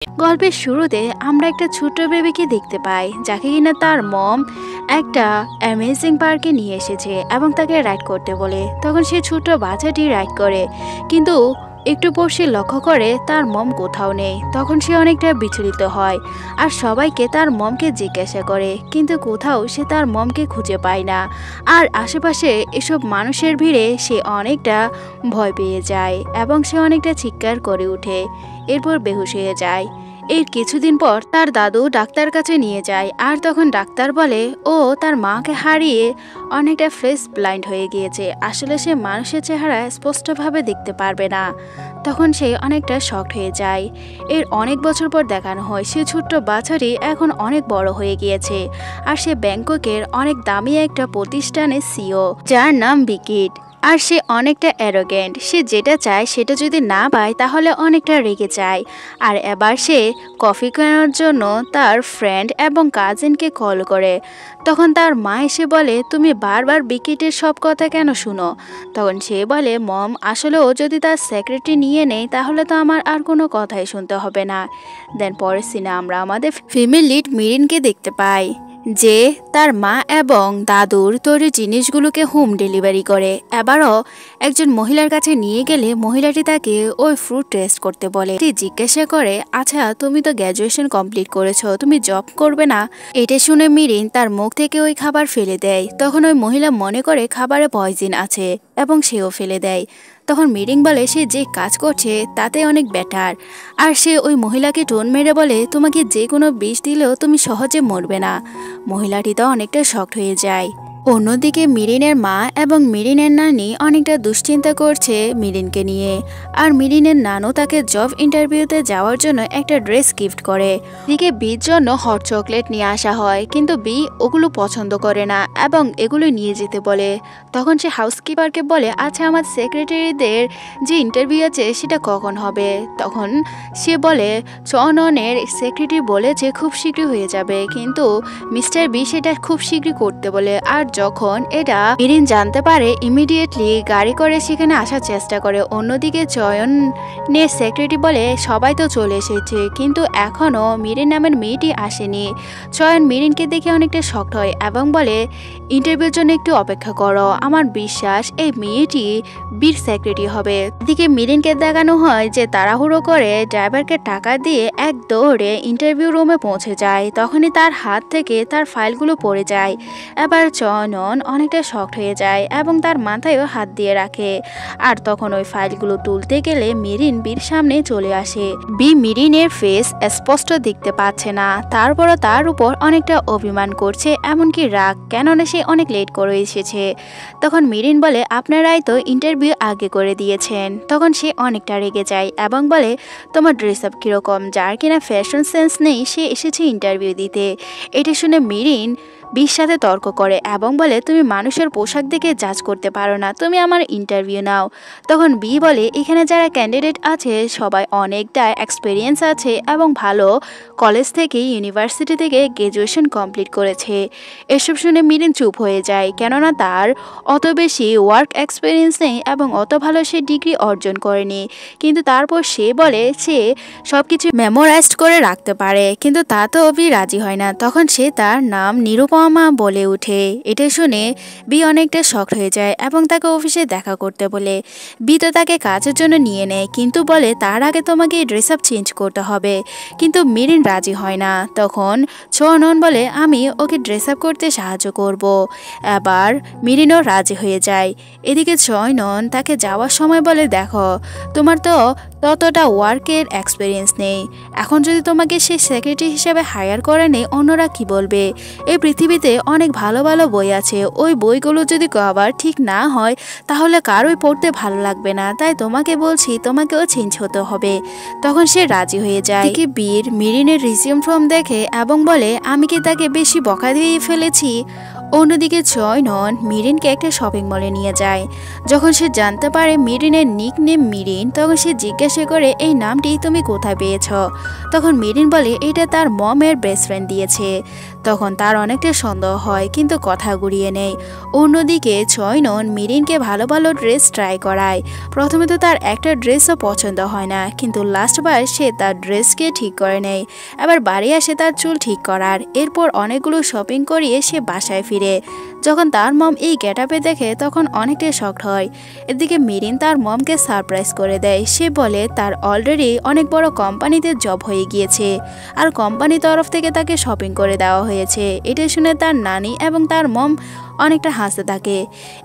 গল্পের শুরুতে আমরা একটা ছোট্ট বেবিকে দেখতে পাই যাকে কিনা তার মম একটা অ্যামেজিং পার্কে নিয়ে এসেছে এবং তাকে রাইড করতে বলে। তখন সে ছোট্ট বাচ্চাটি রাইড করে, কিন্তু একটু পর সে লক্ষ্য করে তার মম কোথাও নেই। তখন সে অনেকটা বিচলিত হয় আর সবাইকে তার মমকে জিজ্ঞাসা করে, কিন্তু কোথাও সে তার মমকে খুঁজে পায় না। আর আশেপাশে এসব মানুষের ভিড়ে সে অনেকটা ভয় পেয়ে যায় এবং সে অনেকটা চিৎকার করে ওঠে, এরপর বেহুশ হয়ে যায়। এর কিছুদিন পর তার দাদু ডাক্তার কাছে নিয়ে যায়, আর তখন ডাক্তার বলে ও তার মাকে হারিয়ে অনেকটা ফেস ব্লাইন্ড হয়ে গিয়েছে, আসলে সে মানুষের চেহারা স্পষ্টভাবে দেখতে পারবে না। তখন সে অনেকটা শকড হয়ে যায়। এর অনেক বছর পর দেখানো হয় সে ছোট্ট বাচ্চাটি এখন অনেক বড় হয়ে গিয়েছে, আর সে ব্যাংককের অনেক দামি একটা প্রতিষ্ঠানের সিও, যার নাম বিকিট। আর সে অনেকটা অ্যারোগেন্ট, সে যেটা চায় সেটা যদি না পায় তাহলে অনেকটা রেগে যায়। আর এবার সে কফি কেনার জন্য তার ফ্রেন্ড এবং কাজিনকে কল করে। তখন তার মা এসে বলে, তুমি বারবার বিকিটের সব কথা কেন শুনো? তখন সে বলে, মম আসলে ও যদি তার সেক্রেটারি নিয়ে নেয় তাহলে তো আমার আর কোনো কথাই শুনতে হবে না। দেন পরের সিনে আমরা আমাদের ফিমেল লিড মিরিনকে দেখতে পাই, যে তার মা এবং দাদুর তৈরি জিনিসগুলোকে হোম ডেলিভারি করে। এবারও একজন মহিলার কাছে নিয়ে গেলে মহিলাটি তাকে ওই ফ্রুট টেস্ট করতে বলে। জিজ্ঞাসা করে, আচ্ছা তুমি তো গ্র্যাজুয়েশন কমপ্লিট করেছো, তুমি জব করবে না? এটা শুনে মিরিন তার মুখ থেকে ওই খাবার ফেলে দেয়। তখন ওই মহিলা মনে করে খাবারে পয়জন আছে এবং সেও ফেলে দেয়। তখন মিরিন বলে সে যে কাজ করছে তাতে অনেক বেটার, আর সে ওই মহিলাকে টোন মেরে বলে, তোমাকে যে কোনো বিষ দিলেও তুমি সহজে মরবে না। মহিলাটি তো অনেকটা শকড হয়ে যায়। অন্যদিকে মিরিনের মা এবং মিরিনের নানি অনেকটা দুশ্চিন্তা করছে মিরিনকে নিয়ে, আর মিরিনের নানু তাকে জব ইন্টারভিউতে যাওয়ার জন্য একটা ড্রেস গিফট করে। দিকে বির জন্য হট চকলেট নিয়ে আসা হয়, কিন্তু বি ওগুলো পছন্দ করে না এবং এগুলো নিয়ে যেতে বলে। তখন সে হাউসকিপারকে বলে, আচ্ছা আমার সেক্রেটারিদের যে ইন্টারভিউ আছে সেটা কখন হবে? তখন সে বলে, চননের সেক্রেটারি বলেছে খুব শীঘ্রই হয়ে যাবে, কিন্তু মিস্টার বি সেটা খুব শীঘ্রই করতে বলে। আর যখন এটা মিরিন জানতে পারে ইমিডিয়েটলি গাড়ি করে সেখানে আসার চেষ্টা করে। অন্যদিকে চয়নের সেক্রেটারি বলে, সবাই তো চলে এসেছে কিন্তু এখনো মিরিন নামের মেয়েটি আসেনি। চয়ন মিরিনকে দেখে অনেকটা শকড হয় এবং বলে, ইন্টারভিউর জন্য একটু অপেক্ষা করো, আমার বিশ্বাস এই মেয়েটি বীর সেক্রেটারি হবে। এদিকে মিরিনকে দেখানো হয় যে তাড়াহুড়ো করে ড্রাইভারকে টাকা দিয়ে এক দৌড়ে ইন্টারভিউ রুমে পৌঁছে যায়। তখনই তার হাত থেকে তার ফাইলগুলো পড়ে যায়। এবার চয়ন অনেকটা শকড হয়ে যায় এবং তার মাথায়ও হাত দিয়ে রাখে। আর তখন ওই ফাইলগুলো তুলতে গেলে মিরিন বীর সামনে চলে আসে। বি মিরিনের ফেস স্পষ্ট দেখতে পাচ্ছে না, তারপরও তার উপর অনেকটা অভিমান করছে, এমনকি রাগ, কেননা সে অনেক লেট করে এসেছে। তখন মিরিন বলে, আপনারাই তো ইন্টারভিউ আগে করে দিয়েছেন। তখন সে অনেকটা রেগে যায় এবং বলে, তোমার ড্রেস আপ কীরকম? যার কিনা ফ্যাশন সেন্স নেই সে এসেছে ইন্টারভিউ দিতে। এটা শুনে মিরিন বির সাথে তর্ক করে এবং বলে, তুমি মানুষের পোশাক দেখে জাজ করতে পারো না, তুমি আমার ইন্টারভিউ নাও। তখন বি বলে, এখানে যারা ক্যান্ডিডেট আছে সবাই অনেকটা এক্সপিরিয়েন্স আছে এবং ভালো কলেজ থেকে ইউনিভার্সিটি থেকে গ্র্যাজুয়েশন কমপ্লিট করেছে। এসব শুনে মিরিন চুপ হয়ে যায়, কেননা তার অত বেশি ওয়ার্ক এক্সপিরিয়েন্স নেই এবং অত ভালো সে ডিগ্রি অর্জন করেনি। কিন্তু তারপর সে বলে সে সব কিছু মেমোরাইজড করে রাখতে পারে, কিন্তু তা তো বি রাজি হয় না। তখন সে তার নাম নিরুপমা বলে উঠে। এটা শুনে বি অনেকটা শকড হয়ে যায় এবং তাকে অফিসে দেখা করতে বলে। বি তো তাকে কাজের জন্য নিয়ে নেয়, কিন্তু বলে তার আগে তোমাকে ড্রেস আপ চেঞ্জ করতে হবে, কিন্তু মিরিন রাজি হয় না। তখন চয়ন বলে, আমি ওকে ড্রেস আপ করতে সাহায্য করব। এবার মিরিনও রাজি হয়ে যায়। এদিকে চয়ন তাকে যাওয়ার সময় বলে, দেখো তোমার তো ততটা ওয়ার্কের এক্সপিরিয়েন্স নেই, এখন যদি তোমাকে সে সেক্রেটারি হিসেবে হায়ার করে নেই অন্যরা কি বলবে? এই পৃথিবীতে অনেক ভালো ভালো বই আছে, ওই বইগুলো যদি কভার ঠিক না হয় তাহলে কারোই পড়তে ভালো লাগবে না, তাই তোমাকে বলছি তোমাকেও চেঞ্জ হতে হবে। তখন সে রাজি হয়ে যায়। কি বীর মিরিনের রিজিউম ফর্ম দেখে এবং বলে, আমি কি তাকে বেশি বকা দিয়ে ফেলেছি? অন্যদিকে চয়ন মিরিনকে একটা শপিং মলে নিয়ে যায়। যখন সে জানতে পারে মিরিনের নিক নেম মিরিন, তখন সে জিজ্ঞাসা করে, এই নামটি তুমি কোথায় পেয়েছ? তখন মিরিন বলে, এটা তার মমের বেস্ট ফ্রেন্ড দিয়েছে। তখন তার অনেকটা সন্দেহ হয়, কিন্তু কথা ঘুরিয়ে নেই। অন্যদিকে চয়নন মিরিনকে ভালো ভালো ড্রেস ট্রাই করায়। প্রথমে তো তার একটা ড্রেসও পছন্দ হয় না, কিন্তু লাস্টবার সে তার ড্রেসকে ঠিক করে নেয়। আবার বাড়ি আসে তার চুল ঠিক করার। এরপর অনেকগুলো শপিং করিয়ে সে বাসায় ফিরে। যখন তার মম এই গেটআপে দেখে তখন অনেকটাই শকড হয়। এদিকে মিরিন তার মমকে সারপ্রাইজ করে দেয়। সে বলে তার অলরেডি অনেক বড় কোম্পানিতে জব হয়ে গিয়েছে, আর কোম্পানির তরফ থেকে তাকে শপিং করে দেওয়া হয়েছে। এটা শুনে তার নানি এবং তার মম অনেকটা হাসতে থাকে।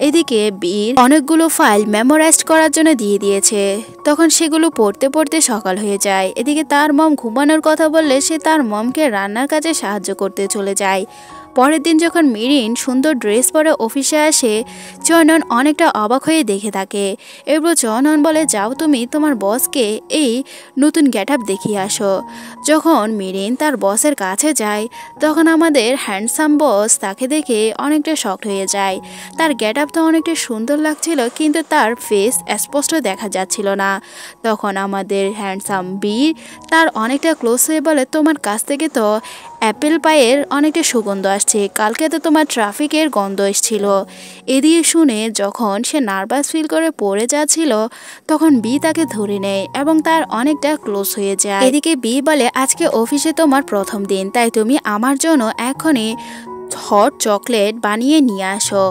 এদিকে বীর অনেকগুলো ফাইল মেমোরাইজ করার জন্য দিয়ে দিয়েছে। তখন সেগুলো পড়তে পড়তে সকাল হয়ে যায়। এদিকে তার মম ঘুমানোর কথা বললে সে তার মমকে রান্নার কাজে সাহায্য করতে চলে যায়। পরের দিন যখন মিরিন সুন্দর ড্রেস পরে অফিসে আসে, চয়নন অনেকটা অবাক হয়ে দেখে থাকে। এরপর চয়নন বলে, যাও তুমি তোমার বসকে এই নতুন গেটআপ দেখিয়ে আসো। যখন মিরিন তার বসের কাছে যায় তখন আমাদের হ্যান্ডসাম বস তাকে দেখে অনেকটা শকড হয়ে যায়। তার গেটআপ তো অনেকটা সুন্দর লাগছিল, কিন্তু তার ফেস স্পষ্ট দেখা যাচ্ছিল না। তখন আমাদের হ্যান্ডসাম বীর তার অনেকটা ক্লোজ হয়ে বলে, তোমার কাছ থেকে তো অ্যাপেল পায়ের অনেকটা সুগন্ধ আসছে, কালকে তো তোমার ট্রাফিকের গন্ধ এসেছিল। এদিকে শুনে যখন সে নার্ভাস ফিল করে পড়ে যাচ্ছিল তখন বি তাকে ধরে নেয় এবং তার অনেকটা ক্লোজ হয়ে যায়। এদিকে বি বলে, আজকে অফিসে তোমার প্রথম দিন, তাই তুমি আমার জন্য এখনই হট চকলেট বানিয়ে নিয়ে আসো।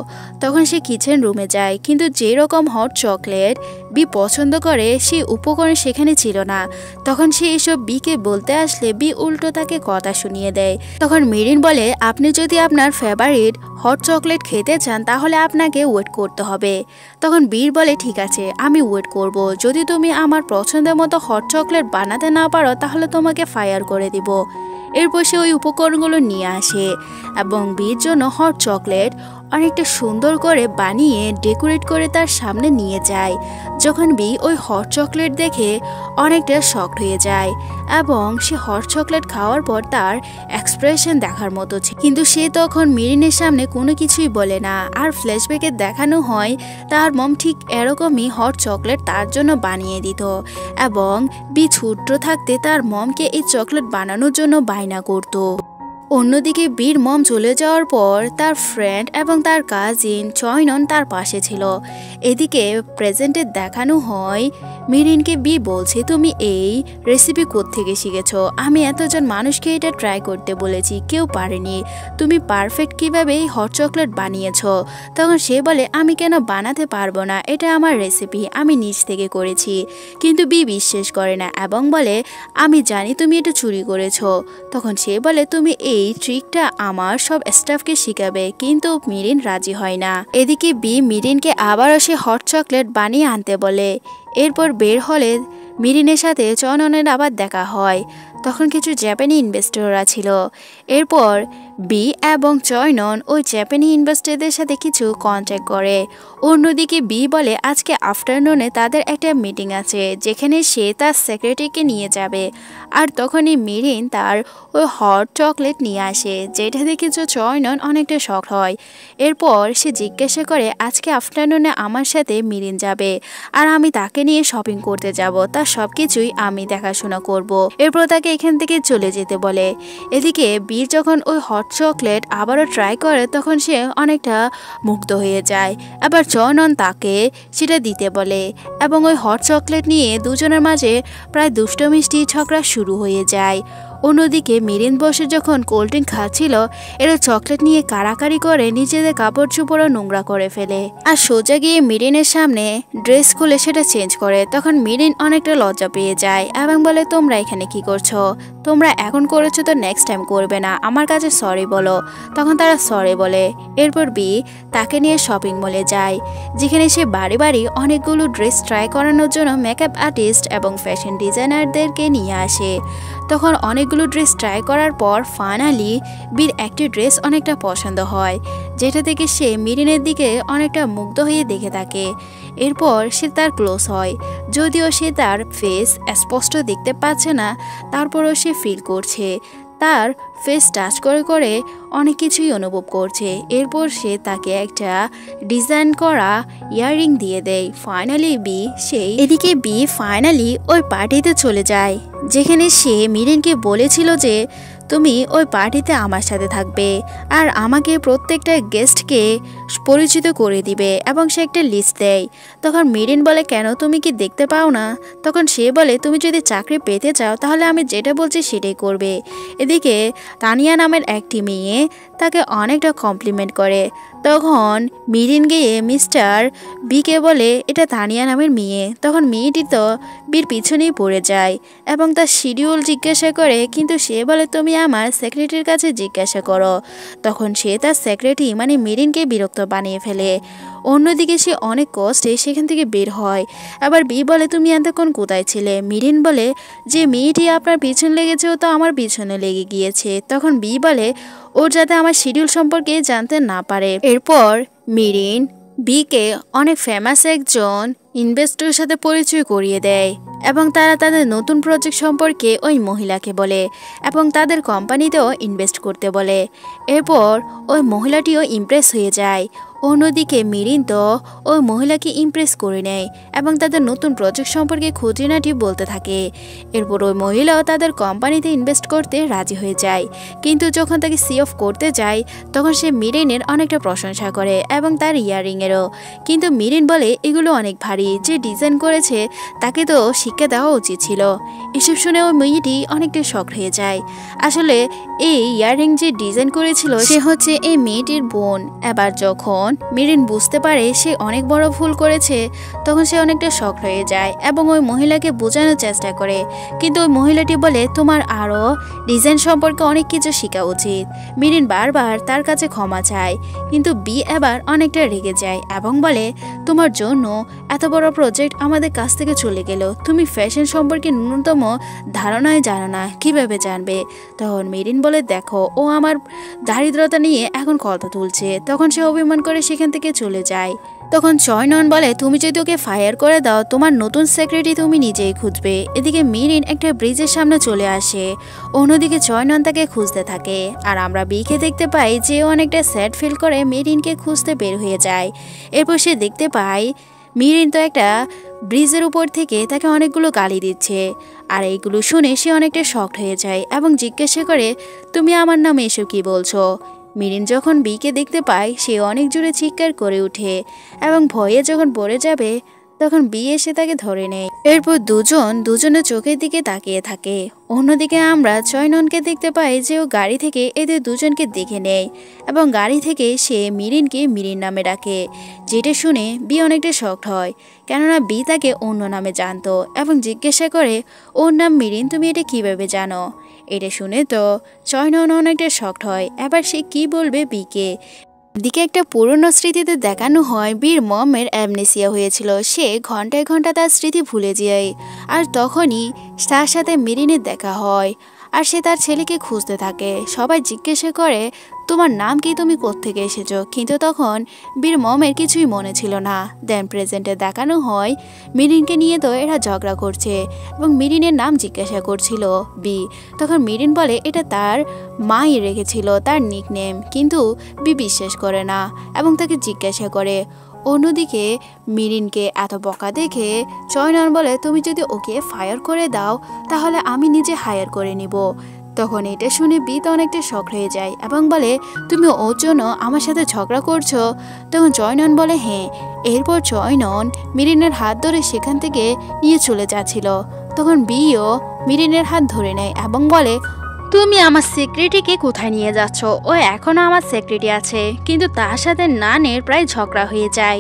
তখন সে কিচেন রুমে যায়, কিন্তু যেরকম হট চকলেট বি পছন্দ করে সেই উপকরণ সেখানে ছিল না। তখন সে এসব বিকে বলতে আসলে বি উল্টো তাকে কথা শুনিয়ে দেয়। তখন মিরিন বলে, আপনি যদি আপনার ফেভারিট হট চকলেট খেতে চান তাহলে আপনাকে ওয়েট করতে হবে। তখন বীর বলে, ঠিক আছে আমি ওয়েট করব, যদি তুমি আমার পছন্দের মতো হট চকলেট বানাতে না পারো তাহলে তোমাকে ফায়ার করে দিব। এরপর সে ওই উপকরণগুলো নিয়ে আসে এবং বীর জন্য হট চকলেট অনেকটা সুন্দর করে বানিয়ে ডেকোরেট করে তার সামনে নিয়ে যায়। যখন বি ওই হট চকলেট দেখে অনেকটা শকড হয়ে যায় এবং সে হট চকলেট খাওয়ার পর তার এক্সপ্রেশন দেখার মতো ছিল, কিন্তু সে তখন মিরিনের সামনে কোনো কিছুই বলে না। আর ফ্ল্যাশব্যাকে দেখানো হয় তার মম ঠিক এরকমই হট চকলেট তার জন্য বানিয়ে দিত এবং বি ছোট্ট থাকতে তার মমকে এই চকলেট বানানোর জন্য বায়না করতো। অন্যদিকে বীর মম চলে যাওয়ার পর তার ফ্রেন্ড এবং তার কাজিন চয়নন তার পাশে ছিল। এদিকে প্রেজেন্টে দেখানো হয় মিরিনকে বি বলছে, তুমি এই রেসিপি কোত্থেকে শিখেছো? আমি এতজন মানুষকে এটা ট্রাই করতে বলেছি, কেউ পারেনি, তুমি পারফেক্ট কিভাবে এই হট চকলেট বানিয়েছো? তখন সে বলে, আমি কেন বানাতে পারবো না, এটা আমার রেসিপি, আমি নিজ থেকে করেছি। কিন্তু বি বিশ্বাস করে না এবং বলে, আমি জানি তুমি এটা চুরি করেছো। তখন সে বলে, তুমি এই ট্রিকটা আমার সব স্টাফকে শিখাবে, কিন্তু মিরিন রাজি হয় না। এদিকে বি মিরিনকে আবারও সে হট চকলেট বানিয়ে আনতে বলে। এরপর বের হলে মিরিনের সাথে চয়ননের আবার দেখা হয়। তখন কিছু জাপানি ইনভেস্টররা ছিল। এরপর বি এবং চয়নন ওই জাপানি ইনভেস্টরদের সাথে কিছু কন্ট্যাক্ট করে। অন্যদিকে বি বলে, আজকে আফটারনুনে তাদের একটা মিটিং আছে যেখানে সে তার সেক্রেটারিকে নিয়ে যাবে। আর তখনই মিরিন তার ওই হট চকলেট নিয়ে আসে, যেটা দেখে চয়নন অনেকটা শক হয়। এরপর সে জিজ্ঞাসা করে, আজকে আফটারনুনে আমার সাথে মিরিন যাবে আর আমি তাকে নিয়ে শপিং করতে যাব, তার সব কিছুই আমি দেখাশোনা করব। এরপর তাকে এখান থেকে চলে যেতে বলে। এদিকে বীর যখন ওই হট চকলেট আবারও ট্রাই করে তখন সে অনেকটা মুগ্ধ হয়ে যায়। আবার চয়নন তাকে সেটা দিতে বলে এবং ওই হট চকলেট নিয়ে দুজনের মাঝে প্রায় দুষ্ট মিষ্টি ঝগড়া শুরু হয়ে যায়। অন্যদিকে মিরিন বসে যখন কোল্ড ড্রিঙ্ক খাচ্ছিল, এরা চকলেট নিয়ে কাড়াকাড়ি করে নিজেদের কাপড় চোপড়ও নোংরা করে ফেলে আর সোজা গিয়ে মিরিনের সামনে ড্রেস খুলে সেটা চেঞ্জ করে। তখন মিরিন অনেকটা লজ্জা পেয়ে যায় এবং বলে, তোমরা এখানে কি করছো? তোমরা এখন করেছো তো নেক্সট টাইম করবে না, আমার কাছে সরি বলো। তখন তারা সরি বলে। এরপর বি তাকে নিয়ে শপিং মলে যায়, যেখানে সে বাড়ি বাড়ি অনেকগুলো ড্রেস ট্রাই করানোর জন্য মেকআপ আর্টিস্ট এবং ফ্যাশন ডিজাইনারদেরকে নিয়ে আসে। তখন অনেকগুলো ড্রেস ট্রাই করার পর ফাইনালি বীর একটি ড্রেস অনেকটা পছন্দ হয়, যেটা থেকে সে মিরিনের দিকে অনেকটা মুগ্ধ হয়ে দেখে থাকে। এরপর সে তার ক্লোজ হয়, যদিও সে তার ফেস স্পষ্ট দেখতে পাচ্ছে না, তারপরও সে ফিল করছে, তার ফেস টাচ করে করে অনেক কিছুই অনুভব করছে। এরপর সে তাকে একটা ডিজাইন করা ইয়াররিং দিয়ে দেয়। ফাইনালি বি ফাইনালি ওই পার্টিতে চলে যায়, যেখানে সে মিরিনকে বলেছিল যে তুমি ওই পার্টিতে আমার সাথে থাকবে আর আমাকে প্রত্যেকটা গেস্টকে পরিচিত করে দিবে এবং সে একটা লিস্ট দেয়। তখন মিরিন বলে কেন, তুমি কি দেখতে পাও না? তখন সে বলে তুমি যদি চাকরি পেতে চাও তাহলে আমি যেটা বলছি সেটাই করবে। এদিকে তানিয়া নামের একটি মেয়ে তাকে অনেকটা কমপ্লিমেন্ট করে। তখন মিরিন গিয়ে মিস্টার বিকে বলে এটা তানিয়া নামের মেয়ে। তখন মেয়েটি তো বির পিছনেই পড়ে যায় এবং তার শিডিউল জিজ্ঞাসা করে, কিন্তু সে বলে তুমি আমার সেক্রেটারির কাছে জিজ্ঞাসা করো। তখন সে তার সেক্রেটারি মানে মিরিনকে বিরক্ত বানিয়ে ফেলে। অন্যদিকে সে অনেক কষ্টে সেখান থেকে বের হয়। আবার বি বলে তুমি এতক্ষণ কোথায় ছিলে? মিরিন বলে যে মেয়েটি আপনার পিছন লেগেছে ও তো আমার পিছনে লেগে গিয়েছে। তখন বি বলে ওর যাতে আমার শিডিউল সম্পর্কে জানতে না পারে। এরপর মিরিন বিকে অনেক ফেমাস একজন ইনভেস্টরের সাথে পরিচয় করিয়ে দেয় এবং তারা তাদের নতুন প্রজেক্ট সম্পর্কে ওই মহিলাকে বলে এবং তাদের কোম্পানিতেও ইনভেস্ট করতে বলে। এরপর ওই মহিলাটিও ইমপ্রেস হয়ে যায়। অন্যদিকে মিরিন তো ওই মহিলাকে ইমপ্রেস করে নেয় এবং তাদের নতুন প্রজেক্ট সম্পর্কে খুঁটিনাটি বলতে থাকে। এরপর ওই মহিলাও তাদের কোম্পানিতে ইনভেস্ট করতে রাজি হয়ে যায়, কিন্তু যখন তাকে সি অফ করতে যায় তখন সে মিরিনের অনেকটা প্রশংসা করে এবং তার ইয়াররিংয়েরও। কিন্তু মিরিন বলে এগুলো অনেক ভারী, যে ডিজাইন করেছে তাকে তো শিক্ষা দেওয়া উচিত ছিল। এসব শুনে ওই মেয়েটি অনেকটা শক হয়ে যায়। আসলে এই ইয়াররিং যে ডিজাইন করেছিল সে হচ্ছে এই মেয়েটির বোন। এবার যখন মিরিন বুঝতে পারে সে অনেক বড় ভুল করেছে তখন সে অনেকটা শক হয়ে যায় এবং ওই মহিলাকে বোঝানোর চেষ্টা করে, কিন্তু ওই মহিলাটি বলে তোমার আরও ডিজাইন সম্পর্কে অনেক কিছু শেখা উচিত। মিরিন বারবার তার কাছে ক্ষমা চায়, কিন্তু বি এবার অনেকটা রেগে যায় এবং বলে তোমার জন্য এত বড় প্রজেক্ট আমাদের কাছ থেকে চলে গেল, তুমি ফ্যাশন সম্পর্কে ন্যূনতম ধারণাই জানো না, কিভাবে জানবে? তখন মিরিন বলে দেখো ও আমার দারিদ্রতা নিয়ে এখন কথা তুলছে। তখন সে অভিমান করে সেখান থেকে চলে যায়। তখন চয়নন বলে তুমি যদি ওকে ফায়ার করে দাও তোমার নতুন সেক্রেটারি তুমি নিজেই খুঁজবে। এদিকে মিরিন একটা ব্রিজের সামনে চলে আসে, অন্যদিকে চয়নন তাকে খুঁজতে থাকে আর আমরা বিকে দেখতে পাই যে অনেকটা স্যাড ফিল করে মিরিনকে খুঁজতে বের হয়ে যায়। এরপর সে দেখতে পায় মিরিন তো একটা ব্রিজের উপর থেকে তাকে অনেকগুলো গালি দিচ্ছে আর এইগুলো শুনে সে অনেকটা শকড হয়ে যায় এবং জিজ্ঞাসা করে তুমি আমার নামে এসব কি বলছো? মিরিন যখন বিকে দেখতে পায় সে অনেক জোরে চিৎকার করে ওঠে এবং ভয়ে যখন পড়ে যাবে তখন বি এসে তাকে ধরে নেয়। এরপর দুজনের চোখের দিকে তাকিয়ে থাকে। অন্যদিকে আমরা চয়ননকে দেখতে পাই যে ও গাড়ি থেকে এদের দুজনকে দেখে নেয় এবং গাড়ি থেকে সে মিরিনকে মিরিন নামে ডাকে, যেটা শুনে বি অনেকটা শকড হয়, কেননা বি তাকে অন্য নামে জানতো এবং জিজ্ঞাসা করে ওর নাম মিরিন, তুমি এটা কিভাবে জানো? এটা শুনে তো চয়নন অনেকটা শকড হয়। এবার সে কি বলবে বিকে? দিকে একটা পুরনো স্মৃতিতে দেখানো হয় বীর মমের অ্যামনেসিয়া হয়েছিল, সে ঘন্টায় ঘন্টা তার স্মৃতি ভুলে যায় আর তখনই তার সাথে মিরিনের দেখা হয় আর সে তার ছেলেকে খুঁজতে থাকে। সবাই জিজ্ঞাসা করে তোমার নাম কি, তুমি কোত্থেকে এসেছো? কিন্তু তখন বীর মমের কিছুই মনে ছিল না। দেন প্রেজেন্টে দেখানো হয় মিরিনকে নিয়ে তো এরা ঝগড়া করছে এবং মিরিনের নাম জিজ্ঞাসা করছিল বি। তখন মিরিন বলে এটা তার মাই রেখেছিল তার নিকনেম, কিন্তু বি বিশ্বাস করে না এবং তাকে জিজ্ঞাসা করে। অন্যদিকে মিরিনকে এত বকা দেখে চয়নন বলে তুমি যদি ওকে ফায়ার করে দাও তাহলে আমি নিজে হায়ার করে নিব। তখন এটা শুনে বিত অনেকটা শক হয়ে যায় এবং বলে তুমি ওর জন্য আমার সাথে ঝগড়া করছো? তখন চয়নন বলে হ্যাঁ। এরপর চয়নন মিরিনের হাত ধরে সেখান থেকে নিয়ে চলে যাচ্ছিল। তখন বিও মিরিনের হাত ধরে নেয় এবং বলে তুমি আমার সেক্রেটারিকে কোথায় নিয়ে যাচ্ছ? ও এখনও আমার সেক্রেটারি আছে। কিন্তু তার সাথে নানের প্রায় ঝগড়া হয়ে যায়।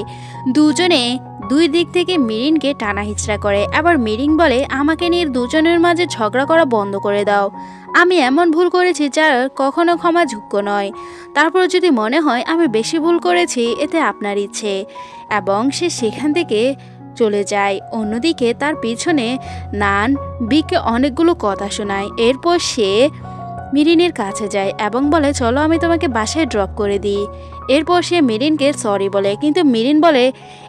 দুজনে দুই দিক থেকে মিরিনকে টানা হিচড়া করে। আবার মিরিন বলে আমাকে নিয়ে দুজনের মাঝে ঝগড়া করা বন্ধ করে দাও, আমি এমন ভুল করেছি যার কখনো ক্ষমাযোগ্য নয়। তারপর যদি মনে হয় আমি বেশি ভুল করেছি এতে আপনার ইচ্ছে, এবং সে সেখান থেকে চলে যায়। অন্যদিকে তার পিছনে নান বিকে অনেকগুলো কথা শোনায়। এরপর সে মিরিনের কাছে যায় এবং বলে চলো আমি তোমাকে বাসায় ড্রপ করে দিই। এরপর সে মিরিনকে সরি বলে, কিন্তু মিরিন বলে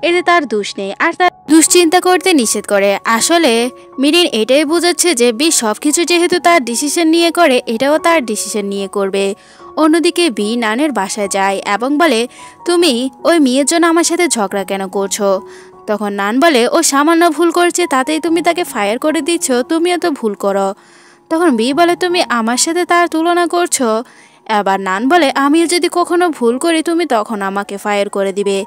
এতে তার দোষ নেই আর তার দুশ্চিন্তা করতে নিষেধ করে। আসলে মিরিন এটাই বোঝাচ্ছে যে বি সবকিছু যেহেতু তার ডিসিশন নিয়ে করে এটাও তার ডিসিশন নিয়ে করবে। অন্যদিকে বি নানের বাসায় যায় এবং বলে তুমি ওই মেয়ের জন্য আমার সাথে ঝগড়া কেন করছো? তখন নান বলে ও সামান্য ভুল করছে তাতেই তুমি তাকে ফায়ার করে দিচ্ছ, তুমিও তো ভুল করো। তখন বি বলে তুমি আমার সাথে তার তুলনা করছো। এবার নান বলে আমিও যদি কখনো ভুল করি তুমি তখন আমাকে ফায়ার করে দিবে।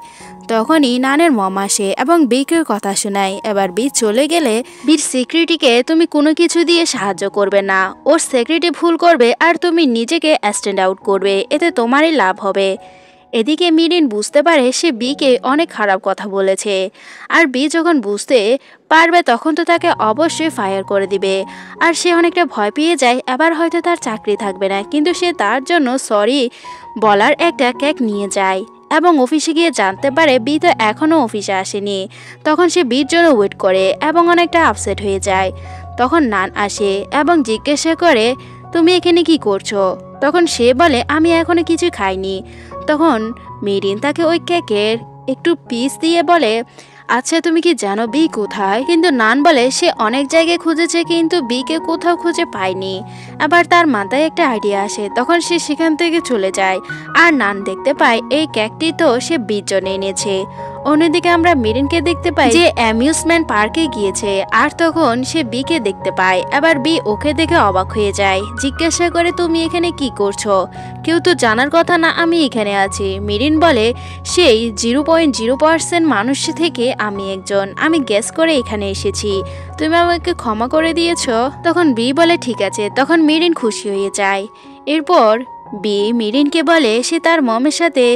তখনই নানের মম আসে এবং বিকে কথা শোনায়। এবার বি চলে গেলে বির সিকিউরিটিকে তুমি কোনো কিছু দিয়ে সাহায্য করবে না, ওর সিকিউরিটি ভুল করবে আর তুমি নিজেকে স্ট্যান্ড আউট করবে, এতে তোমারই লাভ হবে। এদিকে মিরিন বুঝতে পারে সে বিকে অনেক খারাপ কথা বলেছে, আর বি যখন বুঝতে পারবে তখন তো তাকে অবশ্যই ফায়ার করে দিবে। আর সে অনেকটা ভয় পেয়ে যায়, এবার হয়তো তার চাকরি থাকবে না, কিন্তু সে তার জন্য সরি বলার একটা কেক নিয়ে যায় এবং অফিসে গিয়ে জানতে পারে বি তো এখনও অফিসে আসেনি। তখন সে বির জন্য ওয়েট করে এবং অনেকটা আপসেট হয়ে যায়। তখন নান আসে এবং জিজ্ঞাসা করে তুমি এখানে কি করছো। তখন সে বলে আমি এখনো কিছু খাইনি। তখন মেরিন তাকে ওই কেকের একটু পিস দিয়ে বলে আচ্ছা তুমি কি জানো বি কোথায়। কিন্তু নান বলে সে অনেক জায়গায় খুঁজেছে কিন্তু বিকে কোথাও খুঁজে পায়নি। আবার তার মাথায় একটা আইডিয়া আসে, তখন সে সেখান থেকে চলে যায়। আর নান দেখতে পায় এই কেকটি তো সে বির জন্য এনেছে। অন্যদিকে আমরা মেরিনকে দেখতে পাই যে অ্যামিউজমেন্ট পার্কে গিয়েছে, আর তখন সে বিকে দেখতে পায়। আবার বি ওকে দেখে অবাক হয়ে যায়, জিজ্ঞাসা করে তুমি এখানে কি করছো, কেউ তো জানার কথা না আমি এখানে আছি। মেরিন বলে সেই 0.0% মানুষ থেকে আমি একজন, আমি গেস করে এখানে এসেছি, তুমি আমাকে ক্ষমা করে দিয়েছো। তখন বি বলে ঠিক আছে। তখন মেরিন খুশি হয়ে যায়। এরপর বি মেরিনকে বলে সে তার মমের সাথে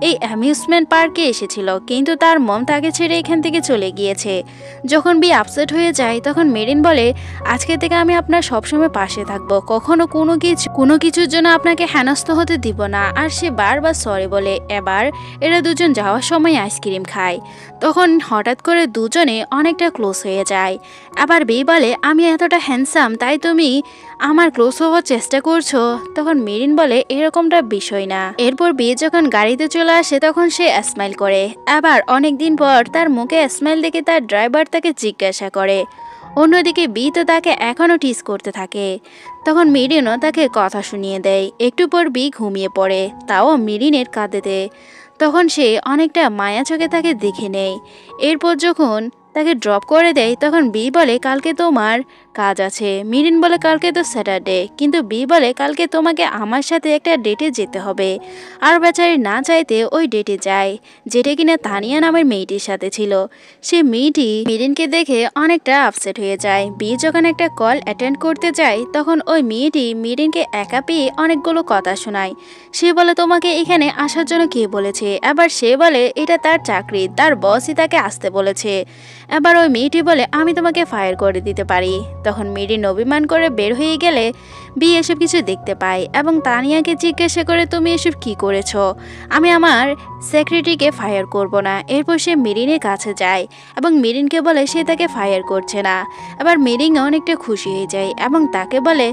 এই অ্যামিউজমেন্ট পার্কে এসেছিল, কিন্তু তার মম তাকে ছেড়ে এখান থেকে চলে গিয়েছে। যখন বি আপসেট হয়ে যায় তখন মেরিন বলে আজকে থেকে আমি আপনার সবসময় পাশে থাকবো, কখনো কোনো কিছুর জন্য আপনাকে হেনস্থ হতে দিব না। আর সে বারবার সরি বলে। এবার এরা দুজন যাওয়ার সময় আইসক্রিম খায়। তখন হঠাৎ করে দুজনে অনেকটা ক্লোজ হয়ে যায়। আবার বি বলে আমি এতটা হ্যান্ডসাম তাই তুমি আমার ক্লোজ হওয়ার চেষ্টা করছো। তখন মেরিন বলে এরকমটা বিষয় না। এরপর বি যখন গাড়িতে চলে আসে তখন সে স্মাইল করে। আবার অনেকদিন পর তার মুখে স্মাইল দেখে তার ড্রাইভার তাকে জিজ্ঞাসা করে। অন্যদিকে বি তো তাকে এখনও টিস করতে থাকে। তখন মেরিনও তাকে কথা শুনিয়ে দেয়। একটু পর বি ঘুমিয়ে পড়ে, তাও মেরিনের কাঁধেতে। তখন সে অনেকটা মায়া চোখে তাকে দেখে নেয়। এরপর যখন তাকে ড্রপ করে দেয় তখন বি বলে কালকে তোমার কাজ আছে। মেরিন বলে কালকে তো স্যাটারডে, কিন্তু বি বলে কালকে তোমাকে আমার সাথে একটা ডেটে যেতে হবে। আর বেচারি না চাইতে ওই ডেটে যায়, যেটা কিনা তানিয়া নামের মেয়েটির সাথে ছিল। সে মেয়েটি মেরিনকে দেখে অনেকটা আপসেট হয়ে যায়। বি যখন একটা কল অ্যাটেন্ড করতে যায় তখন ওই মেয়েটি মেরিনকে একা পেয়ে অনেকগুলো কথা শোনায়। সে বলে তোমাকে এখানে আসার জন্য কে বলেছে। আবার সে বলে এটা তার চাকরি, তার বসই তাকে আসতে বলেছে। এবার ওই মেয়েটি বলে আমি তোমাকে ফায়ার করে দিতে পারি। তখন মেরিন অভিমান করে বের হয়ে গেলে বি এসব কিছু দেখতে পায় এবং তানিয়াকে জিজ্ঞাসা করে তুমি এসব কি করেছো, আমি আমার সেক্রেটারিকে ফায়ার করব না। এরপর সে মেরিনের কাছে যায় এবং মেরিনকে বলে সে তাকে ফায়ার করছে না। আবার মেরিন অনেকটা খুশি হয়ে যায় এবং তাকে বলে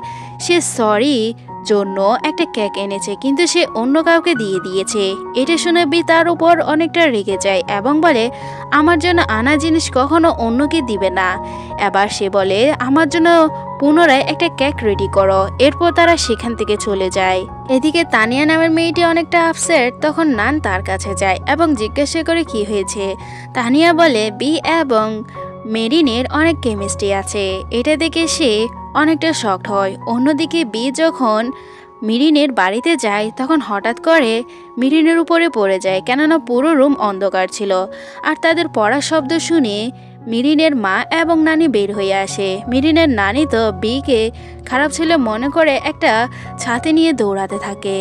সে সরি জন্য একটা কেক এনেছে, কিন্তু সে অন্য কাউকে দিয়ে দিয়েছে। এটা শুনে বি তার উপর অনেকটা রেগে যায় এবং বলে আমার জন্য আনা জিনিস কখনো অন্যকে দিবে না। এবার সে বলে আমার জন্য পুনরায় একটা কেক রেডি করো। এরপর তারা সেখান থেকে চলে যায়। এদিকে তানিয়া নামের মেয়েটি অনেকটা আপসেট। তখন নান তার কাছে যায় এবং জিজ্ঞাসা করে কি হয়েছে। তানিয়া বলে বি এবং মেরিনের অনেক কেমিস্ট্রি আছে। এটা দেখে সে অনেকটা শকড হয়। অন্যদিকে বি যখন মেরিনের বাড়িতে যায় তখন হঠাৎ করে মেরিনের উপরে পড়ে যায়, কেননা পুরো রুম অন্ধকার ছিল। আর তাদের পড়ার শব্দ শুনে মেরিনের মা এবং নানি বের হয়ে আসে। মেরিনের নানি তো বিকে খারাপ ছেলে মনে করে একটা ছাতি নিয়ে দৌড়াতে থাকে।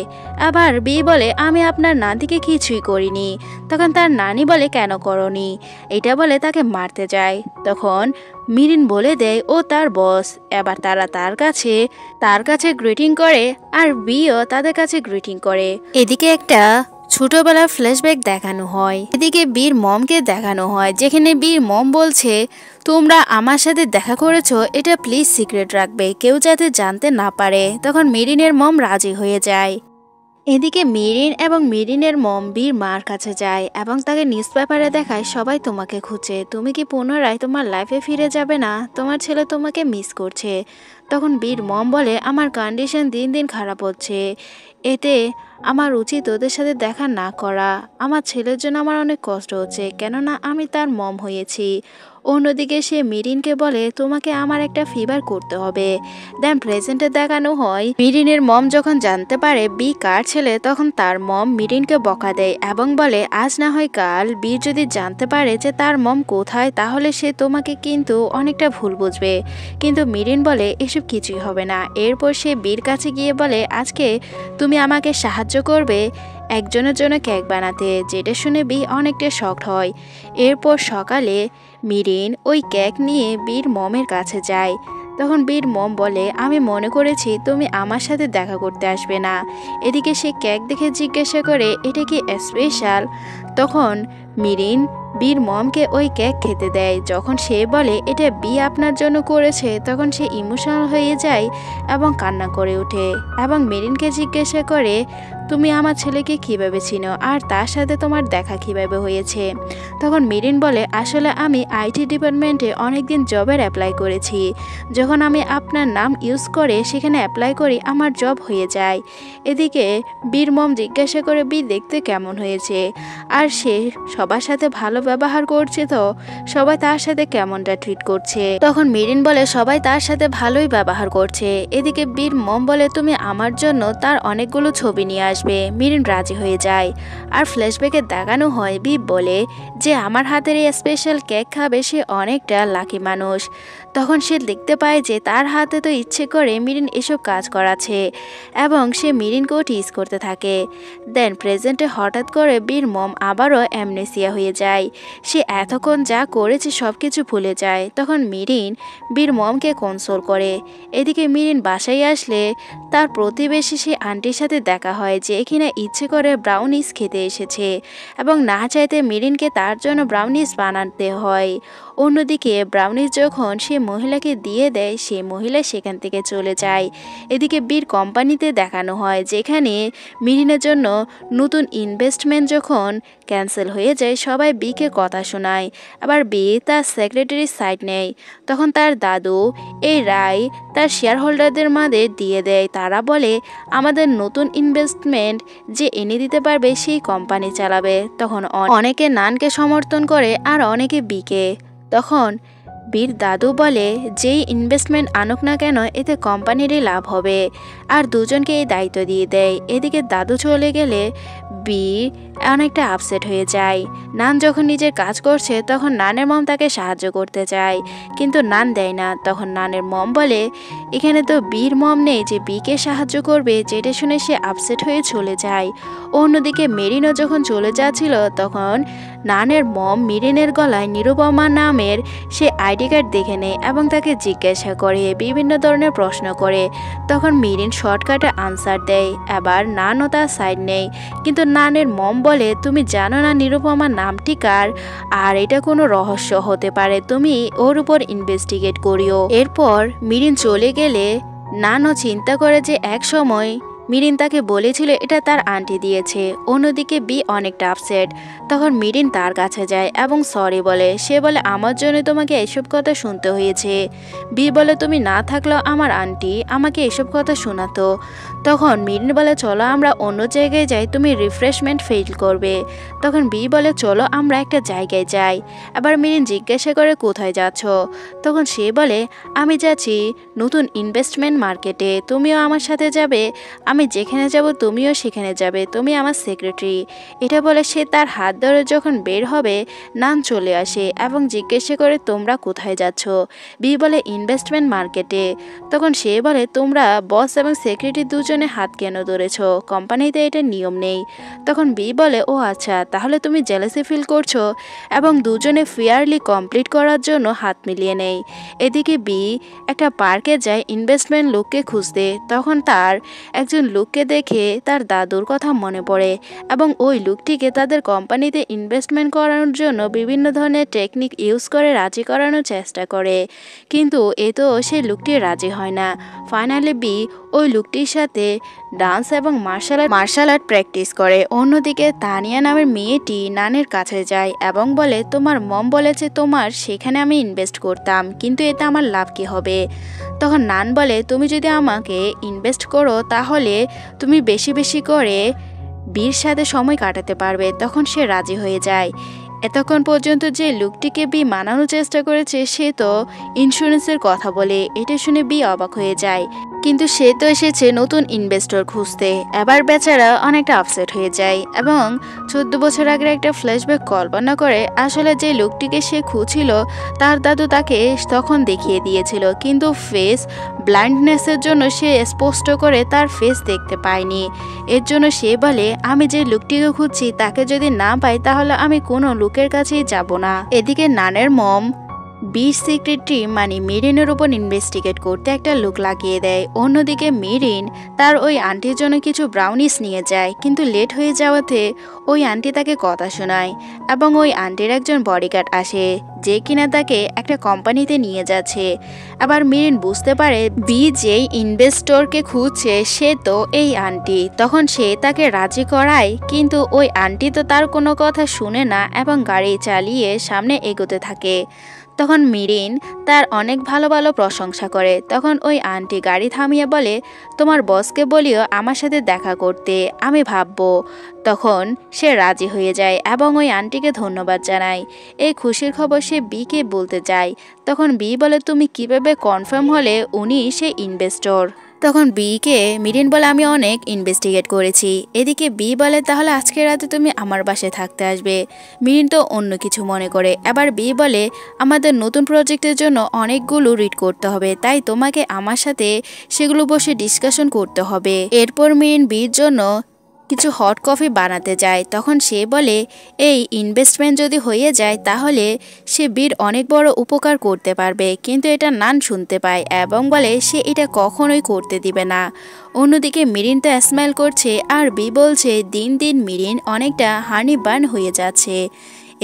আবার বি বলে আমি আপনার নাতিকে কিছুই করিনি। তখন তার নানি বলে কেন করনি, এটা বলে তাকে মারতে যায়। তখন মেরিন বলে দেয় ও তার বস। এবার তারা তার কাছে গ্রিটিং করে আর বিও তাদের কাছে গ্রিটিং করে। এদিকে একটা ছোটবেলার ফ্ল্যাশব্যাক দেখানো হয়। এদিকে বীর মমকে দেখানো হয়, যেখানে বীর মম বলছে তোমরা আমার সাথে দেখা করেছো এটা প্লিজ সিক্রেট রাখবে, কেউ যাতে জানতে না পারে। তখন মেরিনের মম রাজি হয়ে যায়। এদিকে মেরিন এবং মেরিনের মম বীর মার কাছে যায় এবং তাকে নিউজ পেপারে দেখায় সবাই তোমাকে খুঁজছে, তুমি কি পুনরায় তোমার লাইফে ফিরে যাবে না, তোমার ছেলে তোমাকে মিস করছে। তখন বীর মম বলে আমার কন্ডিশন দিন দিন খারাপ হচ্ছে, এতে আমার উচিত ওদের সাথে দেখা না করা। আমার ছেলের জন্য আমার অনেক কষ্ট হচ্ছে, কেননা আমি তার মম হয়েছি। ও অন্যদিকে সে মিরিনকে বলে তোমাকে আমার একটা ফিভার করতে হবে। দেন প্রেজেন্টে দেখানো হয় মিরিনের মম যখন জানতে পারে বি কার ছেলে, তখন তার মম মিরিনকে বকা দেয় এবং বলে আজ না হয় কাল বি যদি জানতে পারে যে তার মম কোথায় তাহলে সে তোমাকে কিন্তু অনেকটা ভুল বুঝবে। কিন্তু মিরিন বলে এসব কিছুই হবে না। এরপর সে বির কাছে গিয়ে বলে আজকে তুমি আমাকে সাহায্য করবে একজনের জন্য কেক বানাতে, যেটা শুনে বি অনেকটা শকড হয়। এরপর সকালে মিরিন ওই কেক নিয়ে বীর মমের কাছে যায়। তখন বীর মম বলে আমি মনে করেছি তুমি আমার সাথে দেখা করতে আসবে না। এদিকে সে কেক দেখে জিজ্ঞাসা করে এটা কি স্পেশাল। তখন মিরিন বীর মমকে ওই কেক খেতে দেয়। যখন সে বলে এটা বি আপনার জন্য করেছে তখন সে ইমোশনাল হয়ে যায় এবং কান্না করে ওঠে এবং মিরিনকে জিজ্ঞাসা করে তুমি আমার ছেলেকে কিভাবে চিনো আর তার সাথে তোমার দেখা কিভাবে হয়েছে। তখন মিরিন বলে আসলে আমি আইটি ডিপার্টমেন্টে অনেকদিন জবের অ্যাপ্লাই করেছি। যখন আমি আপনার নাম ইউজ করে সেখানে অ্যাপ্লাই করি আমার জব হয়ে যায়। এদিকে বীর মম জিজ্ঞাসা করে বি দেখতে কেমন হয়েছে আর সে সবার সাথে ভালো ব্যবহার করছে, তো সবাই তার সাথে কেমনটা ট্রিট করছে। তখন মিরিন বলে সবাই তার সাথে ভালোই ব্যবহার করছে। এদিকে বীর মম বলে তুমি আমার জন্য তার অনেকগুলো ছবি নিয়ে আসবে। মিরিন রাজি হয়ে যায়। আর ফ্ল্যাশব্যাকে দেখানো হয় বি বলে যে আমার হাতের এই স্পেশাল কেক খাবে সে অনেকটা লাকি মানুষ। তখন সে দেখতে পায় যে তার হাতে তো ইচ্ছে করে মিরিন এসব কাজ করাচ্ছে এবং সে মিরিনকেও টিজ করতে থাকে। দেন প্রেজেন্টে হঠাৎ করে বীর মম আবারও অ্যামনেসিয়া হয়ে যায়। সে এতক্ষণ যা করেছে সব কিছু ভুলে যায়। তখন মিরিন বীর মমকে কনসোল করে। এদিকে মিরিন বাসায় আসলে তার প্রতিবেশী সে আন্টির সাথে দেখা হয় যে কিনা ইচ্ছে করে ব্রাউনিস খেতে এসেছে এবং না চাইতে মিরিনকে তার জন্য ব্রাউনিস বানাতে হয়। অন্যদিকে ব্রাউনিস যখন সে মহিলাকে দিয়ে দেয় সে মহিলা সেখান থেকে চলে যায়। এদিকে বীর কোম্পানিতে দেখানো হয় যেখানে মিরিনের জন্য নতুন ইনভেস্টমেন্ট যখন ক্যান্সেল হয়ে যায় সবাই বিকে কথা শোনায়। আবার বি তার সেক্রেটারির সাইড নেয়। তখন তার দাদু এই রায় তার শেয়ার হোল্ডারদের মাঝে দিয়ে দেয়। তারা বলে আমাদের নতুন ইনভেস্টমেন্ট যে এনে দিতে পারবে সেই কোম্পানি চালাবে। তখন অনেকে নানকে সমর্থন করে আর অনেকে বিকে। তখন বীর দাদু বলে যেই ইনভেস্টমেন্ট আনুক না কেন এতে কোম্পানিরই লাভ হবে আর দুজনকে এই দায়িত্ব দিয়ে দেয়। এদিকে দাদু চলে গেলে বি অনেকটা আপসেট হয়ে যায়। নান যখন নিজের কাজ করছে তখন নানের মম তাকে সাহায্য করতে চায় কিন্তু নান দেয় না। তখন নানের মম বলে এখানে তো বীর মম নেই যে বিকে সাহায্য করবে, যেটা শুনে সে আপসেট হয়ে চলে যায়। অন্যদিকে মেরিনও যখন চলে যাচ্ছিল তখন নানের মম মিরিনের গলায় নিরুপমা নামের সে আইডি কার্ড দেখে নেয় এবং তাকে জিজ্ঞাসা করে বিভিন্ন ধরনের প্রশ্ন করে। তখন মিরিন শর্টকাটে আনসার দেয়। এবার নানও তার সাইড নেই কিন্তু নানের মম বলে তুমি জানো না নিরুপমা নামটি কার আর এটা কোনো রহস্য হতে পারে, তুমি ওর উপর ইনভেস্টিগেট করিও। এরপর মিরিন চলে গেলে নানও চিন্তা করে যে এক সময় মিরিন তাকে বলেছিল এটা তার আন্টি দিয়েছে। অন্যদিকে বি অনেকটা আপসেট। তখন মিরিন তার কাছে যায় এবং সরি বলে। সে বলে আমার জন্য তোমাকে এসব কথা শুনতে হয়েছে। বি বলে তুমি না থাকলেও আমার আন্টি আমাকে এসব কথা শোনাতো। তখন মিরিন বলে চলো আমরা অন্য জায়গায় যাই, তুমি রিফ্রেশমেন্ট ফিল করবে। তখন বি বলে চলো আমরা একটা জায়গায় যাই। আবার মিরিন জিজ্ঞাসা করে কোথায় যাচ্ছ। তখন সে বলে আমি যাচ্ছি নতুন ইনভেস্টমেন্ট মার্কেটে, তুমিও আমার সাথে যাবে। আমি যেখানে যাব তুমিও সেখানে যাবে, তুমি আমার সেক্রেটারি। এটা বলে সে তার হাত ধরে যখন বের হবে নান চলে আসে এবং জিজ্ঞাসা করে তোমরা কোথায় যাচ্ছ। বি বলে ইনভেস্টমেন্ট মার্কেটে। তখন সে বলে তোমরা বস এবং সেক্রেটারি দুজনে হাত কেন ধরেছ, কোম্পানিতে এটা নিয়ম নেই। তখন বি বলে ও আচ্ছা তাহলে তুমি জেলাসি ফিল করছো এবং দুজনে ফেয়ারলি কমপ্লিট করার জন্য হাত মিলিয়ে নেই। এদিকে বি একটা পার্কে যায় ইনভেস্টমেন্ট লোককে খুঁজতে। তখন তার একজন লোককে দেখে তার দাদুর কথা মনে পড়ে এবং ওই লোকটিকে তাদের কোম্পানিতে ইনভেস্টমেন্ট করানোর জন্য বিভিন্ন ধরনের টেকনিক ইউজ করে রাজি করানোর চেষ্টা করে, কিন্তু এ তো সেই লোকটি রাজি হয় না। ফাইনালি বি ওই লোকটির সাথে ডান্স এবং মার্শাল আর্ট প্র্যাকটিস করে। অন্যদিকে তানিয়া নামের মেয়েটি নানের কাছে যায় এবং বলে তোমার মম বলেছে তোমার সেখানে আমি ইনভেস্ট করতাম, কিন্তু এতে আমার লাভ কী হবে। তখন নান বলে তুমি যদি আমাকে ইনভেস্ট করো তাহলে তুমি বেশি বেশি করে বীর সাথে সময় কাটাতে পারবে। তখন সে রাজি হয়ে যায়। এতক্ষণ পর্যন্ত যে লোকটিকে বি মানানোর চেষ্টা করেছে সে তো ইন্স্যুরেন্সের কথা বলে। এটা শুনে বি অবাক হয়ে যায়, কিন্তু সে তো এসেছে নতুন ইনভেস্টর খুঁজতে। এবার বেচারা অনেকটা আপসেট হয়ে যায় এবং 14 বছর আগের একটা ফ্ল্যাশব্যাক কল্পনা করে আসলে যে লোকটিকে সে খুঁজছিল তার দাদু তাকে তখন দেখিয়ে দিয়েছিল, কিন্তু ফেস ব্লাইন্ডনেসের জন্য সে স্পষ্ট করে তার ফেস দেখতে পায়নি। এর জন্য সে বলে আমি যে লোকটিকে খুঁজছি তাকে যদি না পাই তাহলে আমি কোনো লোকের কাছেই যাব না। এদিকে নানের মম বি সিক্রেটরি মানে মেরিনের উপর ইনভেস্টিগেট করতে একটা লোক লাগিয়ে দেয়। অন্যদিকে মেরিন তার ওই আন্টির জন্য কিছু ব্রাউনিস নিয়ে যায়, কিন্তু লেট হয়ে যাওয়াতে ওই আন্টি তাকে কথা শোনায় এবং ওই আন্টির একজন বডিগার্ড আসে যে কিনা তাকে একটা কোম্পানিতে নিয়ে যাচ্ছে। আবার মেরিন বুঝতে পারে বি যেই ইনভেস্টরকে খুঁজছে সে তো এই আন্টি। তখন সে তাকে রাজি করায়, কিন্তু ওই আন্টি তো তার কোনো কথা শুনে না এবং গাড়ি চালিয়ে সামনে এগোতে থাকে। তখন মেরিন তার অনেক ভালো ভালো প্রশংসা করে। তখন ওই আন্টি গাড়ি থামিয়ে বলে তোমার বসকে বলিও আমার সাথে দেখা করতে, আমি ভাববো। তখন সে রাজি হয়ে যায় এবং ওই আন্টিকে ধন্যবাদ জানায়। এই খুশির খবর সে বিকে বলতে চায়। তখন বি বলে তুমি কিভাবে কনফার্ম হলে উনি সে ইনভেস্টর? তখন বিকে মেরিন বলে আমি অনেক ইনভেস্টিগেট করেছি। এদিকে বি বলে তাহলে আজকে রাতে তুমি আমার বাসায় থাকতে আসবে। মেরিন তো অন্য কিছু মনে করে। আবার বি বলে আমাদের নতুন প্রজেক্টের জন্য অনেকগুলো রিড করতে হবে, তাই তোমাকে আমার সাথে সেগুলো বসে ডিসকাশন করতে হবে। এরপর মেরিন বির জন্য কিছু হট কফি বানাতে যায়। তখন সে বলে এই ইনভেস্টমেন্ট যদি হয়ে যায় তাহলে সে বীর অনেক বড় উপকার করতে পারবে, কিন্তু এটা নান শুনতে পায় এবং বলে সে এটা কখনোই করতে দিবে না। অন্যদিকে মেরিন তো স্মাইল করছে আর বি বলছে দিন দিন মেরিন অনেকটা হানি বার্ন হয়ে যাচ্ছে।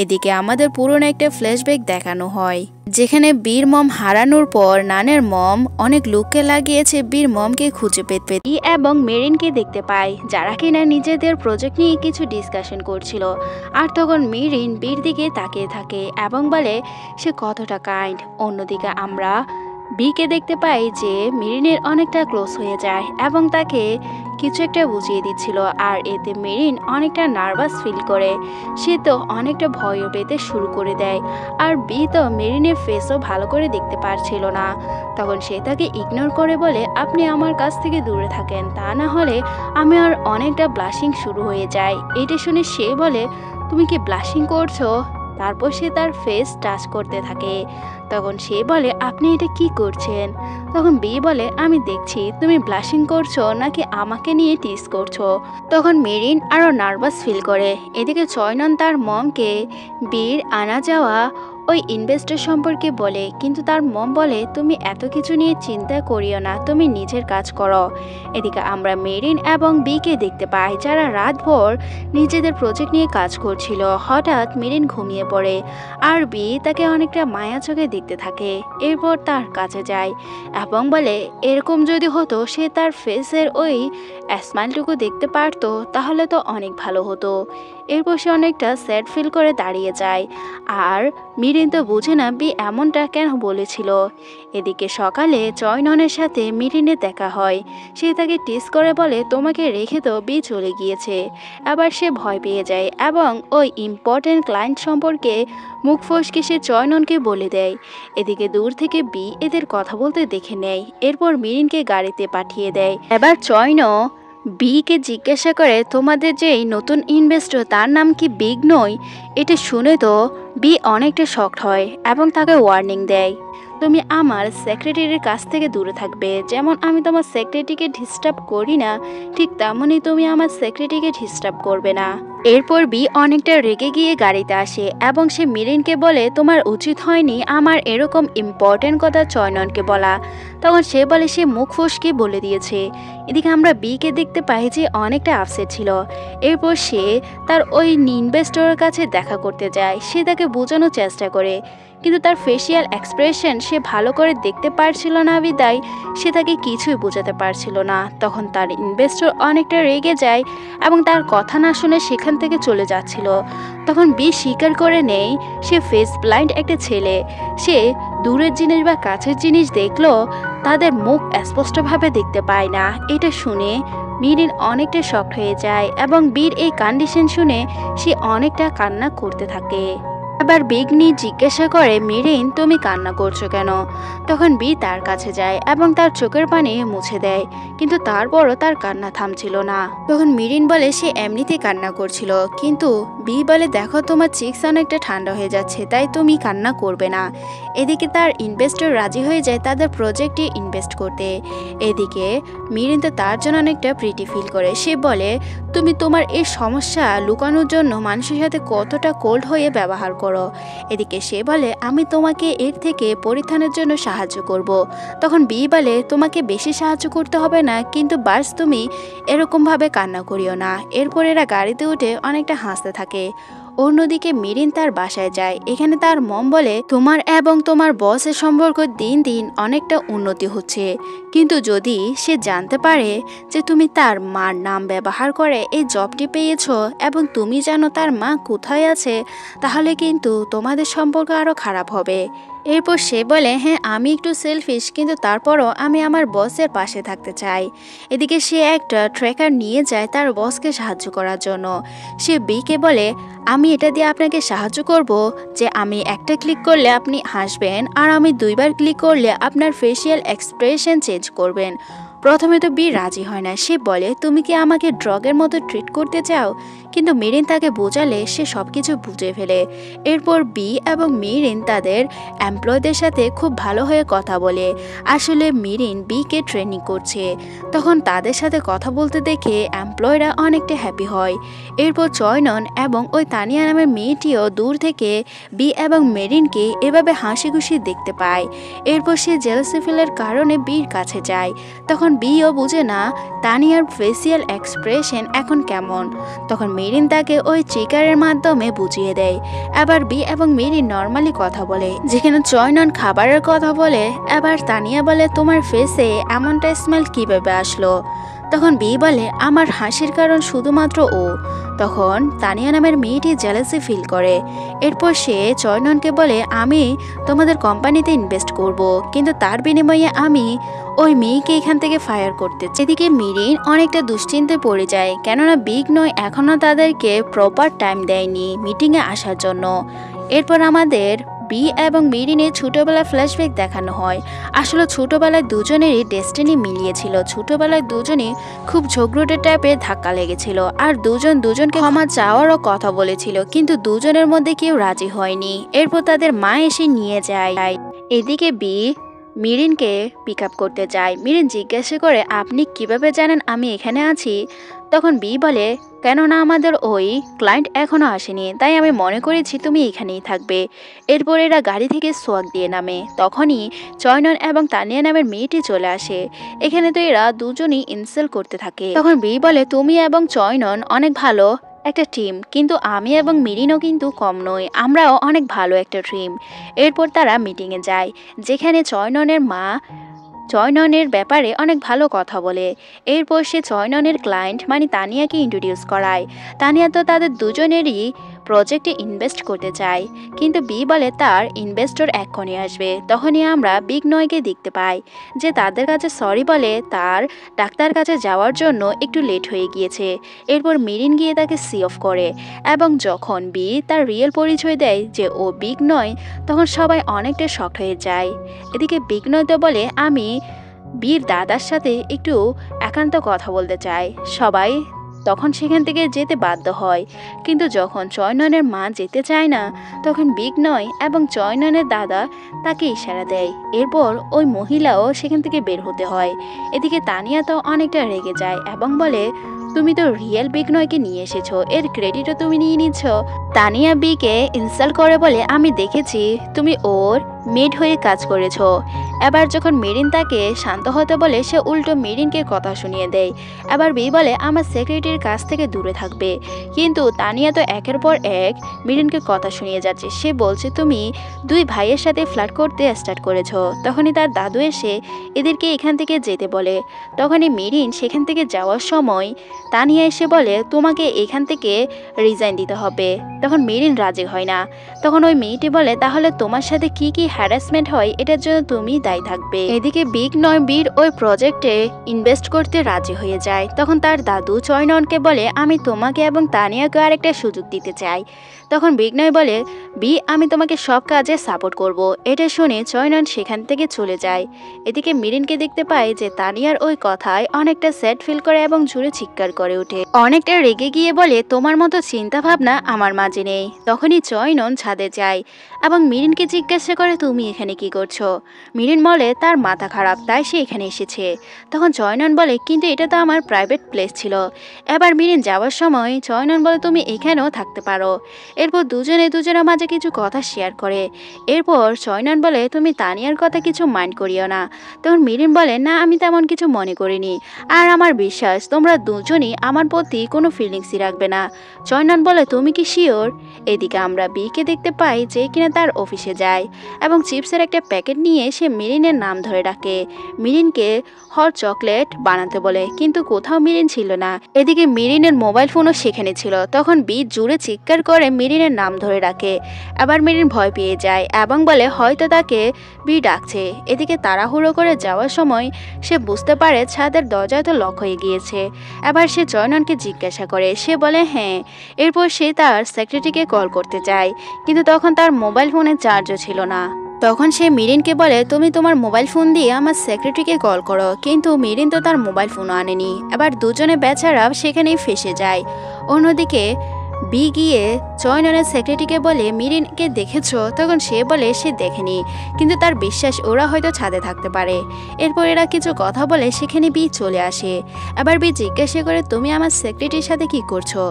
এদিকে আমাদের পুরনো একটা ফ্ল্যাশব্যাক দেখানো হয় যেখানে বীর মম হারানোর পর নানের মম অনেক লোককে লাগিয়েছে বীর মমকে খুঁজে পেতে এবং মেরিনকে দেখতে পায় যারা কিনা নিজেদের প্রজেক্ট নিয়ে কিছু ডিসকাশন করছিল। আর তখন মেরিন বীর দিকে তাকিয়ে থাকে এবং বলে সে কতটা কাইন্ড। অন্যদিকে আমরা বিকে দেখতে পাই যে মেরিনের অনেকটা ক্লোজ হয়ে যায় এবং তাকে কিছু একটা বুঝিয়ে দিচ্ছিল, আর এতে মেরিন অনেকটা নার্ভাস ফিল করে। সে তো অনেকটা ভয়ও পেতে শুরু করে দেয়। আর বি তো মেরিনের ফেসও ভালো করে দেখতে পারছিল না। তখন সে তাকে ইগনোর করে বলে আপনি আমার কাছ থেকে দূরে থাকেন, তা না হলে আমি আর অনেকটা ব্লাশিং শুরু হয়ে যায়। এটা শুনে সে বলে তুমি কি ব্লাশিং করছো? তারপর সে তার ফেস টাচ করতে থাকে। তখন সে বলে আপনি এটা কি করছেন? তখন বি বলে আমি দেখছি তুমি ব্লাশিং করছো নাকি আমাকে নিয়ে টিস করছো। তখন মেরিন আরও নার্ভাস ফিল করে। এদিকে চয়নন তার মমকে বীর আনা যাওয়া ওই ইনভেস্টর সম্পর্কে বলে, কিন্তু তার মম বলে তুমি এত কিছু নিয়ে চিন্তা করিও না, তুমি নিজের কাজ করো। এদিকে আমরা মেরিন এবং বিকে দেখতে পাই যারা রাতভর নিজেদের প্রজেক্ট নিয়ে কাজ করছিল। হঠাৎ মেরিন ঘুমিয়ে পড়ে আর বি তাকে অনেকটা মায়া চোখে দেখতে থাকে। এরপর তার কাছে যায় এবং বলে এরকম যদি হতো সে তার ফেসের ওই স্মাইলটুকু দেখতে পারতো তাহলে তো অনেক ভালো হতো। এরপর সে অনেকটা স্যাড ফিল করে দাঁড়িয়ে যায় আর মেরিন তো বুঝে না বি এমনটা কেন বলেছিল। এদিকে সকালে চয়ননের সাথে মেরিনের দেখা হয়। সে তাকে টিস করে বলে তোমাকে রেখে তো বি চলে গিয়েছে। আবার সে ভয় পেয়ে যায় এবং ওই ইম্পর্টেন্ট ক্লায়েন্ট সম্পর্কে মুখ ফসকে সে চয়ননকে বলে দেয়। এদিকে দূর থেকে বি এদের কথা বলতে দেখে নেয়। এরপর মেরিনকে গাড়িতে পাঠিয়ে দেয়। এবার চয়ন বিকে জিজ্ঞাসা করে তোমাদের যে এই নতুন ইনভেস্টর তার নাম কি বিগ নয়? এটা শুনে তো বি অনেকটা শকড হয় এবং তাকে ওয়ার্নিং দেয় তুমি আমার সেক্রেটারির কাছ থেকে দূরে থাকবে। যেমন আমি তোমার সেক্রেটারিকে ডিস্টার্ব করি না, ঠিক তেমনই তুমি আমার সেক্রেটারিকে ডিস্টার্ব করবে না। এরপর বি অনেকটা রেগে গিয়ে গাড়িতে আসে এবং সে মেরিনকে বলে তোমার উচিত হয়নি আমার এরকম ইম্পর্টেন্ট কথা চয়ননকে বলা। তখন সে বলে সে মুখ ফসকে বলে দিয়েছে। এদিকে আমরা বিকে দেখতে পাই যে অনেকটা আপসেট ছিল। এরপর সে তার ওই ইনভেস্টরের কাছে দেখা করতে যায়। সে তাকে বোঝানোর চেষ্টা করে, কিন্তু তার ফেসিয়াল এক্সপ্রেশন সে ভালো করে দেখতে পারছিল না বিদায় সে তাকে কিছুই বোঝাতে পারছিল না। তখন তার ইনভেস্টর অনেকটা রেগে যায় এবং তার কথা না শুনে সেখান থেকে চলে যাচ্ছিল। তখন বি স্বীকার করে নেই সে ফেস ব্লাইন্ড একটা ছেলে। সে দূরের জিনিস বা কাছের জিনিস দেখলেও তাদের মুখ স্পষ্টভাবে দেখতে পায় না। এটা শুনে মিরিন অনেকটা শকড হয়ে যায় এবং বীর এই কন্ডিশন শুনে সে অনেকটা কান্না করতে থাকে। এবার বিঘ্নি জিজ্ঞাসা করে, মিরিন তুমি কান্না করছো কেন? তখন বি তার কাছে যায় এবং তার চোখের পানি মুছে দেয়, কিন্তু তারপরও তার কান্না থামছিল না। তখন মিরিন বলে সে এমনিতেই কান্না করছিল, কিন্তু বি বলে দেখো তোমার চিক্স অনেকটা ঠান্ডা হয়ে যাচ্ছে, তাই তুমি কান্না করবে না। এদিকে তার ইনভেস্টর রাজি হয়ে যায় তাদের প্রজেক্টে ইনভেস্ট করতে। এদিকে মিরিন তো তার জন্য অনেকটা প্রিটি ফিল করে। সে বলে তুমি তোমার এই সমস্যা লুকানোর জন্য মানুষের সাথে কতটা কোল্ড হয়ে ব্যবহার করো। এদিকে সে বলে আমি তোমাকে এর থেকে পরিত্রাণের জন্য সাহায্য করব। তখন বি বলে তোমাকে বেশি সাহায্য করতে হবে না, কিন্তু বাস তুমি এরকমভাবে কান্না করিও না। এরপর এরা গাড়িতে উঠে অনেকটা হাসতে থাকে। অন্যদিকে মিরিন তার বাসায় যায়। এখানে তার মম বলে তোমার এবং তোমার বসের সম্পর্ক দিন দিন অনেকটা উন্নতি হচ্ছে, কিন্তু যদি সে জানতে পারে যে তুমি তার মার নাম ব্যবহার করে এই জবটি পেয়েছো এবং তুমি জানো তার মা কোথায় আছে, তাহলে কিন্তু তোমাদের সম্পর্ক আরও খারাপ হবে। এরপর সে বলে হ্যাঁ আমি একটু সেলফিশ, কিন্তু তারপরও আমি আমার বসের পাশে থাকতে চাই। এদিকে সে একটা ট্র্যাকার নিয়ে যায় তার বসকে সাহায্য করার জন্য। সে বিকে বলে আমি এটা দিয়ে আপনাকে সাহায্য করব যে আমি একটা ক্লিক করলে আপনি হাসবেন আর আমি 2বার ক্লিক করলে আপনার ফেসিয়াল এক্সপ্রেশন চেঞ্জ করবেন। প্রথমে তো বি রাজি হয় না। সে বলে তুমি কি আমাকে ড্রাগের মতো ট্রিট করতে চাও? কিন্তু মিরিন তাকে বোঝালে সে সব কিছু বুঝে ফেলে। এরপর বি এবং মিরিন তাদের এমপ্লয়ীদের সাথে খুব ভালো হয়ে কথা বলে। আসলে মিরিন বিকে ট্রেনিং করছে। তখন তাদের সাথে কথা বলতে দেখে এমপ্লয়ীরা অনেকটা হ্যাপি হয়। এরপর চয়নন এবং ওই তানিয়া নামের মেয়েটিও দূর থেকে বি এবং মেরিনকে এভাবে হাসি খুশি দেখতে পায়। এরপর সে জেলাসি ফিলের কারণে বির কাছে যায়। তখন বিও বুঝে না তানিয়ার ফেসিয়াল এক্সপ্রেশন এখন কেমন। তখন মেরিন তাকে ওই ট্রিগারের মাধ্যমে বুঝিয়ে দেয়। এবার বি এবং মেরিন নর্মালি কথা বলে, যেখানে চয়নন খাবারের কথা বলে। এবার তানিয়া বলে তোমার ফেসে এমনটা স্মেল কিভাবে আসলো? তখন বি বলে আমার হাসির কারণ শুধুমাত্র ও। তখন তানিয়া নামের মেয়েটি জেলাসি ফিল করে। এরপর সে চয়ননকে বলে আমি তোমাদের কোম্পানিতে ইনভেস্ট করব, কিন্তু তার বিনিময়ে আমি ওই মেয়েকে এখান থেকে ফায়ার করতে। এদিকে মিরিন অনেকটা দুশ্চিন্তায় পড়ে যায়, কেননা বিগ নয় এখনও তাদেরকে প্রপার টাইম দেয়নি মিটিংয়ে আসার জন্য। এরপর আমাদের বি এবং মিরিনের ছোটবেলার ফ্ল্যাশব্যাক দেখানো হয়। আসলে ছোটবেলায় দুজনেরই ডেস্টিনি মিলিয়েছিল। ছোটবেলায় দুজনই খুব ঝগড়টে টাইপের ধাক্কা লেগেছিল আর দুজন দুজনকে ক্ষমা চাওয়ারও কথা বলেছিল, কিন্তু দুজনের মধ্যে কেউ রাজি হয়নি। এরপর তাদের মা এসে নিয়ে যায়। এদিকে বি মিরিনকে পিক আপ করতে যায়। মিরিন জিজ্ঞাসা করে আপনি কিভাবে জানেন আমি এখানে আছি? তখন বি বলে কেননা আমাদের ওই ক্লায়েন্ট এখনও আসেনি, তাই আমি মনে করেছি তুমি এখানেই থাকবে। এরপর এরা গাড়ি থেকে সোয়াগ দিয়ে নামে। তখনই চয়নন এবং তানিয়া নামের মেয়েটি চলে আসে। এখানে তো এরা দুজনই ইনসাল্ট করতে থাকে। তখন বি বলে তুমি এবং চয়নন অনেক ভালো একটা টিম, কিন্তু আমি এবং মিরিনও কিন্তু কম নই, আমরাও অনেক ভালো একটা টিম। এরপর তারা মিটিংয়ে যায়, যেখানে চয়ননের মা চয়ননের ব্যাপারে অনেক ভালো কথা বলে। এরপর সে চয়ননের ক্লায়েন্ট মানে তানিয়াকে ইন্ট্রোডিউস করায়। তানিয়া তো তাদের দুজনেরই প্রজেক্টে ইনভেস্ট করতে চায়, কিন্তু বি বলে তার ইনভেস্টর এক্ষণে আসবে। তখনই আমরা বিগ নয়কে দেখতে পাই যে তাদের কাছে সরি বলে তার ডাক্তার কাছে যাওয়ার জন্য একটু লেট হয়ে গিয়েছে। এরপর মিরিন গিয়ে তাকে সি অফ করে এবং যখন বি তার রিয়েল পরিচয় দেয় যে ও বিগ নয়, তখন সবাই অনেকটা শকড হয়ে যায়। এদিকে বিগ নয় তো বলে আমি বীর দাদার সাথে একটু একান্ত কথা বলতে চাই। সবাই তখন সেখান থেকে যেতে বাধ্য হয়, কিন্তু যখন চয়ননের মা যেতে চায় না, তখন বিগ নয় এবং চয়ননের দাদা তাকে ইশারা দেয়। এরপর ওই মহিলাও সেখান থেকে বের হতে হয়। এদিকে তানিয়া তো অনেকটা রেগে যায় এবং বলে তুমি তো রিয়েল বিগ নয়কে নিয়ে এসেছো, এর ক্রেডিটও তুমি নিয়ে নিচ্ছ। তানিয়া বিকে ইনসাল্ট করে বলে আমি দেখেছি তুমি ওর মেড হয়ে কাজ করেছো। এবার যখন মেরিন তাকে শান্ত হতে বলে সে উল্টো মেরিনকে কথা শুনিয়ে দেয়। এবার বি বলে আমার সেক্রেটারির কাছ থেকে দূরে থাকবে, কিন্তু তানিয়া তো একের পর এক মেরিনকে কথা শুনিয়ে যাচ্ছে। সে বলছে তুমি দুই ভাইয়ের সাথে ফ্লার্ট করতে স্টার্ট করেছো। তখনই তার দাদু এসে এদেরকে এখান থেকে যেতে বলে। তখনই মেরিন সেখান থেকে যাওয়ার সময় তানিয়া এসে বলে তোমাকে এখান থেকে রিজাইন দিতে হবে। তখন মেরিন রাজি হয় না। তখন ওই মেয়েটি বলে তাহলে তোমার সাথে কি কি হ্যারাসমেন্ট হয় এটার জন্য তুমি দায়ী থাকবে। এদিকে বিগ নয় বীর ওই প্রজেক্টে ইনভেস্ট করতে রাজি হয়ে যায়। তখন তার দাদু চয়ননকে বলে আমি তোমাকে এবং তানিয়াকে আরেকটা সুযোগ দিতে চাই। তখন বিগ নয় বলে বি আমি তোমাকে সব কাজে সাপোর্ট করব। এটা শুনে চয়নন সেখান থেকে চলে যায়। এদিকে মিরিনকে দেখতে পায় যে তানিয়ার ওই কথায় অনেকটা স্যাড ফিল করে এবং জোরে চিৎকার করে ওঠে। অনেকটা রেগে গিয়ে বলে তোমার মতো চিন্তা ভাবনা আমার মাঝে নেই। তখনই চয়নন ছাদে যায় এবং মিরিনকে জিজ্ঞাসা করে তুমি এখানে কি করছো। মিরিন বলে তার মাথা খারাপ তাই সে এখানে এসেছে। তখন চয়নন বলে কিন্তু এটা তো আমার প্রাইভেট প্লেস ছিল। এবার মিরিন যাওয়ার সময় চয়নন বলে তুমি এখানেও থাকতে পারো। এরপর দুজনের মাঝে কিছু কথা শেয়ার করে। এরপর চয়নন বলে তুমি তানিয়ার কথা কিছু মাইন্ড করিও না। তখন মিরিন বলে না আমি তেমন কিছু মনে করিনি, আর আমার বিশ্বাস তোমরা দুজনই আমার প্রতি কোনো ফিলিংসই রাখবে না। চয়নন বলে তুমি কি শিওর। এদিকে আমরা বিকে দেখতে পাই যে কিনা তার অফিসে যায় এবং চিপসের একটা প্যাকেট নিয়ে সে মিরিনের নাম ধরে ডাকে। মিরিনকে হট চকলেট বানাতে বলে, কিন্তু কোথাও মিরিন ছিল না। এদিকে মিরিনের মোবাইল ফোনও সেখানে ছিল। তখন বি জুড়ে চিৎকার করে মিরিনের নাম ধরে ডাকে। আবার মিরিন ভয় পেয়ে যায় এবং বলে হয়তো তাকে বি ডাকছে। এদিকে তাড়াহুড়ো করে যাওয়ার সময় সে বুঝতে পারে ছাদের দরজা তো লক হয়ে গিয়েছে। এবার সে চয়ননকে জিজ্ঞাসা করে, সে বলে হ্যাঁ। এরপর সে তার সেক্রেটারিকে কল করতে চায়, কিন্তু তখন তার মোবাইল ফোনে চার্জও ছিল না। তখন সে মিরিনকে বলে তুমি তোমার মোবাইল ফোন দিয়ে আমার সেক্রেটারিকে কল করো, কিন্তু মিরিন তো তার মোবাইল ফোনও আনেনি। এবার দুজনে বেচারা সেখানেই ফেসে যায়। অন্যদিকে বি গিয়ে চয়ননের সেক্রেটারিকে বলে মিরিনকে দেখেছো। তখন সে বলে সে দেখেনি, কিন্তু তার বিশ্বাস ওরা হয়তো ছাদে থাকতে পারে। এরপর এরা কিছু কথা বলে সেখানে বি চলে আসে। এবার বি জিজ্ঞাসা করে তুমি আমার সেক্রেটারির সাথে কি করছো।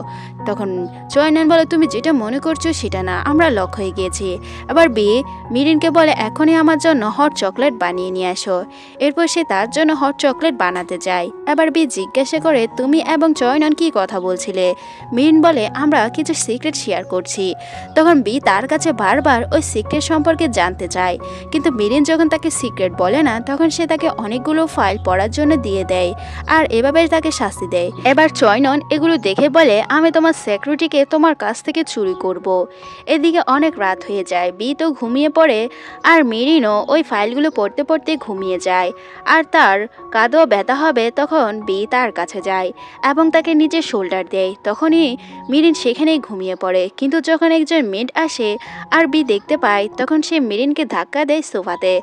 তখন চয়নন বলে তুমি যেটা মনে করছো সেটা না, আমরা লক হয়ে গিয়েছি। এবার বি মিরিনকে বলে এখনই আমার জন্য হট চকলেট বানিয়ে নিয়ে আসো। এরপর সে তার জন্য হট চকলেট বানাতে যায়। এবার বি জিজ্ঞাসা করে তুমি এবং চয়নন কি কথা বলছিলে। মিরিন বলে আমরা কিছু সিক্রেট শেয়ার করছি। তখন বি তার কাছে বারবার ওই সিক্রেট সম্পর্কে জানতে চায়, কিন্তু মিরিন যখন তাকে সিক্রেট বলে না তখন সে তাকে অনেকগুলো ফাইল পড়ার জন্য দিয়ে দেয় আর এভাবে তাকে শাস্তি দেয়। এবার চয়নন এগুলো দেখে বলে আমি তোমার সিকিউরিটিকে তোমার কাছ থেকে চুরি করব। এদিকে অনেক রাত হয়ে যায়। বি তো ঘুমিয়ে পড়ে আর মিরিনও ওই ফাইলগুলো পড়তে পড়তে ঘুমিয়ে যায়। আর তার কাঁধও ব্যথা হবে। তখন বি তার কাছে যায় এবং তাকে নিজের শোল্ডার দেয়। তখনই মিরিন সেখানেই ঘুমিয়ে পড়ে। কিন্তু যখন একজন মেড আসে আর বি দেখতে পায় তখন সে মিরিনকে ধাক্কা দেয় সোফাতে,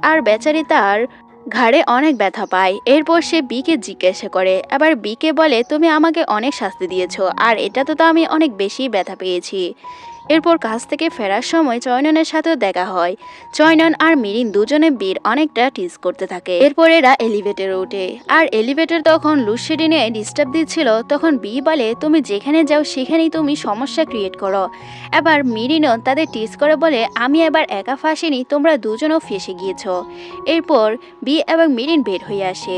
আর বেচারি তার ঘাড়ে অনেক ব্যথা পায়। এরপর সে বিকে জিজ্ঞাসা করে। আবার বিকে বলে তুমি আমাকে অনেক শাস্তি দিয়েছো, আর এটাতে তো আমি অনেক বেশি ব্যথা পেয়েছি। এরপর কাজ থেকে ফেরার সময় চয়ননের সাথেও দেখা হয়। চয়নন আর মিরিন দুজনে বীর অনেকটা টিজ করতে থাকে। এরপর এরা এলিভেটরে ওঠে, আর এলিভেটর তখন লুডশেডিংয়ে ডিস্টার্ব দিচ্ছিল। তখন বি বলে তুমি যেখানে যাও সেখানেই তুমি সমস্যা ক্রিয়েট করো। এবার মিরিনও তাদের টিজ করে বলে আমি এবার একা ফাঁসিনি, তোমরা দুজনও ফেসে গিয়েছো। এরপর বি এবং মিরিন বের হয়ে আসে।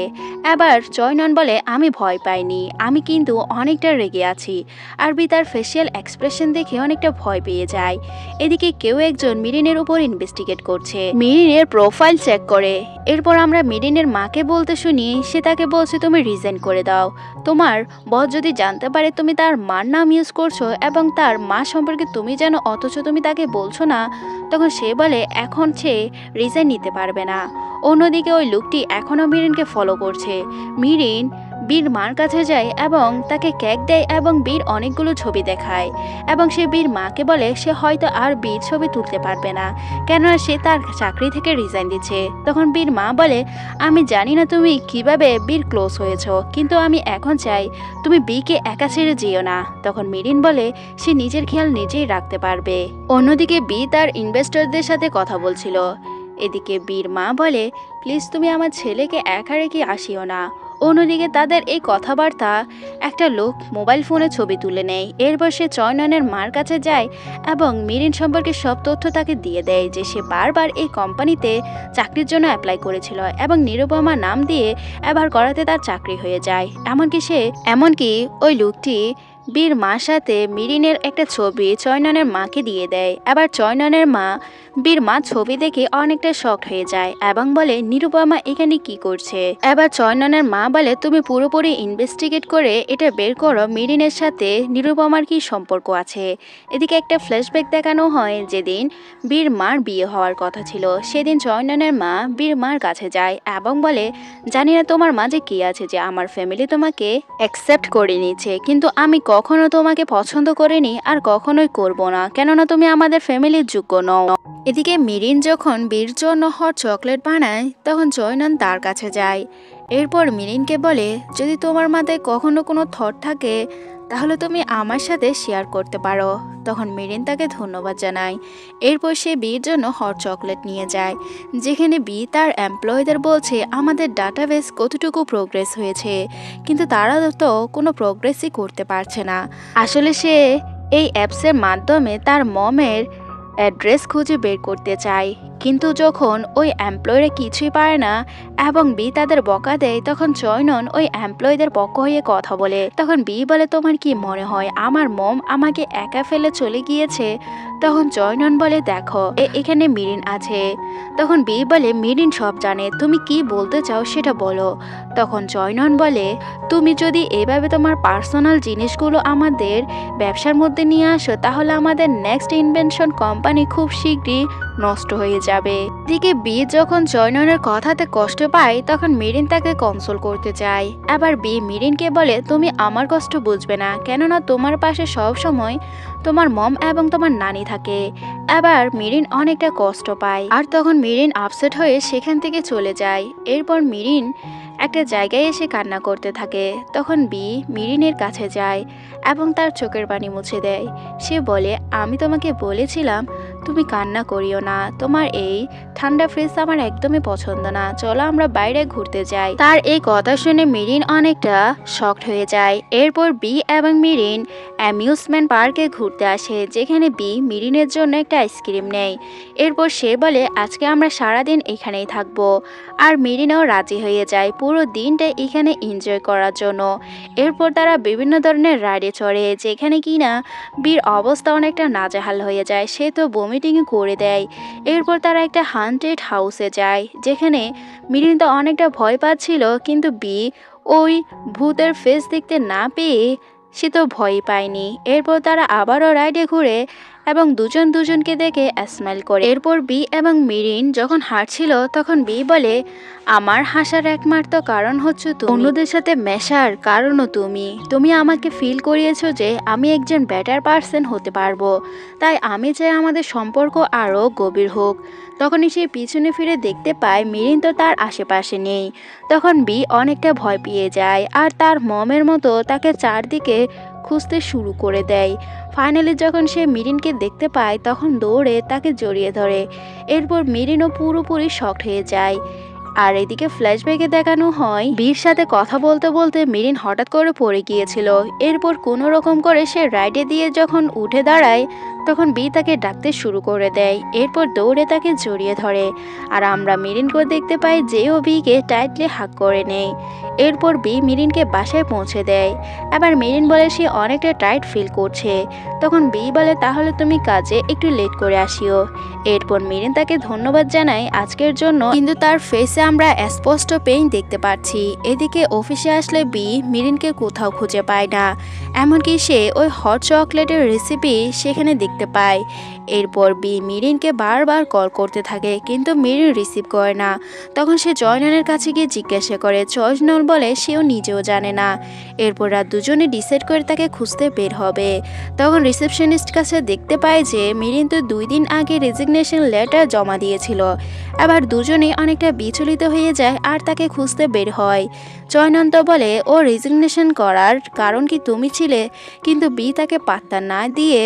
এবার চয়নন বলে আমি ভয় পাইনি, আমি কিন্তু অনেকটা রেগে আছি। আর বি তার ফেসিয়াল এক্সপ্রেশন দেখে অনেকটা ভয় পেয়ে যায়। এদিকে কেউ একজন মিরিনের উপর ইনভেস্টিগেট করছে, মিরিনের প্রোফাইল চেক করে। এরপর আমরা মিরিনের মাকে বলতে শুনি, সে তাকে বলছে তুমি রিজাইন করে দাও। তোমার বস যদি জানতে পারে তুমি তার মার নাম ইউজ করছো এবং তার মা সম্পর্কে তুমি জানো অথচ তুমি তাকে বলছো না, তখন সে বলে এখন সে রিজাইন নিতে পারবে না। অন্যদিকে ওই লোকটি এখনও মিরিনকে ফলো করছে। মিরিন বীর মার কাছে যায় এবং তাকে কেক দেয় এবং বীর অনেকগুলো ছবি দেখায় এবং সে বীর মাকে বলে সে হয়তো আর বীর ছবি তুলতে পারবে না, কেননা সে তার চাকরি থেকে রিজাইন দিচ্ছে। তখন বীর মা বলে আমি জানি না তুমি কিভাবে বীর ক্লোজ হয়েছো, কিন্তু আমি এখন চাই তুমি বিকে একা ছেড়ে যেও না। তখন মিরিন বলে সে নিজের খেয়াল নিজেই রাখতে পারবে। অন্যদিকে বি তার ইনভেস্টরদের সাথে কথা বলছিল। এদিকে বীর মা বলে প্লিজ তুমি আমার ছেলেকে একা রেখে আসিও না, অন্যদিকে তাদের এই কথাবার্তা একটা লোক মোবাইল ফোনে ছবি তুলে নেয়। এরপর সে চয়ননের মার কাছে যায় এবং মিরিন সম্পর্কে সব তথ্য তাকে দিয়ে দেয় যে সে বারবার এই কোম্পানিতে চাকরির জন্য অ্যাপ্লাই করেছিল এবং নিরুপমা নাম দিয়ে এবার করাতে তার চাকরি হয়ে যায়। এমনকি ওই লোকটি বীর মার সাথে মিরিনের একটা ছবি চয়ননের মাকে দিয়ে দেয়। এবার চয়ননের মা বীর মা ছবি দেখে অনেকটা শকড হয়ে যায় এবং বলে নিরুপমা এখানে কি করছে। এবার চয়ননের মা বলে তুমি পুরোপুরি ইনভেস্টিগেট করে এটা বের করো মিরিনের সাথে নিরুপমার কি সম্পর্ক আছে। এদিকে একটা ফ্ল্যাশব্যাক দেখানো হয় যেদিন বীর মার বিয়ে হওয়ার কথা ছিল। সেদিন চয়ননের মা বীর মার কাছে যায় এবং বলে জানি না তোমার মাঝে কি আছে যে আমার ফ্যামিলি তোমাকে অ্যাকসেপ্ট করে নিচ্ছে, কিন্তু আমি কখনো তোমাকে পছন্দ করিনি আর কখনোই করব না, কেননা তুমি আমাদের ফ্যামিলির যোগ্য নও। এদিকে মিরিন যখন বীর জন্য হট চকলেট বানায় তখন চয়নন তার কাছে যায়। এরপর মিরিনকে বলে যদি তোমার মাথায় কখনো কোনো থট থাকে তাহলে তুমি আমার সাথে শেয়ার করতে পারো। তখন মিরিন তাকে ধন্যবাদ জানায়। এরপর সে বিয়ের জন্য হট চকলেট নিয়ে যায়, যেখানে বি তার এমপ্লয়ীদের বলছে আমাদের ডাটাবেস কতটুকু প্রোগ্রেস হয়েছে, কিন্তু তারা তো কোনো প্রোগ্রেসই করতে পারছে না। আসলে সে এই অ্যাপসের মাধ্যমে তার মমের অ্যাড্রেস খুঁজে বের করতে চায়, কিন্তু যখন ওই এমপ্লয়িরা কিছুই পারে না এবং বি তাদের বকা দেয় তখন চয়নন ওই এমপ্লয়ীদের পক্ষ হয়ে কথা বলে। তখন বি বলে তোমার কি মনে হয় আমার মম আমাকে একা ফেলে চলে গিয়েছে? তখন চয়নন বলে দেখো এখানে মিরিন আছে। তখন বি বলে মিরিন সব জানে, তুমি কি বলতে চাও সেটা বলো। তখন চয়নন বলে তুমি যদি এভাবে তোমার পার্সোনাল জিনিসগুলো আমাদের ব্যবসার মধ্যে নিয়ে আসো তাহলে আমাদের নেক্সট ইনভেনশন কোম্পানি খুব শীঘ্রই নষ্ট হয়ে যাবে। দিকে বি যখন চয়ননের কথাতে কষ্ট পায় তখন মিরিন তাকে কনসোল করতে চায়। আবার বি মিরিনকে বলে তুমি আমার কষ্ট বুঝবে না, কেননা তোমার পাশে সব সময় তোমার মম এবং তোমার নানি থাকে। আবার মিরিন অনেকটা কষ্ট পায় আর তখন মিরিন আপসেট হয়ে সেখান থেকে চলে যায়। এরপর মিরিন একটা জায়গায় এসে কান্না করতে থাকে। তখন বি মিরিনের কাছে যায় এবং তার চোখের পানি মুছে দেয়। সে বলে আমি তোমাকে বলেছিলাম তুমি কান্না করিও না, তোমার এই ঠান্ডা ফ্রিজ আমার একদমই পছন্দ না, চলো আমরা বাইরে ঘুরতে যাই। তার এই কথা শুনে মিরিন অনেকটা শকড হয়ে যায়। এরপর বি এবং মিরিন অ্যামিউজমেন্ট পার্কে ঘুরতে আসে, যেখানে বি মিরিনের জন্য একটা আইসক্রিম নেয়। এরপর সে বলে আজকে আমরা সারাদিন এখানেই থাকবো, আর মিরিনও রাজি হয়ে যায় পুরো দিনটা এখানে এনজয় করার জন্য। এরপর তারা বিভিন্ন ধরনের রাইডে চড়ে, যেখানে কিনা বীর অবস্থা অনেকটা নাজেহাল হয়ে যায়, সে তো ভমিটিং করে দেয়। এরপর তারা একটা হান্টেড হাউসে যায়, যেখানে মিরিন তো অনেকটা ভয় পাচ্ছিল, কিন্তু বি ওই ভূতের ফেস দেখতে না পেয়ে সে তো ভয় পায়নি। এরপর তারা আবারও রাইডে ঘুরে এবং দুজন দুজনকে দেখে স্মাইল করে। এরপর বি এবং মিরিন যখন হাঁটছিল তখন বি বলে আমার হাসার একমাত্র কারণ হচ্ছে তুমি, অন্যদের সাথে মেশার কারণও তুমি আমাকে ফিল করিয়েছো যে আমি একজন বেটার পার্সন হতে পারবো, তাই আমি চাই আমাদের সম্পর্ক আরও গভীর হোক। তখনই সে পিছনে ফিরে দেখতে পায় মিরিন তো তার আশেপাশে নেই। তখন বি অনেকটা ভয় পেয়ে যায় আর তার মমের মতো তাকে চারদিকে খুঁজতে শুরু করে দেয়। ফাইনালি যখন সে মিরিনকে দেখতে পায় তখন দৌড়ে তাকে জড়িয়ে ধরে। এরপর মিরিনও পুরোপুরি শকড হয়ে যায়। আর এদিকে ফ্ল্যাশব্যাকে দেখানো হয় বীর সাথে কথা বলতে বলতে মিরিন হঠাৎ করে পড়ে গিয়েছিল। এরপর কোনো রকম করে সে রাইডে দিয়ে যখন উঠে দাঁড়ায় তখন বি তাকে ডাকতে শুরু করে দেয়। এরপর দৌড়ে তাকে জড়িয়ে ধরে আর আমরা মিরিনকে দেখতে পাই যে ও বিকে টাইটলি হাগ করে নেয়। এরপর বি মিরিনকে বাসায় পৌঁছে দেয়। আবার মিরিন বলে সে অনেকটা টাইট ফিল করছে। তখন বি বলে তাহলে তুমি কাজে একটু লেট করে আসিও। এরপর মিরিন তাকে ধন্যবাদ জানায় আজকের জন্য, কিন্তু তার ফেসে আমরা স্পষ্ট পেইন দেখতে পাচ্ছি। এদিকে অফিসে আসলে বি মিরিনকে কোথাও খুঁজে পায় না, এমনকি সে ওই হট চকলেটের রেসিপি সেখানে দেখতে পায়। এরপর বি মিরিনকে বারবার কল করতে থাকে, কিন্তু মিরিন রিসিভ করে না। তখন সে জয়ননের কাছে গিয়ে জিজ্ঞাসা করে, জয়নন বলে সেও নিজেও জানে না। এরপর রাত দুজনে ডিসাইড করে তাকে খুঁজতে বের হবে। তখন রিসেপশনিস্ট কাছে দেখতে পায় যে মিরিন তো 2 দিন আগে রেজিগনেশন লেটার জমা দিয়েছিল। আবার দুজনেই অনেকটা বিচলিত বিচলিত হয়ে যায় আর তাকে খুঁজতে বের হয়। চয়নন্ত বলে ও রেজিগনেশন করার কারণ কি তুমি ছিলে, কিন্তু বি তাকে পাত্তা না দিয়ে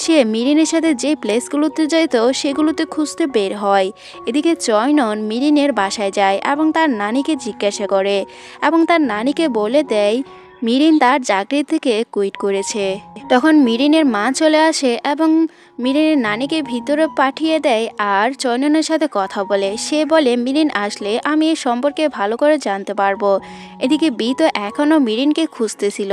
সে মিরিনের সাথে যে প্লেসগুলোতে যেত সেগুলোতে খুঁজতে বের হয়। এদিকে চয়নন মিরিনের বাসায় যায় এবং তার নানিকে জিজ্ঞাসা করে এবং তার নানিকে বলে দেয় মিরিন তার চাকরি থেকে কুইট করেছে। তখন মিরিনের মা চলে আসে এবং মিরিনের নানিকে ভিতরে পাঠিয়ে দেয় আর চয়ননের সাথে কথা বলে। সে বলে মিরিন আসলে আমি এই সম্পর্কে ভালো করে জানতে পারবো। এদিকে বি তো এখনও মিরিনকে খুঁজতেছিল।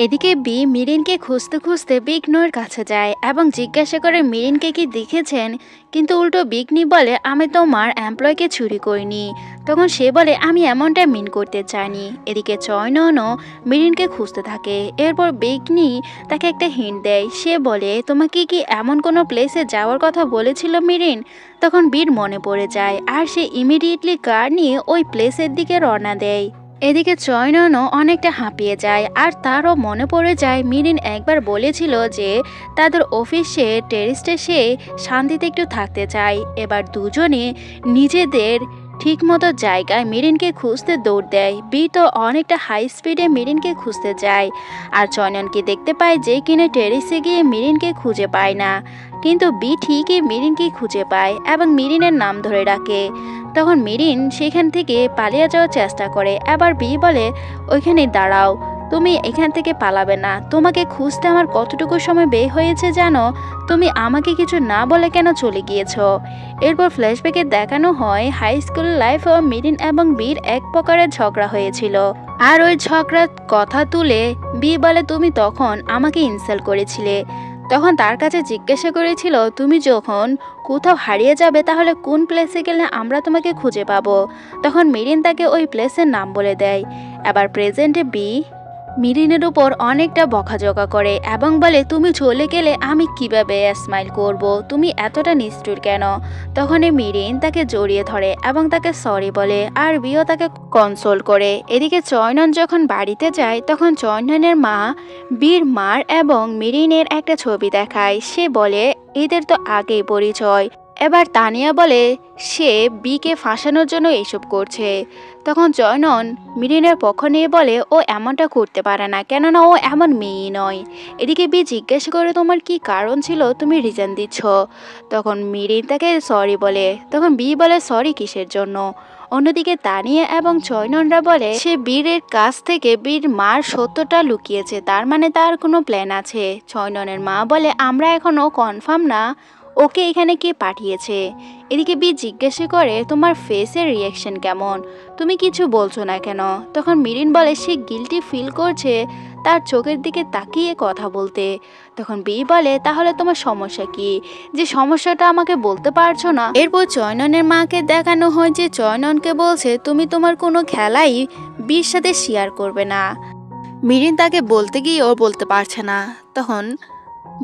এদিকে বি মিরিনকে খুঁজতে খুঁজতে বিঘ্নর কাছে যায় এবং জিজ্ঞাসা করে মিরিনকে কি দেখেছেন, কিন্তু উল্টো বিঘ্নি বলে আমি তোমার এমপ্লয়কে চুরি করিনি। তখন সে বলে আমি এমনটা মিন করতে চাইনি। এদিকে চয়ননও মিরিনকে খুঁজতে থাকে। এরপর বিঘ্নি তাকে একটা হিন্ট দেয়। সে বলে তোমাকে কি এমন কোনো প্লেসে যাওয়ার কথা বলেছিল মিরিন? তখন বীর মনে পড়ে যায় আর সে ইমিডিয়েটলি কার নিয়ে ওই প্লেসের দিকে রওনা দেয়। এদিকে চয়ননও অনেকটা হাঁপিয়ে যায় আর তারও মনে পড়ে যায় মিরিন একবার বলেছিল যে তাদের অফিসে টেরিস্টে সে শান্তিতে একটু থাকতে চায়। এবার দুজনে নিজেদের ঠিকমতো জায়গায় মিরিনকে খুঁজতে দৌড় দেয়। বি তো অনেকটা হাই স্পিডে মিরিনকে খুঁজতে যায় আর চয়ননকে দেখতে পায় যে কিনা টেরিসে গিয়ে মিরিনকে খুঁজে পায় না, কিন্তু বি ঠিকই মিরিনকে খুঁজে পায় এবং মিরিনের নাম ধরে ডাকে। তখন মিরিন সেখান থেকে পালিয়ে যাওয়ার চেষ্টা করে। এবার বি বলে ওইখানে দাঁড়াও, তুমি এখান থেকে পালাবে না। তোমাকে খুঁজতে আমার কতটুকু সময় ব্যয় হয়েছে জানো? তুমি আমাকে কিছু না বলে কেন চলে গিয়েছো? এরপর ফ্ল্যাশব্যাকে দেখানো হয় হাই স্কুল লাইফে মিরিন এবং বীর এক প্রকারের ঝগড়া হয়েছিল। আর ওই ঝগড়ার কথা তুলে বি বলে তুমি তখন আমাকে ইনসাল্ট করেছিলে। তখন তার কাছে জিজ্ঞাসা করেছিল তুমি যখন কোথাও হারিয়ে যাবে তাহলে কোন প্লেসে গেলে আমরা তোমাকে খুঁজে পাবো। তখন মিরিন তাকে ওই প্লেসের নাম বলে দেয়। এবার প্রেজেন্টে বি মিরিনের উপর অনেকটা বকাঝকা করে এবং বলে তুমি চলে গেলে আমি কিভাবে স্মাইল করব, তুমি এতটা নিষ্ঠুর কেন? তখনই মিরিন তাকে জড়িয়ে ধরে এবং তাকে সরি বলে আর বিও তাকে কনসোল করে। এদিকে চয়নন যখন বাড়িতে যায় তখন চয়ননের মা বীর মার এবং মিরিনের একটা ছবি দেখায়। সে বলে এদের তো আগেই পরিচয়। এবার তানিয়া বলে সে বিকে ফাঁসানোর জন্য এসব করছে। তখন চয়নন মিরিনের পক্ষ নিয়ে বলে ও এমনটা করতে পারে না, কেননা ও এমন মেয়েই নয়। এদিকে বি জিজ্ঞাসা করে তোমার কি কারণ ছিল, তুমি রিজন দিচ্ছ। তখন মিরিন তাকে সরি বলে। তখন বি বলে সরি কিসের জন্য? অন্যদিকে তানিয়া এবং চয়ননরা বলে সে বীরের কাছ থেকে বীর মার সত্যটা লুকিয়েছে, তার মানে তার কোনো প্ল্যান আছে। চয়ননের মা বলে আমরা এখনো কনফার্ম না ওকে এখানে কে পাঠিয়েছে। এদিকে বি জিজ্ঞাসা করে তোমার ফেসের রিয়াকশন কেমন, তুমি কিছু বলছো না কেন? তখন মিরিন বলে সে গিল্টি ফিল করছে তার চোখের দিকে তাকিয়ে কথা বলতে। তখন বি বলে তাহলে তোমার সমস্যা কি, যে সমস্যাটা আমাকে বলতে পারছো না? এরপর চয়ননের মাকে দেখানো হয় যে চয়ননকে বলছে তুমি তোমার কোনো খেলাই বির সাথে শেয়ার করবে না। মিরিন তাকে বলতে গিয়ে ও বলতে পারছে না। তখন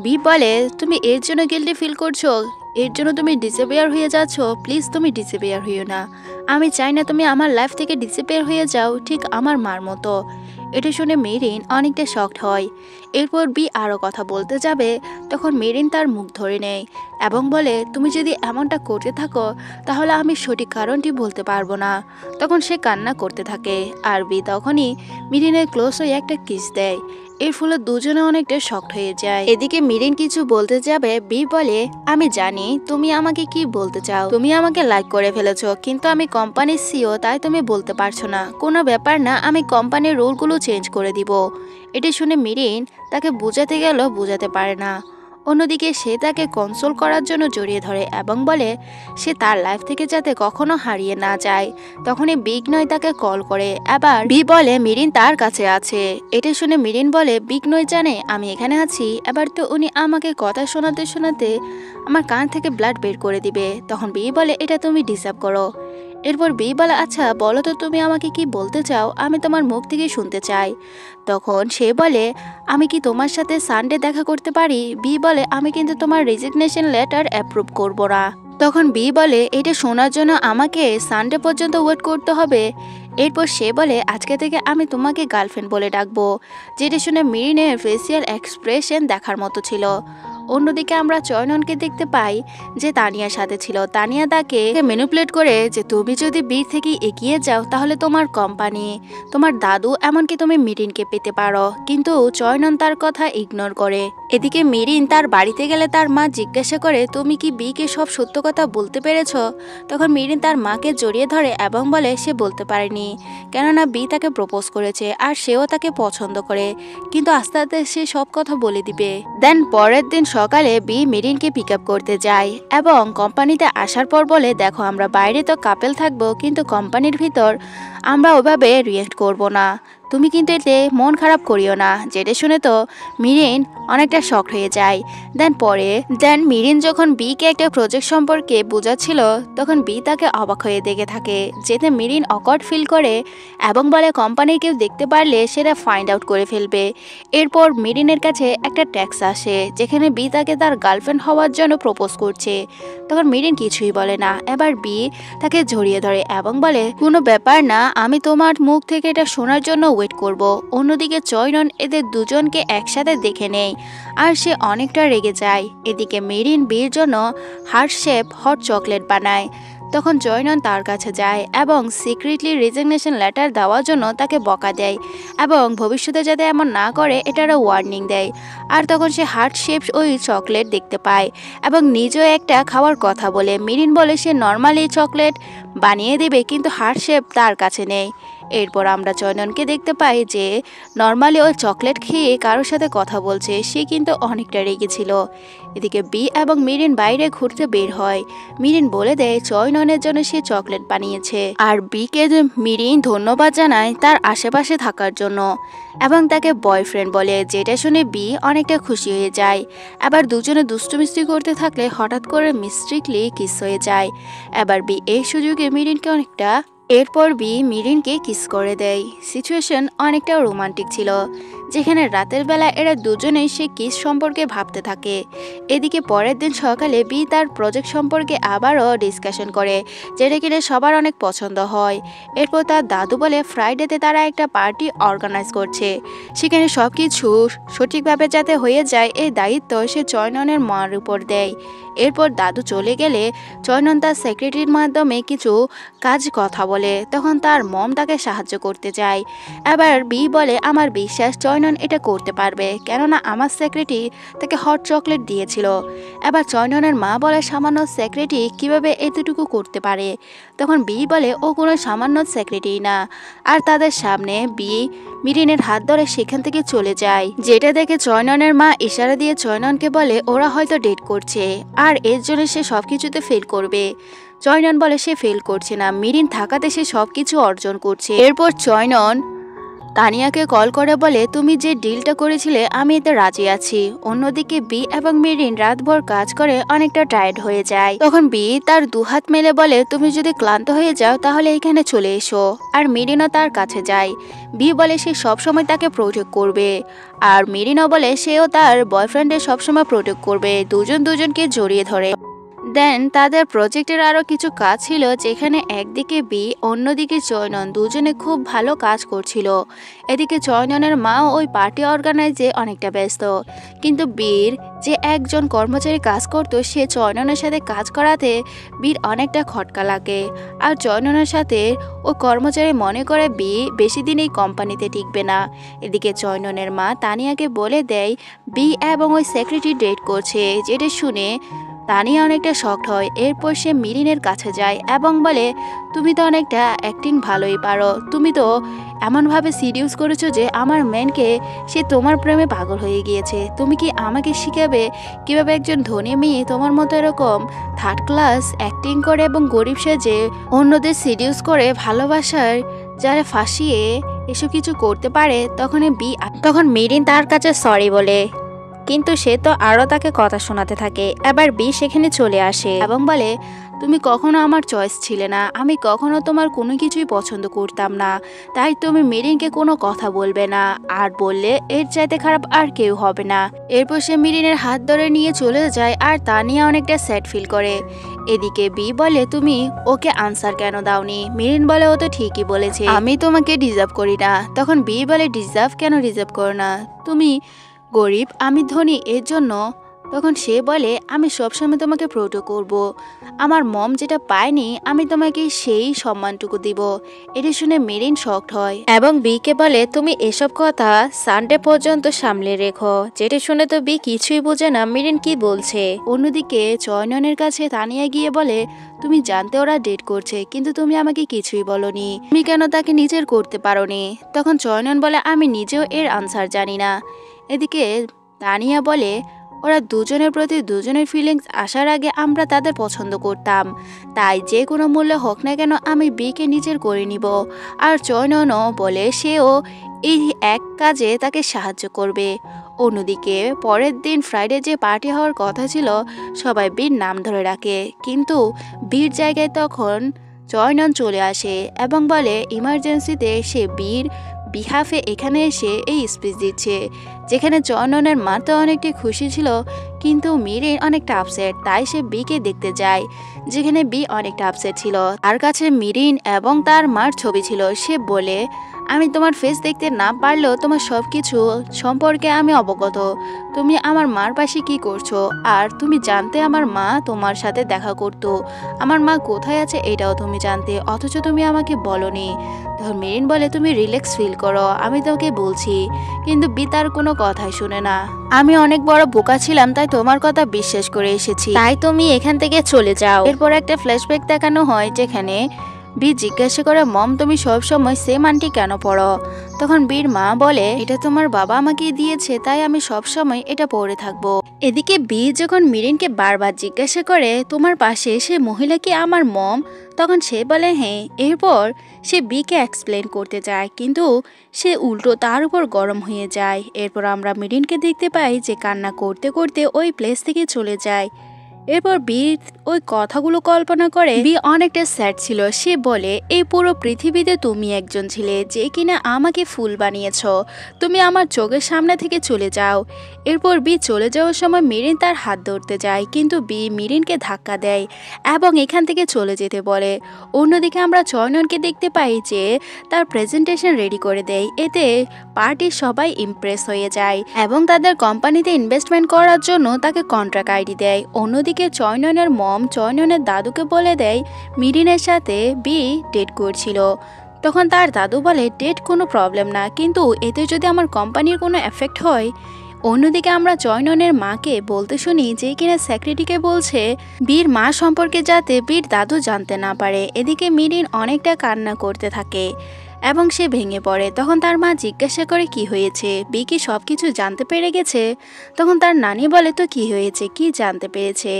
বি বলে তুমি এর জন্য গিল্টি ফিল করছো, এর জন্য তুমি ডিসঅ্যাপিয়ার হয়ে যাচ্ছ, প্লিজ তুমি ডিসঅ্যাপিয়ার হইও না। আমি চাই না তুমি আমার লাইফ থেকে ডিসঅ্যাপিয়ার হয়ে যাও ঠিক আমার মার মতো। এটা শুনে মেরিন অনেকটা শকড হয়। এরপর বি আরও কথা বলতে যাবে তখন মেরিন তার মুখ ধরে নেয় এবং বলে তুমি যদি এমনটা করতে থাকো তাহলে আমি সঠিক কারণটি বলতে পারবো না। তখন সে কান্না করতে থাকে আর বি তখনই মেরিনের ক্লোজ হয়ে একটা কিস দেয়। এর ফলে দুজনে অনেকটা শকড হয়ে যায়। এদিকে মিরিন কিছু বলতে যাবে বি বলে আমি জানি তুমি আমাকে কি বলতে চাও, তুমি আমাকে লাইক করে ফেলেছো, কিন্তু আমি কোম্পানির সিও তাই তুমি বলতে পারছো না। কোনো ব্যাপার না, আমি কোম্পানির রুলগুলো চেঞ্জ করে দিব। এটা শুনে মিরিন তাকে বোঝাতে গেল বোঝাতে পারে না। অন্যদিকে সে তাকে কনসোল করার জন্য জড়িয়ে ধরে এবং বলে সে তার লাইফ থেকে যাতে কখনো হারিয়ে না যায়। তখনই বিঘ্নয় তাকে কল করে। এবার বি বলে মিরিন তার কাছে আছে। এটা শুনে মিরিন বলে বিঘ্নয় জানে আমি এখানে আছি। এবার তো উনি আমাকে কথা শোনাতে শোনাতে আমার কান থেকে ব্লাড বের করে দিবে। তখন বি বলে এটা তুমি ডিসার্ভ করো। এরপর বি বলে আচ্ছা বলো তো তুমি আমাকে কি বলতে চাও, আমি তোমার মুখ থেকে শুনতে চাই। তখন সে বলে আমি কি তোমার সাথে সানডে দেখা করতে পারি? বি বলে আমি কিন্তু তোমার রেজিগনেশন লেটার অ্যাপ্রুভ করব না। তখন বি বলে এটা শোনার জন্য আমাকে সানডে পর্যন্ত ওয়েট করতে হবে। এরপর সে বলে আজকে থেকে আমি তোমাকে গার্লফ্রেন্ড বলে ডাকবো। যেটা শুনে মিরিনের ফেসিয়াল এক্সপ্রেশন দেখার মতো ছিল। অন্যদিকে আমরা চয়ননকে দেখতে পাই যে তানিয়ার সাথে ছিল। তানিয়া তাকে ম্যানিপুলেট করে যে তুমি যদি বি থেকে এগিয়ে যাও তাহলে তোমার কোম্পানি, তোমার দাদু, এমনকি তুমি মিরিনকে পেতে পারো। কিন্তু চয়নন তার কথা ইগনোর করে। এদিকে মিরিন তার বাড়িতে গেলে তার মা জিজ্ঞাসা করে তুমি কি বিকে সব সত্য কথা বলতে পেরেছ? তখন মিরিন তার মাকে জড়িয়ে ধরে এবং বলে সে বলতে পারেনি, কেননা বি তাকে প্রপোজ করেছে আর সেও তাকে পছন্দ করে, কিন্তু আস্তে আস্তে সে সব কথা বলে দিবে। দেন পরের দিন সকালে বি মিরিনকে পিক আপ করতে যায় এবং কোম্পানিতে আসার পর বলে দেখো আমরা বাইরে তো কাপেল থাকবো, কিন্তু কোম্পানির ভিতর আমরা ওভাবে রিয়েক্ট করব না, তুমি কিন্তু এতে মন খারাপ করিও না। যেটা শুনে তো মিরিন অনেকটা শক হয়ে যায়। দেন মিরিন যখন বিকে একটা প্রজেক্ট সম্পর্কে বোঝাচ্ছিল তখন বি তাকে অবাক হয়ে দেখে থাকে, যেতে মিরিন অকওয়ার্ড ফিল করে এবং বলে কোম্পানির কেউ দেখতে পারলে সেটা ফাইন্ড আউট করে ফেলবে। এরপর মিরিনের কাছে একটা ট্যাক্স আসে যেখানে বি তাকে তার গার্লফ্রেন্ড হওয়ার জন্য প্রপোজ করছে। তখন মিরিন কিছুই বলে না। এবার বি তাকে জড়িয়ে ধরে এবং বলে কোনো ব্যাপার না, আমি তোমার মুখ থেকে এটা শোনার জন্য ওয়েট করব। অন্যদিকে চয়নন এদের দুজনকে একসাথে দেখে নেয় আর সে অনেকটা রেগে যায়। এদিকে মিরিন বির জন্য হার্ট শেপ হট চকলেট বানায়। তখন চয়নন তার কাছে যায় এবং সিক্রেটলি রেজিগনেশন লেটার দেওয়ার জন্য তাকে বকা দেয় এবং ভবিষ্যতে যাতে এমন না করে এটারও ওয়ার্নিং দেয়। আর তখন সে হার্ট শেপ ওই চকলেট দেখতে পায় এবং নিজেও একটা খাওয়ার কথা বলে। মিরিন বলে সে নর্মালি চকলেট বানিয়ে দেবে, কিন্তু হার্ট শেপ তার কাছে নেই। এরপর আমরা চয়ননকে দেখতে পাই যে নর্মালি ওই চকলেট খেয়ে কারোর সাথে কথা বলছে, সে কিন্তু অনেকটা রেগেছিল। এদিকে বি এবং মিরিন বাইরে ঘুরতে বের হয়। মিরিন বলে দেয় চয়ননের জন্য সে চকলেট বানিয়েছে আর বিকে মিরিন ধন্যবাদ জানায় তার আশেপাশে থাকার জন্য এবং তাকে বয়ফ্রেন্ড বলে, যেটা শুনে বি অনেকটা খুশি হয়ে যায়। আবার দুজনে দুষ্টুমিষ্টি করতে থাকলে হঠাৎ করে মিস্ট্রিকলি কিস হয়ে যায়। এবার বি এই সুযোগে মিরিনকে এরপর বি মিরিনকে কিস করে দেয়। সিচুয়েশন অনেকটা রোমান্টিক ছিল, যেখানে রাতের বেলা এরা দুজনেই সে কিস সম্পর্কে ভাবতে থাকে। এদিকে পরের দিন সকালে বি তার প্রজেক্ট সম্পর্কে আবারও ডিসকাশন করে, যেটা কিনে সবার অনেক পছন্দ হয়। এরপর তার দাদু বলে ফ্রাইডেতে তারা একটা পার্টি অর্গানাইজ করছে, সেখানে সব কিছু সঠিকভাবে যাতে হয়ে যায় এই দায়িত্ব সে চয়ননের মার উপর দেয়। এরপর দাদু চলে গেলে চয়নন তার সেক্রেটারির মাধ্যমে কিছু কথা বলে, তখন তার মম তাকে সাহায্য করতে যায়। এবার বি বলে আমার বিশ্বাস চয়নন এটা করতে পারবে, কেননা আমার সেক্রেটারি তাকে হট চকলেট দিয়েছিল। এবার চয়ননের মা বলে সামান্য সেক্রেটারি কিভাবে এতটুকু করতে পারে? তখন বি বলে ও কোনো সামান্য সেক্রেটারি না। আর তাদের সামনে বি মিরিনের হাত ধরে সেখান থেকে চলে যায়, যেটা দেখে চয়ননের মা ইশারা দিয়ে চয়ননকে বলে ওরা হয়তো ডেট করছে আর এর জন্য সে সবকিছুতে ফেল করবে। চয়নন বলে সে ফেল করছে না, মিরিন থাকাতে সে সবকিছু অর্জন করছে। এরপর চয়নন তানিয়াকে কল করে বলে তুমি যে ডিলটা করেছিলে আমি এতে রাজি আছি। অন্যদিকে বি এবং মেরিন রাতভর কাজ করে অনেকটা টায়ার্ড হয়ে যায়। তখন বি তার দুহাত মেলে বলে তুমি যদি ক্লান্ত হয়ে যাও তাহলে এখানে চলে এসো। আর মেরিনও তার কাছে যায়। বি বলে সে সবসময় তাকে প্রোটেক্ট করবে আর মেরিনও বলে সেও তার বয়ফ্রেন্ডের সবসময় প্রোটেক্ট করবে। দুজন দুজনকে জড়িয়ে ধরে। দেন তাদের প্রজেক্টের আরও কিছু কাজ ছিল, যেখানে একদিকে বি অন্যদিকে চয়নন দুজনে খুব ভালো কাজ করছিল। এদিকে চয়ননের মাও ওই পার্টি অর্গানাইজে অনেকটা ব্যস্ত, কিন্তু বীর যে একজন কর্মচারী কাজ করতো সে চয়ননের সাথে কাজ করাতে বীর অনেকটা খটকা লাগে। আর চয়ননের সাথে ও কর্মচারী মনে করে বি বেশি দিন এই কোম্পানিতে টিকবে না। এদিকে চয়ননের মা তানিয়াকে বলে দেয় বি এবং ওই সেক্রেটারি ডেট করছে, যেটা শুনে তানিয়া অনেকটা শকড হয়। এরপর সে মিরিনের কাছে যায় এবং বলে তুমি তো অনেকটা অ্যাক্টিং ভালোই পারো, তুমি তো এমনভাবে সিডিউস করেছো যে আমার ম্যানকে সে তোমার প্রেমে পাগল হয়ে গিয়েছে। তুমি কি আমাকে শিখাবে কিভাবে একজন ধনী মেয়ে তোমার মতো এরকম থার্ড ক্লাস অ্যাক্টিং করে এবং গরিব সেজে অন্যদের সিডিউস করে ভালোবাসার যারা ফাঁসিয়ে এসব কিছু করতে পারে? তখন মিরিন তার কাছে সরি বলে, কিন্তু সে তো আরও তাকে কথা শোনাতে থাকে। এবার বি সেখানে চলে আসে এবং বলে তুমি কখনো আমার চয়েস ছিলে না, আমি কখনো তোমার কোনো কিছুই পছন্দ করতাম না, তাই তুমি মিরিনকে কোনো কথা বলবে না, আর বললে এর চাইতে খারাপ আর কেউ হবে না। এরপর সে মিরিনের হাত ধরে নিয়ে চলে যায় আর তা নিয়ে অনেকটা স্যাড ফিল করে। এদিকে বি বলে তুমি ওকে আনসার কেন দাওনি? মিরিন বলে ও তো ঠিকই বলেছে, আমি তোমাকে ডিজার্ভ করি না। তখন বি বলে ডিজার্ভ কেন ডিজার্ভ করো না? তুমি গরিব আমি ধনী, এর জন্য তখন সে বলে আমি সবসময় তোমাকে প্রোটো করব। আমার মম যেটা পায়নি আমি তোমাকে সেই সম্মানটুকু দিব। এটা শুনে মেরিন শকড হয় এবং বিকে বলে তুমি এসব কথা সানডে পর্যন্ত সামলে রেখো। যেটা শুনে তো বি কিছুই বোঝে না মেরিন কি বলছে। অন্যদিকে চয়ননের কাছে তানিয়া গিয়ে বলে তুমি জানতে ওরা ডেট করছে কিন্তু তুমি আমাকে কিছুই বলনি, তুমি কেন তাকে নিজের করতে পারোনি? তখন চয়নন বলে আমি নিজেও এর আনসার জানি না। এদিকে তানিয়া বলে ওরা দুজনের প্রতি দুজনের ফিলিংস আসার আগে আমরা তাদের পছন্দ করতাম, তাই যে কোনো মূল্যে হোক না কেন আমি বিকে নিজের করে নিব। আর চয়ননও বলে সেও এই এক কাজে তাকে সাহায্য করবে। অন্যদিকে পরের দিন ফ্রাইডে যে পার্টি হওয়ার কথা ছিল সবাই বীর নাম ধরে রাখে, কিন্তু বীর জায়গায় তখন চয়নন চলে আসে এবং বলে ইমার্জেন্সিতে সে বীর বিহাফে এখানে এসে এই স্পিচ দিচ্ছে। যেখানে চয়ননের মা তো অনেকটা খুশি ছিল কিন্তু মিরিন অনেকটা আপসেট, তাই সে বিকে দেখতে যায়। যেখানে বি অনেকটা আপসেট ছিল, তার কাছে মিরিন এবং তার মার ছবি ছিল। সে বলে আমি তোমার ফেস দেখতে না পারলেও তোমার সব কিছু সম্পর্কে আমি অবগত। তুমি আমার মার পাশে কি করছো? আর তুমি জানতে আমার মা তোমার সাথে দেখা করতো, আমার মা কোথায় আছে এটাও তুমি জানতে, অথচ তুমি আমাকে বলনি। তখন মেরিন বলে তুমি রিল্যাক্স ফিল করো, আমি তোকে বলছি। কিন্তু বি তার কোনো কথাই শুনে না। আমি অনেক বড় বোকা ছিলাম তাই তোমার কথা বিশ্বাস করে এসেছি, তাই তুমি এখান থেকে চলে যাও। এরপর একটা ফ্ল্যাশব্যাক দেখানো হয় যেখানে বি জিজ্ঞাসা করে মম তুমি সবসময় সেম আন্টি কেন পড়ো? তখন বীর মা বলে এটা তোমার বাবা আমাকে দিয়েছে তাই আমি সবসময় এটা পরে থাকবো। এদিকে বি যখন মিরিনকে বারবার জিজ্ঞাসা করে তোমার পাশে সে মহিলা কি আমার মম, তখন সে বলে হ্যাঁ। এরপর সে বিকে এক্সপ্লেন করতে চায় কিন্তু সে উল্টো তার উপর গরম হয়ে যায়। এরপর আমরা মিরিনকে দেখতে পাই যে কান্না করতে করতে ওই প্লেস থেকে চলে যায়। এরপর বি ওই কথাগুলো কল্পনা করে বি অনেকটা স্যাড ছিল। সে বলে এই পুরো পৃথিবীতে তুমি একজন ছিলে যে কিনা আমাকে ফুল বানিয়েছ, তুমি আমার চোখের সামনে থেকে চলে যাও। এরপর বি চলে যাওয়ার সময় মিরিন তার হাত ধরতে যায় কিন্তু বি মিরিনকে ধাক্কা দেয় এবং এখান থেকে চলে যেতে বলে। অন্যদিকে আমরা চয়ননকে দেখতে পাই যে তার প্রেজেন্টেশন রেডি করে দেয়। এতে পার্টির সবাই ইমপ্রেস হয়ে যায় এবং তাদের কোম্পানিতে ইনভেস্টমেন্ট করার জন্য তাকে কন্ট্রাক্ট আইডি দেয়। অন্যদিকে চয়ননের মম চয়ননের দাদুকে বলে দেয় মিরিনের সাথে বি ডেট করছিল। তখন তার দাদু বলে ডেট কোনো প্রবলেম না, কিন্তু এতে যদি আমার কোম্পানির কোনো এফেক্ট হয়। অন্যদিকে আমরা চয়ননের মাকে বলতে শুনি যে কিনা সেক্রেটারিকে বলছে বীর মা সম্পর্কে যাতে বীর দাদু জানতে না পারে। এদিকে মিরিন অনেকটা কান্না করতে থাকে এবং সে ভেঙে পড়ে। তখন তার মা জিজ্ঞাসা করে কি হয়েছে, বি কি সব কিছু জানতে পেরে গেছে? তখন তার নানি বলে তো কি হয়েছে, কি জানতে পেরেছে?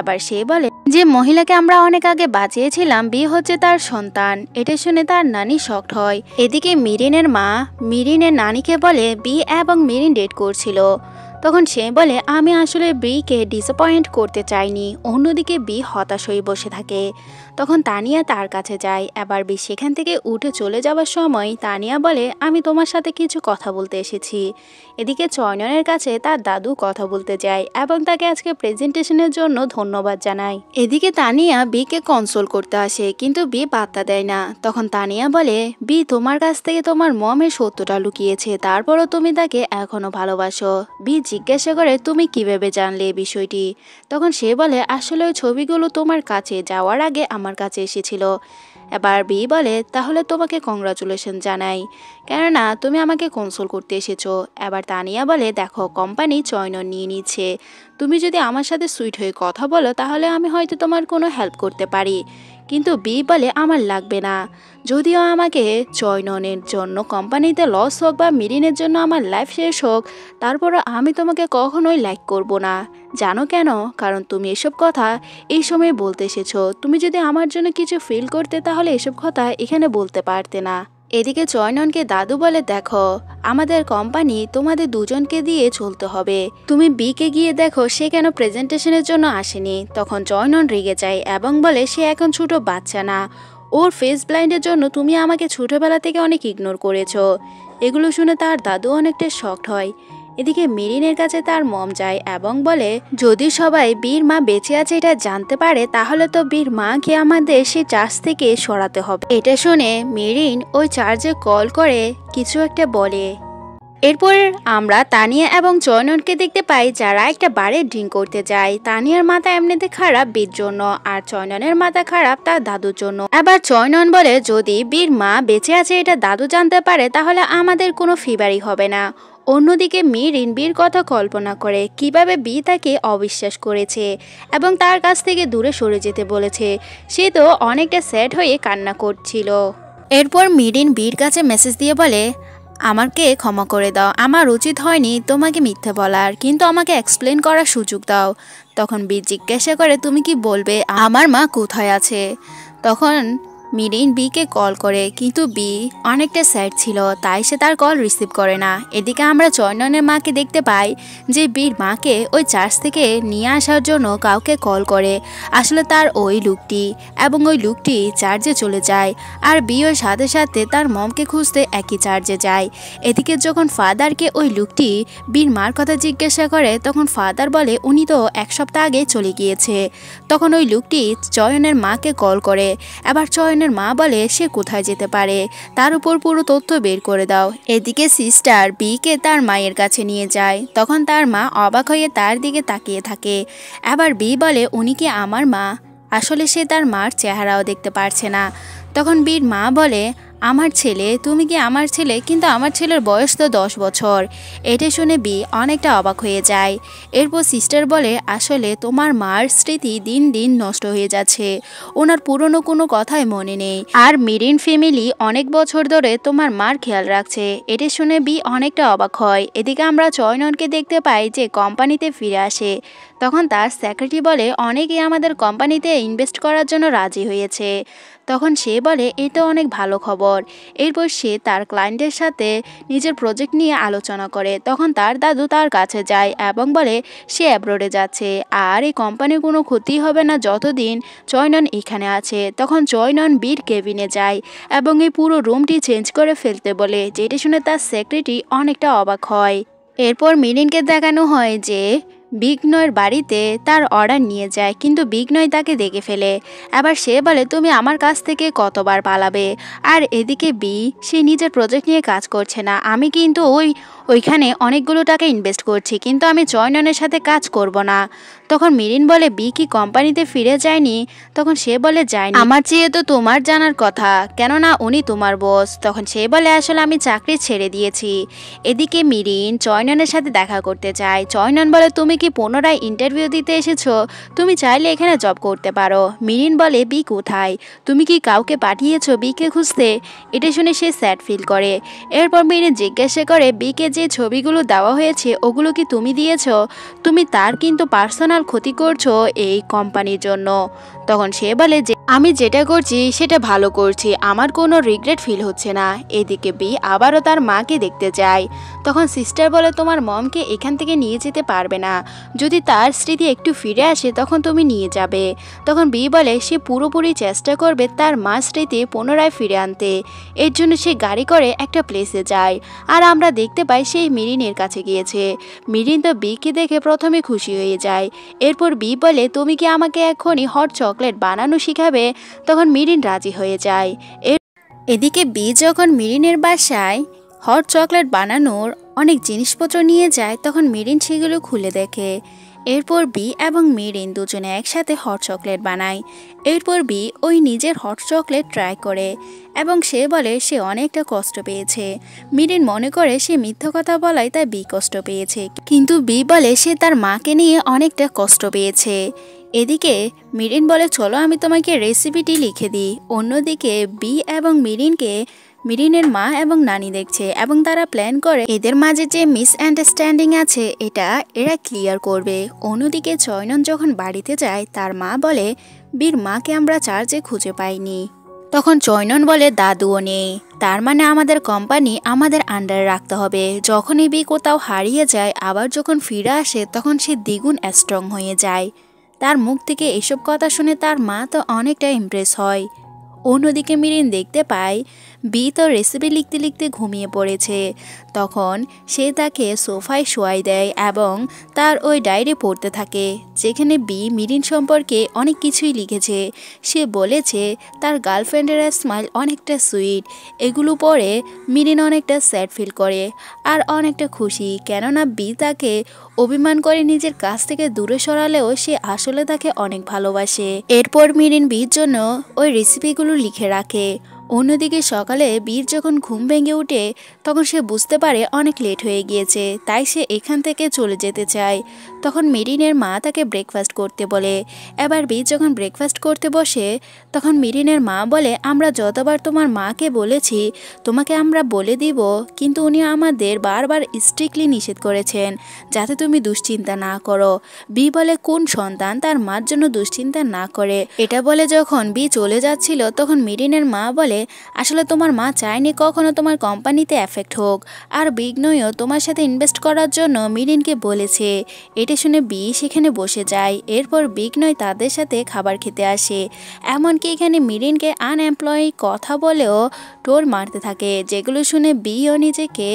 এবার সে বলে যে মহিলাকে আমরা অনেক আগে বাঁচিয়েছিলাম বি হচ্ছে তার সন্তান। এটা শুনে তার নানি শকড হয়। এদিকে মিরিনের মা মিরিনের নানিকে বলে বি এবং মিরিন ডেট করছিল। তখন সে বলে আমি আসলে বিকে ডিসঅ্যাপয়েন্ট করতে চাইনি। অন্যদিকে বি হতাশ হয়ে বসে থাকে। তখন তানিয়া তার কাছে যায়। এবার বি সেখান থেকে উঠে চলে যাওয়ার সময় তানিয়া বলে আমি তোমার সাথে কিছু কথা বলতে এসেছি। এদিকে চয়ননের কাছে তার দাদু কথা বলতে যায় এবং তাকে আজকে প্রেজেন্টেশনের জন্য ধন্যবাদ জানায়। এদিকে তানিয়া বিকে কনসোল করতে আসে কিন্তু বি পাত্তা দেয় না। তখন তানিয়া বলে বি তোমার কাছ থেকে তোমার মমের সত্যটা লুকিয়েছে, তারপরও তুমি তাকে এখনো ভালোবাসো। বি জিজ্ঞাসা করে তুমি কিভাবে জানলে এই বিষয়টি? তখন সে বলে আসলে ওই ছবিগুলো তোমার কাছে যাওয়ার আগে আমার কাছে এসেছিল। এবার বি বলে তাহলে তোমাকে কংগ্রাচুলেশন জানাই, কেননা তুমি আমাকে কনসোল করতে এসেছো। এবার তানিয়া বলে দেখো কোম্পানি চয়নন নিয়ে নিচ্ছে, তুমি যদি আমার সাথে সুইট হয়ে কথা বলো তাহলে আমি হয়তো তোমার কোনো হেল্প করতে পারি। কিন্তু বি বলে আমার লাগবে না, যদিও আমাকে চয়ননের জন্য কোম্পানিতে লস হোক বা মিরিনের জন্য আমার লাইফ শেষ হোক, তারপরও আমি তোমাকে কখনোই লাইক করব না। জানো কেন? কারণ তুমি এসব কথা এই সময় বলতে এসেছো। তুমি যদি আমার জন্য কিছু ফিল করতে তাহলে এসব কথা এখানে বলতে পারতে না। এদিকে চয়ননকে দাদু বলে দেখো আমাদের কোম্পানি তোমাদের দুজনকে দিয়ে চলতে হবে, তুমি বিকে গিয়ে দেখো সে কেন প্রেজেন্টেশনের জন্য আসেনি। তখন চয়নন রেগে যায় এবং বলে সে এখন ছোট বাচ্চা না, ওর ফেস ব্লাইন্ডের জন্য তুমি আমাকে ছোটবেলা থেকে অনেক ইগনোর করেছো। এগুলো শুনে তার দাদু অনেকটা শকড হয়। এদিকে মেরিনের কাছে তার মম যায় এবং বলে যদি সবাই বীর মা বেঁচে আছে এটা জানতে পারে তাহলে তো বীর মাকে আমাদের সে চার্জ থেকে সরাতে হবে। এটা শুনে মেরিন ওই চার্জে কল করে কিছু একটা বলে এরপর আমরা তানিয়া এবং চয়ননকে দেখতে পাই যারা একটা বারে ড্রিঙ্ক করতে যায়। তানিয়ার মাথা এমনিতে খারাপ বীর জন্য, আর চয়ননের মাথা খারাপ তার দাদুর জন্য। এবার চয়নন বলে যদি বীর মা বেঁচে আছে এটা দাদু জানতে পারে তাহলে আমাদের কোনো ফিবারই হবে না। অন্যদিকে মিরিন বীর কথা কল্পনা করে কিভাবে বি তাকে অবিশ্বাস করেছে এবং তার কাছ থেকে দূরে সরে যেতে বলেছে। সে তো অনেকটা স্যাড হয়ে কান্না করছিল। এরপর মিরিন বীর কাছে মেসেজ দিয়ে বলে আমাকে ক্ষমা করে দাও, আমার উচিত হয়নি তোমাকে মিথ্যে বলার, কিন্তু আমাকে এক্সপ্লেন করার সুযোগ দাও। তখন বীর জিজ্ঞাসা করে তুমি কি বলবে আমার মা কোথায় আছে। তখন মিরিন বিকে কল করে, কিন্তু বি অনেকটা স্যাড ছিল তাই সে তার কল রিসিভ করে না। এদিকে আমরা চয়ননের মাকে দেখতে পাই যে বীর মাকে ওই চার্চ থেকে নিয়ে আসার জন্য কাউকে কল করে, আসলে তার ওই লোকটি, এবং ওই লোকটি চার্চে চলে যায়। আর বি ওর সাথে সাথে তার মমকে খুঁজতে একই চার্চে যায়। এদিকে যখন ফাদারকে ওই লোকটি বীর মার কথা জিজ্ঞাসা করে তখন ফাদার বলে উনি তো এক সপ্তাহ আগে চলে গিয়েছে। তখন ওই লোকটি চয়নের মাকে কল করে। এবার চয়নের মা বলে সে কোথায় যেতে পারে, তার উপর পুরো তথ্য বের করে দাও। এদিকে সিস্টার বিকে তার মায়ের কাছে নিয়ে যায়। তখন তার মা অবাক হয়ে তার দিকে তাকিয়ে থাকে। এবার বি বলে উনি কি আমার মা? আসলে সে তার মার চেহারাও দেখতে পারছে না। তখন বীর মা বলে আমার ছেলে, তুমি কি আমার ছেলে? কিন্তু আমার ছেলের বয়স তো 10 বছর। এটা শুনে বি অনেকটা অবাক হয়ে যায়। এরপর সিস্টার বলে আসলে তোমার মার স্মৃতি দিন দিন নষ্ট হয়ে যাচ্ছে, ওনার পুরনো কোনো কথাই মনে নেই, আর মিরিন ফ্যামিলি অনেক বছর ধরে তোমার মার খেয়াল রাখছে। এটা শুনে বি অনেকটা অবাক হয়। এদিকে আমরা চয়ননকে দেখতে পাই যে কোম্পানিতে ফিরে আসে। তখন তার সেক্রেটারি বলে অনেকেই আমাদের কোম্পানিতে ইনভেস্ট করার জন্য রাজি হয়েছে। তখন সে বলে এটা অনেক ভালো খবর। এরপর সে তার ক্লায়েন্টের সাথে নিজের প্রজেক্ট নিয়ে আলোচনা করে। তখন তার দাদু তার কাছে যায় এবং বলে সে অ্যাব্রোডে যাচ্ছে আর এই কোম্পানির কোনো ক্ষতি হবে না যতদিন চয়নন এখানে আছে। তখন চয়নন বীর কেবিনে যায় এবং এই পুরো রুমটি চেঞ্জ করে ফেলতে বলে, যেটা শুনে তার সেক্রেটারি অনেকটা অবাক হয়। এরপর মিরিনকে দেখানো হয় যে বিঘ্নয়ের বাড়িতে তার অর্ডার নিয়ে যায়, কিন্তু বিঘ্নয় তাকে দেখে ফেলে। আবার সে বলে তুমি আমার কাছ থেকে কতবার পালাবে। আর এদিকে বি সে নিজের প্রজেক্ট নিয়ে কাজ করছে না। আমি কিন্তু ওইখানে অনেকগুলো টাকা ইনভেস্ট করছি, কিন্তু আমি চয়ননের সাথে কাজ করব না। তখন মিরিন বলে বি কি কোম্পানিতে ফিরে যায়নি? তখন সে বলে যায়নি, আমার চেয়ে তো তোমার জানার কথা, কেননা উনি তোমার বস। তখন সে বলে আসলে আমি চাকরি ছেড়ে দিয়েছি। এদিকে মিরিন চয়ননের সাথে দেখা করতে চায়। চয়নন বলে তুমি কি পুনরায় ইন্টারভিউ দিতে এসেছো? তুমি চাইলে এখানে জব করতে পারো। মিরিন বলে বি কোথায়? তুমি কি কাউকে পাঠিয়েছো বিকে খুঁজতে? এটা শুনে সে স্যাড ফিল করে। এরপর মিরিন জিজ্ঞাসা করে বিকে যে ছবিগুলো দেওয়া হয়েছে ওগুলো কি তুমি দিয়েছো? তুমি তার কিন্তু পার্সোনাল ক্ষতি করছো এই কোম্পানির জন্য। তখন সে বলে যে আমি যেটা করছি সেটা ভালো করছি, আমার কোনো রিগ্রেট ফিল হচ্ছে না। এদিকে বি আবারও তার মাকে দেখতে যায়। তখন সিস্টার বলে তোমার মমকে এখান থেকে নিয়ে যেতে পারবে না, যদি তার স্মৃতি একটু ফিরে আসে তখন তুমি নিয়ে যাবে। তখন বি বলে সে পুরোপুরি চেষ্টা করবে তার মার স্মৃতি পুনরায় ফিরে আনতে। এর জন্য সে গাড়ি করে একটা প্লেসে যায়, আর আমরা দেখতে পাই সেই মিরিনের কাছে গিয়েছে। মিরিন তো বিকে দেখে প্রথমে খুশি হয়ে যায়। এরপর বি বলে তুমি কি আমাকে এখনই হট চকলেট বানানো শিখাবে? তখন মিরিন রাজি হয়ে যায়। এদিকে বি যখন মিরিনের বাসায় হট চকলেট বানানোর অনেক জিনিসপত্র নিয়ে যায় তখন মিরিন সেগুলো খুলে দেখে। এরপর বি এবং মিরিন দুজনে একসাথে হট চকলেট বানায়। এরপর বি ওই নিজের হট চকলেট ট্রাই করে এবং সে বলে সে অনেকটা কষ্ট পেয়েছে। মিরিন মনে করে সে মিথ্যা কথা বলায় তাই বি কষ্ট পেয়েছে, কিন্তু বি বলে সে তার মাকে নিয়ে অনেকটা কষ্ট পেয়েছে। এদিকে মিরিন বলে চলো আমি তোমাকে রেসিপিটি লিখে দিই। অন্যদিকে বি এবং মিরিনের মা এবং নানি দেখছে এবং তারা প্ল্যান করে এদের মাঝে যে মিসআন্ডারস্ট্যান্ডিং আছে এরা ক্লিয়ার করবে। অন্যদিকে চয়নন যখন বাড়িতে যায় তার মা বলে বীর মাকে আমরা চার্চে খুঁজে পাইনি। তখন চয়নন বলে দাদুও নেই, তার মানে আমাদের কোম্পানি আমাদের আন্ডারে রাখতে হবে। যখনই বি কোথাও হারিয়ে যায় আবার যখন ফিরে আসে তখন সে দ্বিগুণ স্ট্রং হয়ে যায়। তার মুখ থেকে এসব কথা শুনে তার মা তো অনেকটা ইমপ্রেস হয়। অন্যদিকে মিরিন দেখতে পায় বি তো রেসিপি লিখতে লিখতে ঘুমিয়ে পড়েছে। তখন সে তাকে সোফায় শোয়াই দেয় এবং তার ওই ডায়েরি পড়তে থাকে, যেখানে বি মিরিন সম্পর্কে অনেক কিছুই লিখেছে। সে বলেছে তার গার্লফ্রেন্ডের স্মাইল অনেকটা সুইট। এগুলো পড়ে মিরিন অনেকটা স্যাড ফিল করে আর অনেকটা খুশি, কেননা বি তাকে অভিমান করে নিজের কাছ থেকে দূরে সরালেও সে আসলে তাকে অনেক ভালোবাসে। এরপর মিরিন বির জন্য ওই রেসিপিগুলো লিখে রাখে। অন্যদিকে সকালে বীর যখন ঘুম ভেঙে ওঠে তখন সে বুঝতে পারে অনেক লেট হয়ে গিয়েছে, তাই সে এখান থেকে চলে যেতে চায়। তখন মিরিনের মা তাকে ব্রেকফাস্ট করতে বলে। এবার বীর যখন ব্রেকফাস্ট করতে বসে তখন মিরিনের মা বলে, আমরা যতবার তোমার মাকে বলেছি তোমাকে আমরা বলে দিব, কিন্তু উনি আমাদের বারবার স্ট্রিক্টলি নিষেধ করেছেন যাতে তুমি দুশ্চিন্তা না করো। বি বলে, কোন সন্তান তার মার জন্য দুশ্চিন্তা না করে? এটা বলে যখন বি চলে যাচ্ছিল তখন মিরিনের মা বলে, আসলে তোমার মা চায়নি কখনো তোমার কোম্পানিতে এফেক্ট হোক, আর বিঘ্নও তোমার সাথে ইনভেস্ট করার জন্য মিরিনকে বলেছে। এটা শুনে বি সেখানে বসে যায়। এরপর বিঘ্নই তাদের সাথে খাবার খেতে আসে। এমনকি এখানে মিরিনকে আনএমপ্লয়ি কথা বলেও টোর মারতে থাকে, যেগুলো শুনে বিও নিজেকে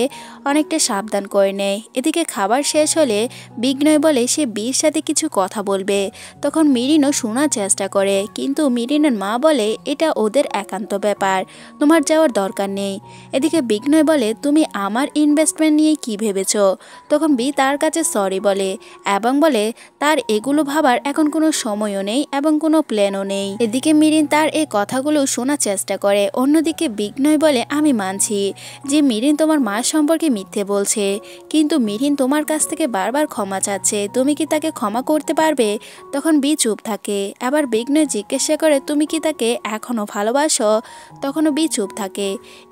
অনেকটা সাবধান করে নেয়। এদিকে খাবার শেষ হলে বিঘ্নই বলে সে বির সাথে কিছু কথা বলবে। তখন মিরিনও শোনার চেষ্টা করে, কিন্তু মিরিনের মা বলে এটা ওদের একান্ত ব্যাপার, তোমার যাওয়ার দরকার নেই। এদিকে বিঘ্নই বলে, তুমি আমার ইনভেস্টমেন্ট নিয়ে কি ভেবেছ? তখন বি তার কাছে সরি বলে এবং বলে তার এগুলো ভাবার এখন কোনো সময়ও নেই এবং কোনো প্ল্যানও নেই। এদিকে মিরিন তার এই কথাগুলো শোনার চেষ্টা করে। অন্যদিকে বিঘ্নই বলে, আমি মানছি যে মিরিন তোমার মা সম্পর্কে মিথ্যে বলছে, কিন্তু মিরিন তোমার কাছ থেকে বারবার ক্ষমা চাচ্ছে, তুমি কি তাকে ক্ষমা করতে পারবে? তখন বি চুপ থাকে। আবার বিঘ্নই জিজ্ঞাসা করে, তুমি কি তাকে এখনো ভালোবাসো? তখনও বি চুপ থাকে।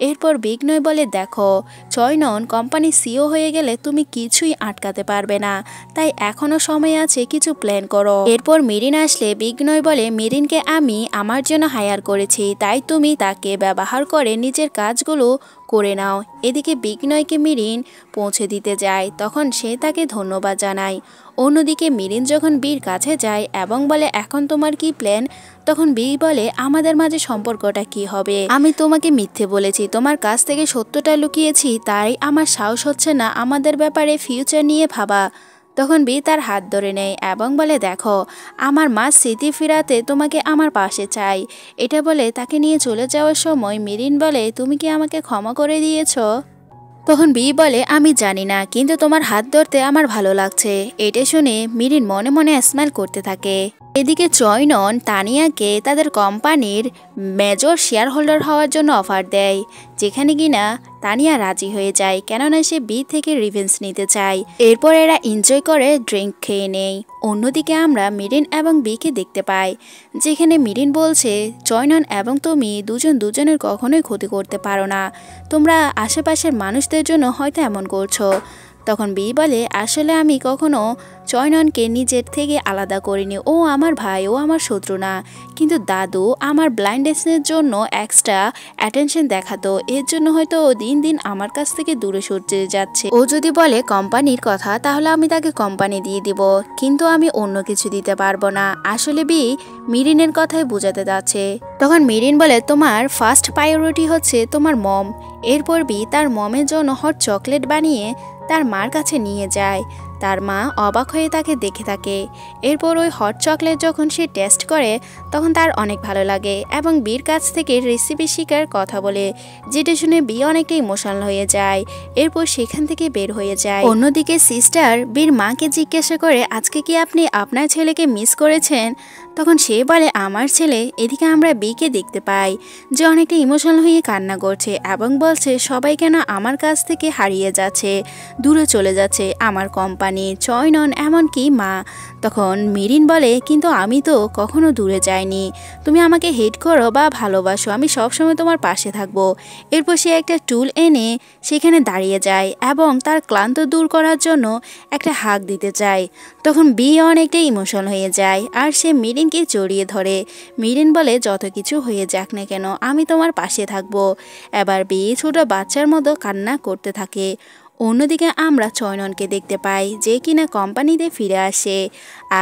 এরপর বিঘ্নই বলে, দেখো চয়নন কোম্পানি সিও হয়ে গেলে তুমি কিছুই আটকাতে পারবে না, তাই এখনো সময় আছে, কিছু প্ল্যান করো। এরপর মিরিন আসলে বিঘ্নই বলে, মিরিনকে আমি আমার জন্য হায়ার করেছি, তাই তুমি তাকে ব্যবহার করে নিজের কাজগুলো করে নাও। এদিকে বিঘ্নয়কে মিরিন পৌঁছে দিতে যায়, তখন সে তাকে ধন্যবাদ জানায়। অন্যদিকে মিরিন যখন বীর কাছে যায় এবং বলে, এখন তোমার কি প্ল্যান? তখন বি বলে, আমাদের মাঝে সম্পর্কটা কি হবে? আমি তোমাকে মিথ্যে বলেছি, তোমার কাছ থেকে সত্যটা লুকিয়েছি, তাই আমার সাহস হচ্ছে না আমাদের ব্যাপারে ফিউচার নিয়ে ভাবা। তখন বি তার হাত ধরে নেয় এবং বলে, দেখো আমার মা স্মৃতি ফিরাতে তোমাকে আমার পাশে চাই। এটা বলে তাকে নিয়ে চলে যাওয়ার সময় মিরিন বলে, তুমি কি আমাকে ক্ষমা করে দিয়েছ? তখন বি বলে, আমি জানি না, কিন্তু তোমার হাত ধরতে আমার ভালো লাগছে। এটা শুনে মিরিন মনে মনে স্মাইল করতে থাকে। এদিকে চয়নন তানিয়াকে তাদের কোম্পানির মেজর শেয়ার হোল্ডার হওয়ার জন্য অফার দেয়, যেখানে কিনা তানিয়া রাজি হয়ে যায়, কেননা সে বি থেকে রিভেঞ্জ নিতে চায়। এরপর এরা এনজয় করে ড্রিঙ্ক খেয়ে নেয়। অন্যদিকে আমরা মিরিন এবং বিকে দেখতে পাই, যেখানে মিরিন বলছে, চয়নন এবং তুমি দুজন দুজনের কখনোই ক্ষতি করতে পারো না, তোমরা আশেপাশের মানুষদের জন্য হয়তো এমন করছো। তখন বি বলে, আসলে আমি কখনো চয়ননকে নিজের থেকে আলাদা করিনি, ও আমার ভাই, ও আমার শত্রু না, কিন্তু দাদু আমার ব্লাইন্ডনেসের জন্য এক্সট্রা অ্যাটেনশন দেখাতো, এর জন্য হয়তো ও দিন দিন আমার কাছ থেকে দূরে সরে যাচ্ছে। ও যদি বলে কোম্পানির কথা তাহলে আমি তাকে কোম্পানি দিয়ে দিব, কিন্তু আমি অন্য কিছু দিতে পারবো না। আসলে বি মিরিনের কথাই বোঝাতে যাচ্ছে। তখন মিরিন বলে, তোমার ফার্স্ট প্রায়োরিটি হচ্ছে তোমার মম। এরপর বি তার মমের জন্য হট চকলেট বানিয়ে তার মার কাছে নিয়ে যায়। তার মা অবাক হয়ে তাকে দেখে থাকে। এরপর ওই হট চকলেট যখন সে টেস্ট করে তখন তার অনেক ভালো লাগে এবং বির কাছ থেকে রেসিপি শেখার কথা বলে, যেটা শুনে বি অনেকটা ইমোশনাল হয়ে যায়। এরপর সেখান থেকে বের হয়ে যায়। অন্যদিকে সিস্টার বীর মাকে জিজ্ঞাসা করে, আজকে কি আপনি আপনার ছেলেকে মিস করেছেন? তখন সে বলে, আমার ছেলে। এদিকে আমরা বিকে দেখতে পাই যে অনেকটা ইমোশনাল হয়ে কান্না করছে এবং বলছে, সবাই কেন আমার কাছ থেকে হারিয়ে যাচ্ছে, দূরে চলে যাচ্ছে আমার কোম্পানি, চয়নন, এমনকি মা। তখন মিরিন বলে, কিন্তু আমি তো কখনো দূরে যাইনি, তুমি আমাকে হেট করো বা ভালোবাসো, আমি সবসময় তোমার পাশে থাকবো। এরপর সে একটা টুল এনে সেখানে দাঁড়িয়ে যায় এবং তার ক্লান্ত দূর করার জন্য একটা হাগ দিতে চায়। তখন বি অনেকটা ইমোশনাল হয়ে যায় আর সে মিরিনকে জড়িয়ে ধরে। মিরিন বলে, যত কিছু হয়ে যাক না কেন আমি তোমার পাশে থাকবো। এবার বি ছোট বাচ্চার মতো কান্না করতে থাকে। অন্যদিকে আমরা চয়ননকে দেখতে পাই যে কিনা কোম্পানিতে ফিরে আসে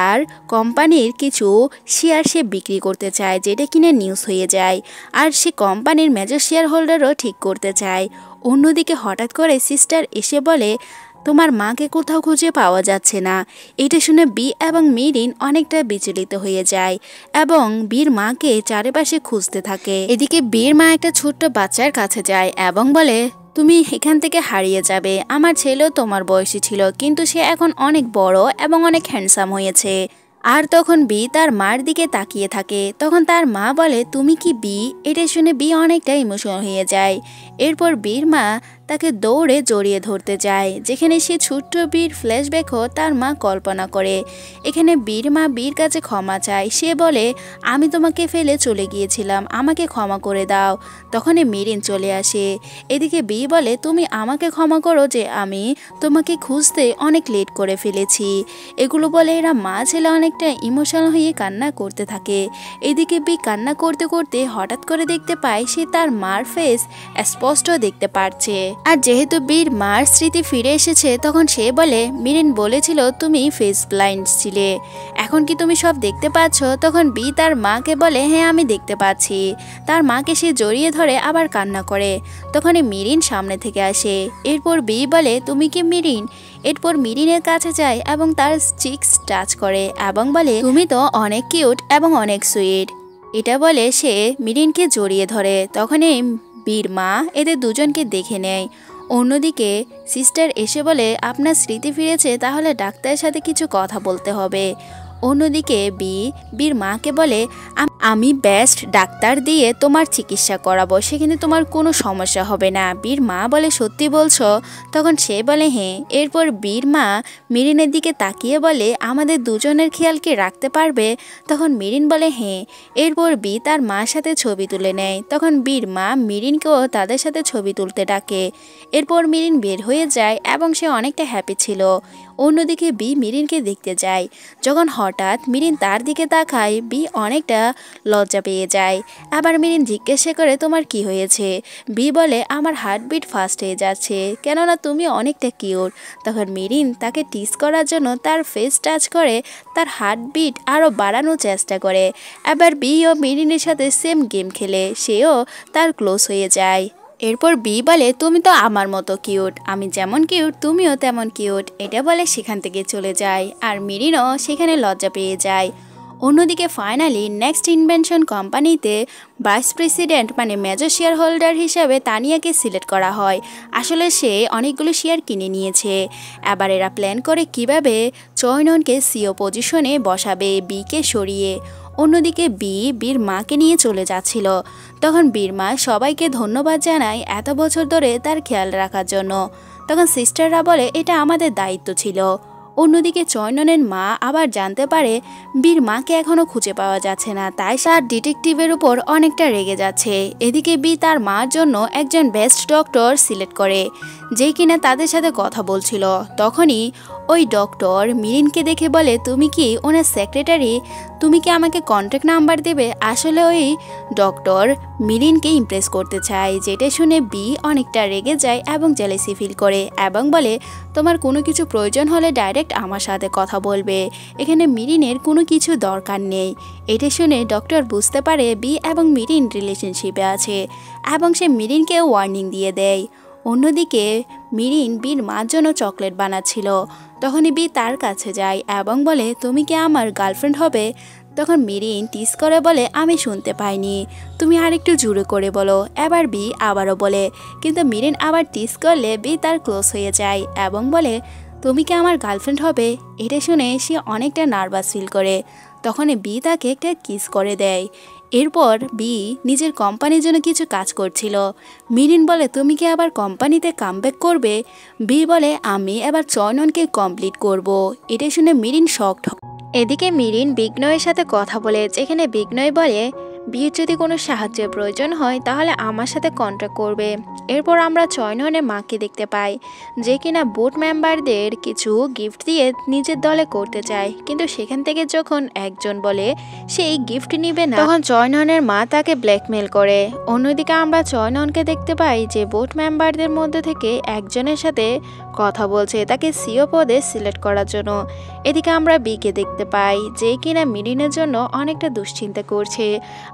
আর কোম্পানির কিছু শেয়ার সে বিক্রি করতে চায়, যেটা কিনা নিউজ হয়ে যায়। আর সে কোম্পানির মেজর শেয়ার হোল্ডারও ঠিক করতে চায়। অন্যদিকে হঠাৎ করে সিস্টার এসে বলে তোমার মাকে কোথাও খুঁজে পাওয়া যাচ্ছে না। এটা শুনে বি এবং মেরিন অনেকটা বিচলিত হয়ে যায় এবং বীর মাকে চারিপাশে খুঁজতে থাকে। এদিকে বীর মা একটা ছোট্ট বাচ্চার কাছে যায় এবং বলে তুমি এখান থেকে হারিয়ে যাবে। আমার ছেলেও তোমার বয়সী ছিল, কিন্তু সে এখন অনেক বড় এবং অনেক হ্যান্ডসাম হয়েছে। আর তখন বি তার মার দিকে তাকিয়ে থাকে। তখন তার মা বলে তুমি কি বি? এটা শুনে বি অনেকটা ইমোশনাল হয়ে যায়। এরপর বীর মা তাকে দৌড়ে জড়িয়ে ধরতে যায়, যেখানে সে ছোট্ট বীর ফ্ল্যাশব্যাকও তার মা কল্পনা করে। এখানে বীর মা বীর কাছে ক্ষমা চায়। সে বলে আমি তোমাকে ফেলে চলে গিয়েছিলাম, আমাকে ক্ষমা করে দাও। তখনই মেরিন চলে আসে। এদিকে বি বলে তুমি আমাকে ক্ষমা করো যে আমি তোমাকে খুঁজতে অনেক লেট করে ফেলেছি। এগুলো বলে এরা মা ছেলে অনেকটা ইমোশনাল হয়ে কান্না করতে থাকে। এদিকে বি কান্না করতে করতে হঠাৎ করে দেখতে পায় সে তার মার ফেস স্পষ্ট দেখতে পারছে। আর যেহেতু বীর মার স্মৃতি ফিরে এসেছে, তখন সে বলে মিরিন বলেছিল তুমি ফেস ব্লাইন্ড ছিলে, এখন কি তুমি সব দেখতে পাচ্ছ? তখন বি তার মাকে বলে হ্যাঁ আমি দেখতে পাচ্ছি। তার মাকে সে জড়িয়ে ধরে আবার কান্না করে। তখনই মিরিন সামনে থেকে আসে। এরপর বি বলে তুমি কি মিরিন? এরপর মিরিনের কাছে যায় এবং তার চিক্স টাচ করে এবং বলে তুমি তো অনেক কিউট এবং অনেক সুইট। এটা বলে সে মিরিনকে জড়িয়ে ধরে। তখনই বীর মা এদের দুজনকে দেখে নেয়। অন্যদিকে সিস্টার এসে বলে আপনার স্মৃতি ফিরেছে, তাহলে ডাক্তারের সাথে কিছু কথা বলতে হবে। অন্যদিকে বীর মাকে বলে আমি বেস্ট ডাক্তার দিয়ে তোমার চিকিৎসা করাবো, সেখানে তোমার কোনো সমস্যা হবে না। বীর মা বলে সত্যি বলছো? তখন সে বলে হ্যাঁ। এরপর বীর মা মিরিনের দিকে তাকিয়ে বলে আমাদের দুজনের খেয়াল কি রাখতে পারবে? তখন মিরিন বলে হ্যাঁ। এরপর বি তার মার সাথে ছবি তুলে নেয়। তখন বীর মা মিরিনকেও তাদের সাথে ছবি তুলতে ডাকে। এরপর মিরিন বের হয়ে যায় এবং সে অনেকটা হ্যাপি ছিল। অন্যদিকে বি মিরিনকে দেখতে যায়। যখন হঠাৎ মিরিন তার দিকে তাকায়, বি অনেকটা লজ্জা পেয়ে যায়। আবার মিরিন জিজ্ঞাসা করে তোমার কি হয়েছে? বি বলে আমার হার্টবিট ফাস্ট হয়ে যাচ্ছে, কেননা তুমি অনেকটা কিউট। তখন মিরিন তাকে টিস করার জন্য তার ফেস টাচ করে তার হার্টবিট আরও বাড়ানোর চেষ্টা করে। আবার বি ও মিরিনের সাথে সেম গেম খেলে সেও তার ক্লোজ হয়ে যায়। এরপর বি বলে তুমি তো আমার মতো কিউট, আমি যেমন কিউট তুমিও তেমন কিউট। এটা বলে সেখান থেকে চলে যায় আর মিরিনও সেখানে লজ্জা পেয়ে যায়। অন্যদিকে ফাইনালি নেক্সট ইনভেনশন কোম্পানিতে ভাইস প্রেসিডেন্ট মানে মেজর শেয়ার হোল্ডার হিসাবে তানিয়াকে সিলেক্ট করা হয়। আসলে সে অনেকগুলো শেয়ার কিনে নিয়েছে। এবার এরা প্ল্যান করে কিভাবে চয়ননকে সিও পজিশনে বসাবে বিকে সরিয়ে। অন্যদিকে বীর মাকে নিয়ে চলে যাচ্ছিল। তখন বীর মা সবাইকে ধন্যবাদ জানায় এত বছর ধরে তার খেয়াল রাখার জন্য। তখন সিস্টাররা বলে এটা আমাদের দায়িত্ব ছিল। অন্যদিকে চয়ননের মা আবার জানতে পারে বীর মাকে এখনও খুঁজে পাওয়া যাচ্ছে না, তাই তার ডিটেকটিভের উপর অনেকটা রেগে যাচ্ছে। এদিকে বি তার মার জন্য একজন বেস্ট ডক্টর সিলেক্ট করে, যে কিনা তাদের সাথে কথা বলছিল। তখনই ওই ডক্টর মিরিনকে দেখে বলে তুমি কি ওনার সেক্রেটারি? তুমি কি আমাকে কন্ট্যাক্ট নাম্বার দেবে? আসলে ওই ডক্টর মিরিনকে ইমপ্রেস করতে চায়। যেটা শুনে বি অনেকটা রেগে যায় এবং জেলেসি ফিল করে এবং বলে তোমার কোনো কিছু প্রয়োজন হলে ডাইরেক্ট আমার সাথে কথা বলবে, এখানে মিরিনের কোনো কিছু দরকার নেই। এটা শুনে ডক্টর বুঝতে পারে বি এবং মিরিন রিলেশনশিপে আছে এবং সে মিরিনকে ওয়ার্নিং দিয়ে দেয়। অন্যদিকে মিরিন বীর মার জন্য চকলেট বানাচ্ছিল। তখনই বি তার কাছে যায় এবং বলে তুমি কি আমার গার্লফ্রেন্ড হবে? তখন মিরিন টিস করে বলে আমি শুনতে পাইনি, তুমি আরেকটু জোরে করে বলো। এবার বি আবারও বলে, কিন্তু মিরিন আবার টিস করলে বি তার ক্লোজ হয়ে যায় এবং বলে তুমি কি আমার গার্লফ্রেন্ড হবে? এটা শুনে সে অনেকটা নার্ভাস ফিল করে। তখনই বি তাকে একটা কিস করে দেয়। এরপর বি নিজের কোম্পানির জন্য কিছু কাজ করছিল। মিরিন বলে তুমি কি আবার কোম্পানিতে কামব্যাক করবে? বি বলে আমি এবার চয়ননকে কমপ্লিট করব। এটা শুনে মিরিন শকড। এদিকে মিরিন বিঘ্নয়ের সাথে কথা বলে, যেখানে বিঘ্নয় বলে বিয়ের যদি কোনো সাহায্যের প্রয়োজন হয় তাহলে আমার সাথে কন্ট্যাক্ট করবে। এরপর আমরা চয়ননের মাকে দেখতে পাই, যে কিনা বোর্ড মেম্বারদের কিছু গিফট দিয়ে নিজের দলে করতে চায়, কিন্তু সেখান থেকে যখন একজন বলে সে এই গিফট নিবে না, তখন চয়ননের মা তাকে ব্ল্যাকমেল করে। অন্যদিকে আমরা চয়ননকে দেখতে পাই যে বোর্ড মেম্বারদের মধ্যে থেকে একজনের সাথে কথা বলছে তাকে সিও পদে সিলেক্ট করার জন্য। এদিকে আমরা বিকে দেখতে পাই যে কিনা মিরিনের জন্য অনেকটা দুশ্চিন্তা করছে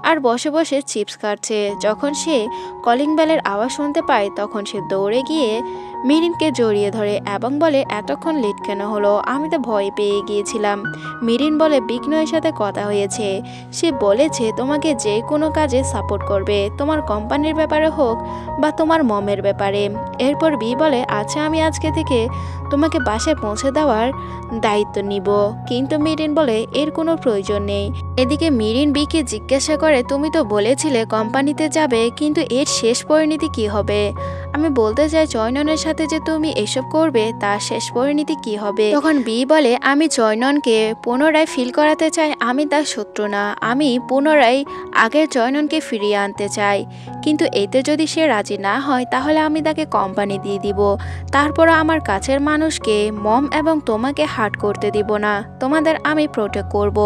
আর বসে বসে চিপস খাচ্ছে। যখন সে কলিং বেলের আওয়াজ শুনতে পায় তখন সে দৌড়ে গিয়ে মিরিনকে জড়িয়ে ধরে এবং বলে এতক্ষণ লেট কেন হলো, আমি তো ভয় পেয়ে গিয়েছিলাম। মিরিন বলে বিঘ্নয়ের সাথে কথা হয়েছে, সে বলেছে তোমাকে যে কোনো কাজে সাপোর্ট করবে, তোমার কোম্পানির ব্যাপারে হোক বা তোমার মমের ব্যাপারে। এরপর বি বলে আচ্ছা আমি আজকে থেকে তোমাকে বাসায় পৌঁছে দেওয়ার দায়িত্ব নিব, কিন্তু মিরিন বলে এর কোনো প্রয়োজন নেই। এদিকে মিরিন বিকে জিজ্ঞাসা করে তুমি তো বলেছিলে কোম্পানিতে যাবে, কিন্তু এর শেষ পরিণতি কি হবে? আমি বলতে চাই চয়ননের সাথে যে তুমি এসব করবে তার শেষ পরিণতি কি হবে? তখন বি বলে আমি চয়ননকে পুনরায় ফিল করাতে চাই আমি তার শত্রু না, আমি পুনরায় আগের চয়ননকে ফিরিয়ে আনতে চাই, কিন্তু এতে যদি সে রাজি না হয় তাহলে আমি তাকে কোম্পানি দিয়ে দিব, তারপর আমার কাছের মানুষকে মম এবং তোমাকে হার্ট করতে দিব না, তোমাদের আমি প্রোটেক্ট করব।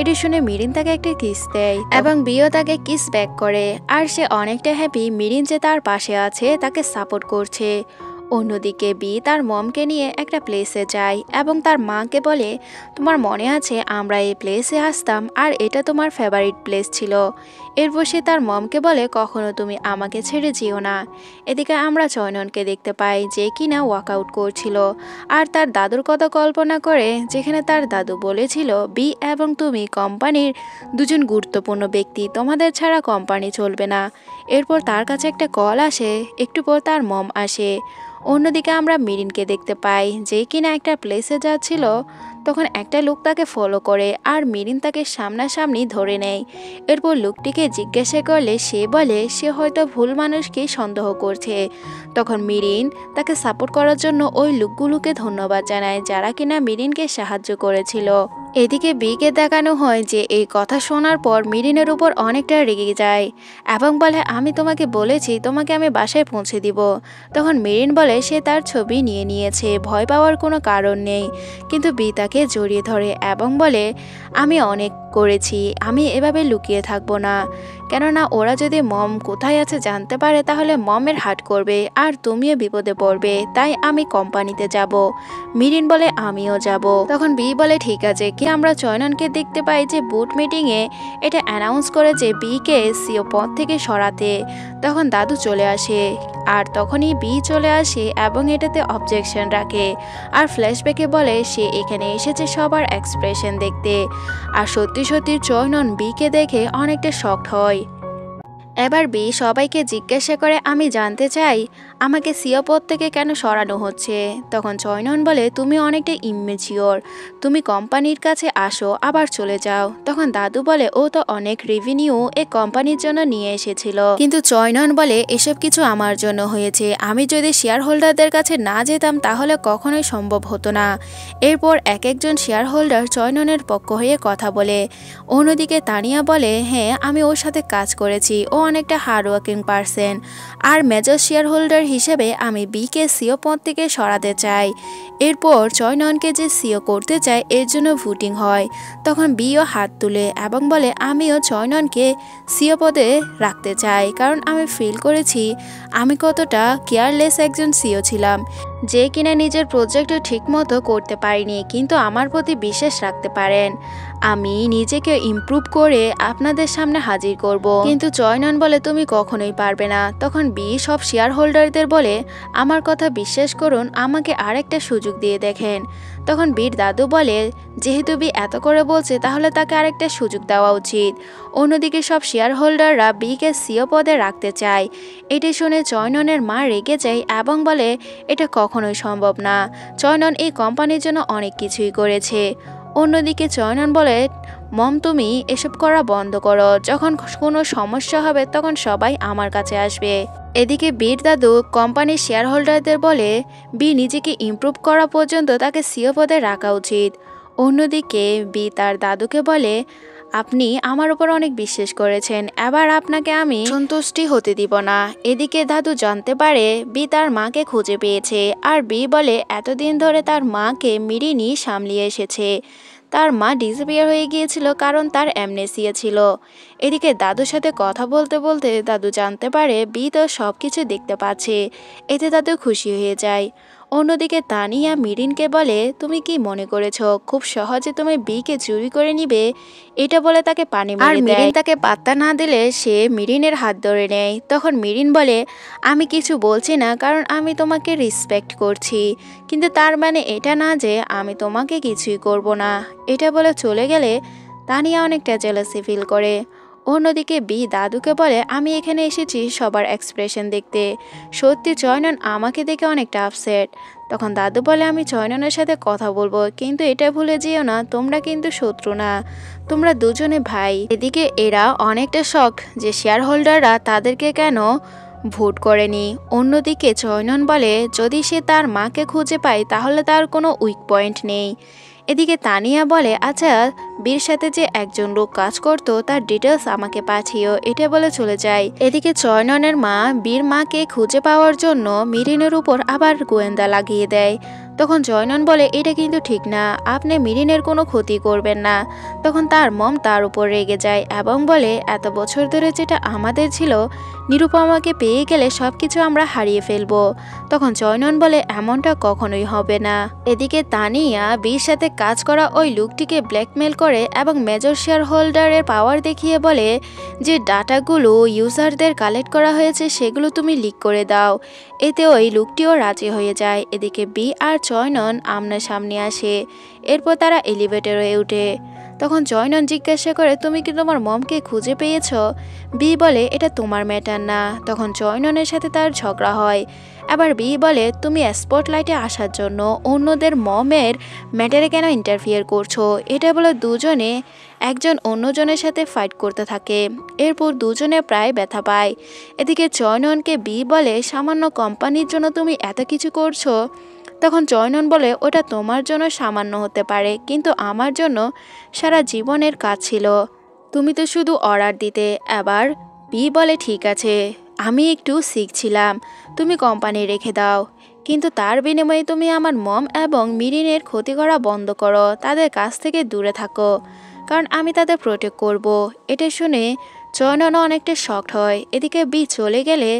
এটি শুনে মিরিন তাকে একটা কিস দেয় এবং বিও তাকে কিস ব্যাক করে, আর সে অনেকটা হ্যাপি মিরিন যে তার পাশে আছে তাকে সাপোর্ট করছে। অন্যদিকে বি তার মমকে নিয়ে একটা প্লেসে যায় এবং তার মাকে বলে তোমার মনে আছে আমরা এই প্লেসে আসতাম আর এটা তোমার ফেভারিট প্লেস ছিল। এরপর সে তার মমকে বলে কখনো তুমি আমাকে ছেড়ে যেও না। এদিকে আমরা চয়ননকে দেখতে পাই যে কিনা ওয়ার্কআউট করছিল আর তার দাদুর কথা কল্পনা করে, যেখানে তার দাদু বলেছিল বি এবং তুমি কোম্পানির দুজন গুরুত্বপূর্ণ ব্যক্তি, তোমাদের ছাড়া কোম্পানি চলবে না। এরপর তার কাছে একটা কল আসে, একটু পর তার মম আসে। অন্যদিকে আমরা মিরিনকে দেখতে পাই যে কিনা একটা প্লেসে যাচ্ছিল, তখন একটা লোক তাকে ফলো করে আর মিরিন তাকে সামনাসামনি ধরে নেয়। এরপর লোকটিকে জিজ্ঞাসা করলে সে বলে সে হয়তো ভুল মানুষকে সন্দেহ করছে। তখন মিরিন তাকে সাপোর্ট করার জন্য ওই লোকগুলোকে ধন্যবাদ জানায় যারা কিনা মিরিনকে সাহায্য করেছিল। এদিকে বিকে দেখানো হয় যে এই কথা শোনার পর মিরিনের উপর অনেকটা রেগে যায় এবং বলে আমি তোমাকে বলেছি তোমাকে আমি বাসায় পৌঁছে দিব। তখন মিরিন বলে সে তার ছবি নিয়ে নিয়েছে, ভয় পাওয়ার কোনো কারণ নেই, কিন্তু বি তাকে জড়িয়ে ধরে এবং বলে আমি অনেক করেছি, আমি এভাবে লুকিয়ে থাকবো না, কেননা ওরা যদি মম কোথায় আছে জানতে পারে তাহলে মমের হার্ট করবে আর তুমিও বিপদে পড়বে, তাই আমি কোম্পানিতে যাব। মিরিন বলে আমিও যাব। তখন বি বলে ঠিক আছে, কি আমরা চয়ননকে দেখতে পাই যে বোর্ড মিটিংয়ে এটা অ্যানাউন্স করে যে বিকে সিও পদ থেকে সরাতে। তখন দাদু চলে আসে আর তখনই বি চলে আসে এবং এটাতে অবজেকশন রাখে আর ফ্ল্যাশব্যাকে বলে সে এখানে এসেছে সবার এক্সপ্রেশন দেখতে। আর সত্যি সত্যি চয়নন বিকে দেখে অনেকটা শকড হয়। এবার বি সবাইকে জিজ্ঞাসা করে আমি জানতে চাই আমাকে সিও পদ থেকে কেন সরানো হচ্ছে। তখন চয়নন বলে তুমি অনেকটা ইম্যাচিওর, তুমি কোম্পানির কাছে আসো আবার চলে যাও। তখন দাদু বলে ও তো অনেক রেভিনিউ এই কোম্পানির জন্য নিয়ে এসেছিল, কিন্তু চয়নন বলে এসব কিছু আমার জন্য হয়েছে, আমি যদি শেয়ার হোল্ডারদের কাছে না যেতাম তাহলে কখনোই সম্ভব হতো না। এরপর এক একজন শেয়ার হোল্ডার চয়ননের পক্ষ হয়ে কথা বলে। অন্যদিকে তানিয়া বলে হ্যাঁ আমি ওর সাথে কাজ করেছি, ও অনেকটা হার্ডওয়ার্কিং পারসন, আর মেজর শেয়ার হোল্ডার হিসেবে আমি বিকে সিও পদ থেকে সরাতে চাই। এরপর চয়ননকে যে সিও করতে চায় এর জন্য ভোটিং হয়। তখন বিও হাত তুলে এবং বলে আমিও চয়ননকে সিও পদে রাখতে চাই, কারণ আমি ফিল করেছি আমি কতটা কেয়ারলেস একজন সিও ছিলাম, যে কিনা নিজের প্রজেক্ট ঠিকমতো করতে পারিনি, কিন্তু আমার প্রতি বিশ্বাস রাখতে পারেন, আমি নিজেকে ইমপ্রুভ করে আপনাদের সামনে হাজির করব। কিন্তু চয়নন বলে তুমি কখনোই পারবে না। তখন বি সব শেয়ার হোল্ডারদের বলে আমার কথা বিশ্বাস করুন, আমাকে আরেকটা সুযোগ দিয়ে দেখেন। তখন বীর দাদু বলে যেহেতু বি এত করে বলছে তাহলে তাকে আরেকটা সুযোগ দেওয়া উচিত। অন্যদিকে সব শেয়ার হোল্ডাররা বিকে সিও পদে রাখতে চায়। এটি শুনে চয়ননের মা রেগে যায় এবং বলে এটা কখনোই সম্ভব না, চয়নন এই কোম্পানির জন্য অনেক কিছুই করেছে। অন্যদিকে চয়নন বলে মম তুমি এসব করা বন্ধ করো, যখন কোনো সমস্যা হবে তখন সবাই আমার কাছে আসবে। এদিকে বীর দাদু কোম্পানির শেয়ার হোল্ডারদের বলে বি নিজেকে ইমপ্রুভ করা পর্যন্ত তাকে সিও পদে রাখা উচিত। অন্যদিকে বি তার দাদুকে বলে আপনি আমার উপর অনেক বিশ্বাস করেছেন, এবার আপনাকে আমি সন্তুষ্টি হতে দিব না। এদিকে দাদু জানতে পারে বি তার মাকে খুঁজে পেয়েছে, আর বি বলে এতদিন ধরে তার মাকে মিরিনি সামলিয়ে এসেছে। তার মা ডিসঅ্যাপিয়ার হয়ে গিয়েছিল কারণ তার অ্যামনেসিয়া ছিল। এদিকে দাদুর সাথে কথা বলতে বলতে দাদু জানতে পারে বি তো সব কিছু দেখতে পাচ্ছে। এতে দাদু খুশি হয়ে যায়। অন্যদিকে তানিয়া মিরিনকে বলে, তুমি কি মনে করেছো খুব সহজে তুমি বিকে চুরি করে নিবে? এটা বলে তাকে পানি মেরে দেয়। আর মিরিন তাকে পাত্তা না দিলে সে মিরিনের হাত ধরে নেয়। তখন মিরিন বলে, আমি কিছু বলছি না কারণ আমি তোমাকে রেসপেক্ট করছি, কিন্তু তার মানে এটা না যে আমি তোমাকে কিছুই করব না। এটা বলে চলে গেলে তানিয়া অনেকটা জেলাসি ফিল করে। অন্যদিকে বি দাদুকে বলে, আমি এখানে এসেছি সবার এক্সপ্রেশন দেখতে। সত্যি চয়নন আমাকে দেখে অনেকটা আপসেট। তখন দাদু বলে, আমি চয়ননের সাথে কথা বলবো, কিন্তু এটা ভুলে যেও না তোমরা কিন্তু শত্রু না, তোমরা দুজনে ভাই। এদিকে এরা অনেকটা শক যে শেয়ার হোল্ডাররা তাদেরকে কেন ভোট করেনি। অন্যদিকে চয়নন বলে, যদি সে তার মাকে খুঁজে পায় তাহলে তার কোনো উইক পয়েন্ট নেই। এদিকে তানিয়া বলে, আচ্ছা বীর সাথে যে একজন লোক কাজ করত তার ডিটেলস আমাকে পাঠিও। এটা বলে চলে যায়। এদিকে চয়ননের মা বীর মাকে খুঁজে পাওয়ার জন্য মিরিনের উপর আবার গোয়েন্দা লাগিয়ে দেয়। তখন চয়নন বলে, এটা কিন্তু ঠিক না, আপনি মিরিনের কোনো ক্ষতি করবেন না। তখন তার মম তার উপর রেগে যায় এবং বলে, এত বছর ধরে যেটা আমাদের ছিল নিরুপমাকে পেয়ে গেলে সবকিছু আমরা হারিয়ে ফেলবো। তখন চয়নন বলে, এমনটা কখনোই হবে না। এদিকে তানিয়া বীর সাথে কাজ করা ওই লোকটিকে ব্ল্যাকমেল করে এবং মেজর শেয়ার হোল্ডারের পাওয়ার দেখিয়ে বলে যে ডাটাগুলো ইউজারদের কালেক্ট করা হয়েছে সেগুলো তুমি লিক করে দাও। এতে ওই লোকটিও রাজি হয়ে যায়। এদিকে বি আর চয়নন আমনাসামনি আসে। এরপর তারা এলিভেটরে ওঠে। তখন চয়নন জিজ্ঞাসা করে, তুমি কি তোমার মমকে খুঁজে পেয়েছ? বি বলে, এটা তোমার ম্যাটার না। তখন চয়ননের সাথে তার ঝগড়া হয়। আবার বি বলে, তুমি স্পটলাইটে আসার জন্য অন্যদের মমের ম্যাটারে কেন ইন্টারফিয়ার করছো? এটা বলে দুজনে একজন অন্যজনের সাথে ফাইট করতে থাকে। এরপর দুজনে প্রায় ব্যথা পায়। এদিকে চয়ননকে বি বলে, সামান্য কোম্পানির জন্য তুমি এত কিছু করছো? তখন চয়নন বলে, ওটা তোমার জন্য সামান্য হতে পারে, কিন্তু আমার জন্য সারা জীবনের কাজ ছিল। তুমি তো শুধু অর্ডার দিতে। আবার বি বলে, ঠিক আছে আমি একটু শিখছিলাম, তুমি কোম্পানি রেখে দাও, কিন্তু তার বিনিময়ে তুমি আমার মম এবং মিরিনের ক্ষতি করা বন্ধ করো, তাদের কাছ থেকে দূরে থাকো, কারণ আমি তাদের প্রোটেক্ট করব। এটা শুনে চয়নন অনেকটা শকড হয়। এদিকে বি চলে গেলে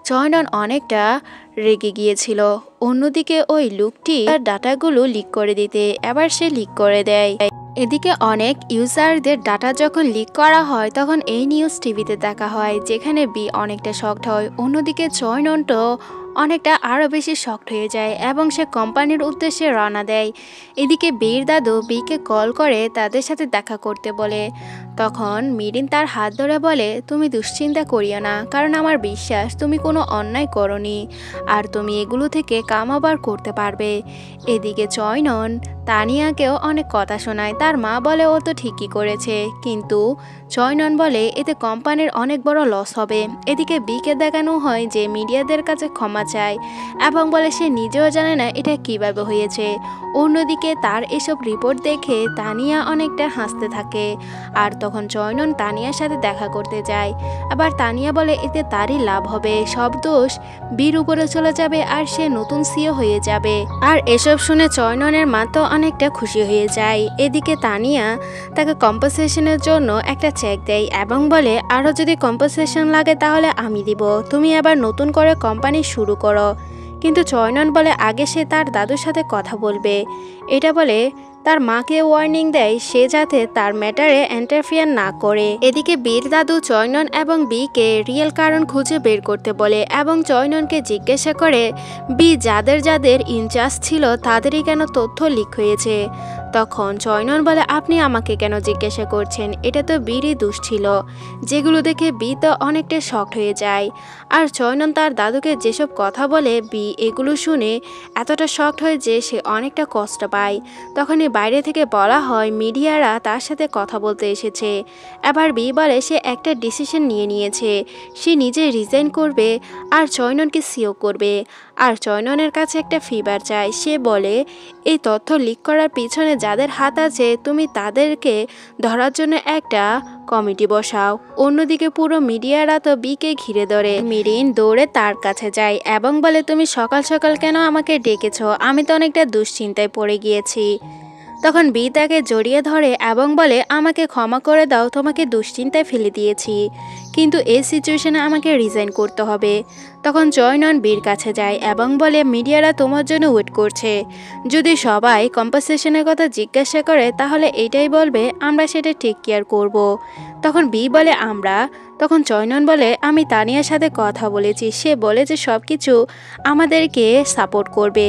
চয়নন অনেকটা রেগে গিয়েছিল। অন্যদিকে ওই লোকটি তার ডাটাগুলো লিক করে দিতে এবার সে লিক করে দেয়। এদিকে অনেক ইউজারদের ডাটা যখন লিক করা হয় তখন এই নিউজ টিভিতে দেখা হয়, যেখানে বি অনেকটা শকড হয়। অন্যদিকে চয়ননও অনেকটা আরও বেশি শকড হয়ে যায় এবং সে কোম্পানির উদ্দেশ্যে রওনা দেয়। এদিকে বীর দাদু বিকে কল করে তাদের সাথে দেখা করতে বলে। তখন মিরিন তার হাত ধরে বলে, তুমি দুশ্চিন্তা করিও না, কারণ আমার বিশ্বাস তুমি কোনো অন্যায় করনি আর তুমি এগুলো থেকে কামাবার করতে পারবে। এদিকে চয়নন তানিয়াকেও অনেক কথা শোনায়। তার মা বলে, ও তো ঠিকই করেছে, কিন্তু চয়নন বলে এতে কোম্পানির অনেক বড় লস হবে। এদিকে বিকে দেখানো হয় যে মিডিয়াদের কাছে ক্ষমা চায় এবং বলে সে নিজেও জানে না এটা কিভাবে হয়েছে। অন্যদিকে তার এসব রিপোর্ট দেখে তানিয়া অনেকটা হাসতে থাকে। আর তখন চয়নন তানিয়ার সাথে দেখা করতে যায়। আবার তানিয়া বলে এতে তারই লাভ হবে, সব দোষ বীর উপরে চলে যাবে আর সে নতুন সিও হয়ে যাবে। আর এসব শুনে চয়ননের মা তো অনেকটা খুশি হয়ে যায়। এদিকে তানিয়া তাকে কম্পেনসেশনের জন্য একটা চেক দেয় এবং বলে, আরও যদি কম্পেনসেশন লাগে তাহলে আমি দিব, তুমি আবার নতুন করে কোম্পানি শুরু করো। কিন্তু চয়নন বলে আগে সে তার দাদুর সাথে কথা বলবে। এটা বলে তার মাকে ওয়ার্নিং দেয় সে যাতে তার ম্যাটারে ইন্টারফিয়ার না করে। এদিকে বীর দাদু চয়নন এবং বিকে রিয়েল কারণ খুঁজে বের করতে বলে এবং চয়ননকে জিজ্ঞাসা করে বি যাদের যাদের ইনচার্জ ছিল তাদেরই কেন তথ্য লিক হয়েছে। তখন চয়নন বলে, আপনি আমাকে কেন জিজ্ঞাসা করছেন, এটা তো বীরই দোষ ছিল। যেগুলো দেখে বি তো অনেকটা শকড হয়ে যায়। আর চয়নন তার দাদুকে যেসব কথা বলে বি এগুলো শুনে এতটা শকড হয় যে সে অনেকটা কষ্ট পায়। তখনই বাইরে থেকে বলা হয় মিডিয়ারা তার সাথে কথা বলতে এসেছে। এবার বি বলে সে একটা ডিসিশন নিয়ে নিয়েছে, সে নিজে রিজাইন করবে আর চয়ননকে সিও করবে। আর চয়ননের কাছে একটা ফিভার চায়। সে বলে এই তথ্য লিক করার পিছনে যাদের হাত আছে তুমি তাদেরকে ধরার জন্য একটা কমিটি বসাও। অন্যদিকে পুরো মিডিয়ারা তো বিকে ঘিরে ধরে। মিরিন দৌড়ে তার কাছে যায় এবং বলে তুমি সকাল সকাল কেন আমাকে ডেকেছো? আমি তো অনেকটা দুশ্চিন্তায় পড়ে গিয়েছি। তখন বি তাকে জড়িয়ে ধরে এবং বলে আমাকে ক্ষমা করে দাও, তোমাকে দুশ্চিন্তায় ফেলে দিয়েছি, কিন্তু এই সিচুয়েশনে আমাকে রিজাইন করতে হবে। তখন চয়নন বীর কাছে যায় এবং বলে মিডিয়ারা তোমার জন্য ওয়েট করছে। যদি সবাই কম্পেনসেশনের কথা জিজ্ঞাসা করে তাহলে এটাই বলবে আমরা সেটা টেক কেয়ার করব। তখন বি বলে আমরা। তখন চয়নন বলে আমি তানিয়ার সাথে কথা বলেছি, সে বলে যে সব কিছু আমাদেরকে সাপোর্ট করবে।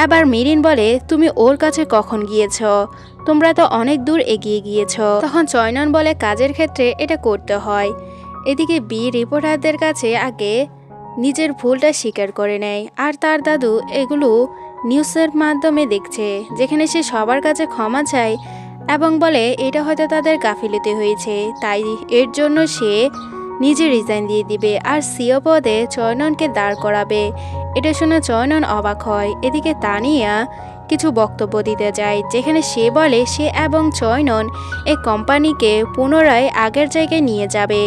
এবার মিরিন বলে তুমি ওর কাছে কখন গিয়েছ? তোমরা তো অনেক দূর এগিয়ে গিয়েছ। তখন চয়নন বলে কাজের ক্ষেত্রে এটা করতে হয়। এদিকে বি রিপোর্টারদের কাছে আগে নিজের ভুলটা স্বীকার করে নেয় আর তার দাদু এগুলো নিউজের মাধ্যমে দেখছে, যেখানে সে সবার কাছে ক্ষমা চায় এবং বলে এটা হয়তো তাদের গাফিলতি হয়েছে, তাই এর জন্য সে নিজে রিজাইন দিয়ে দিবে আর সিও পদে চয়ননকে দাঁড় করাবে। এটা শুনে চয়নন অবাক হয়। এদিকে তানিয়া কিছু বক্তব্য দিতে যায়, যেখানে সে বলে সে এবং চয়নন এই কোম্পানিকে পুনরায় আগের জায়গায় নিয়ে যাবে।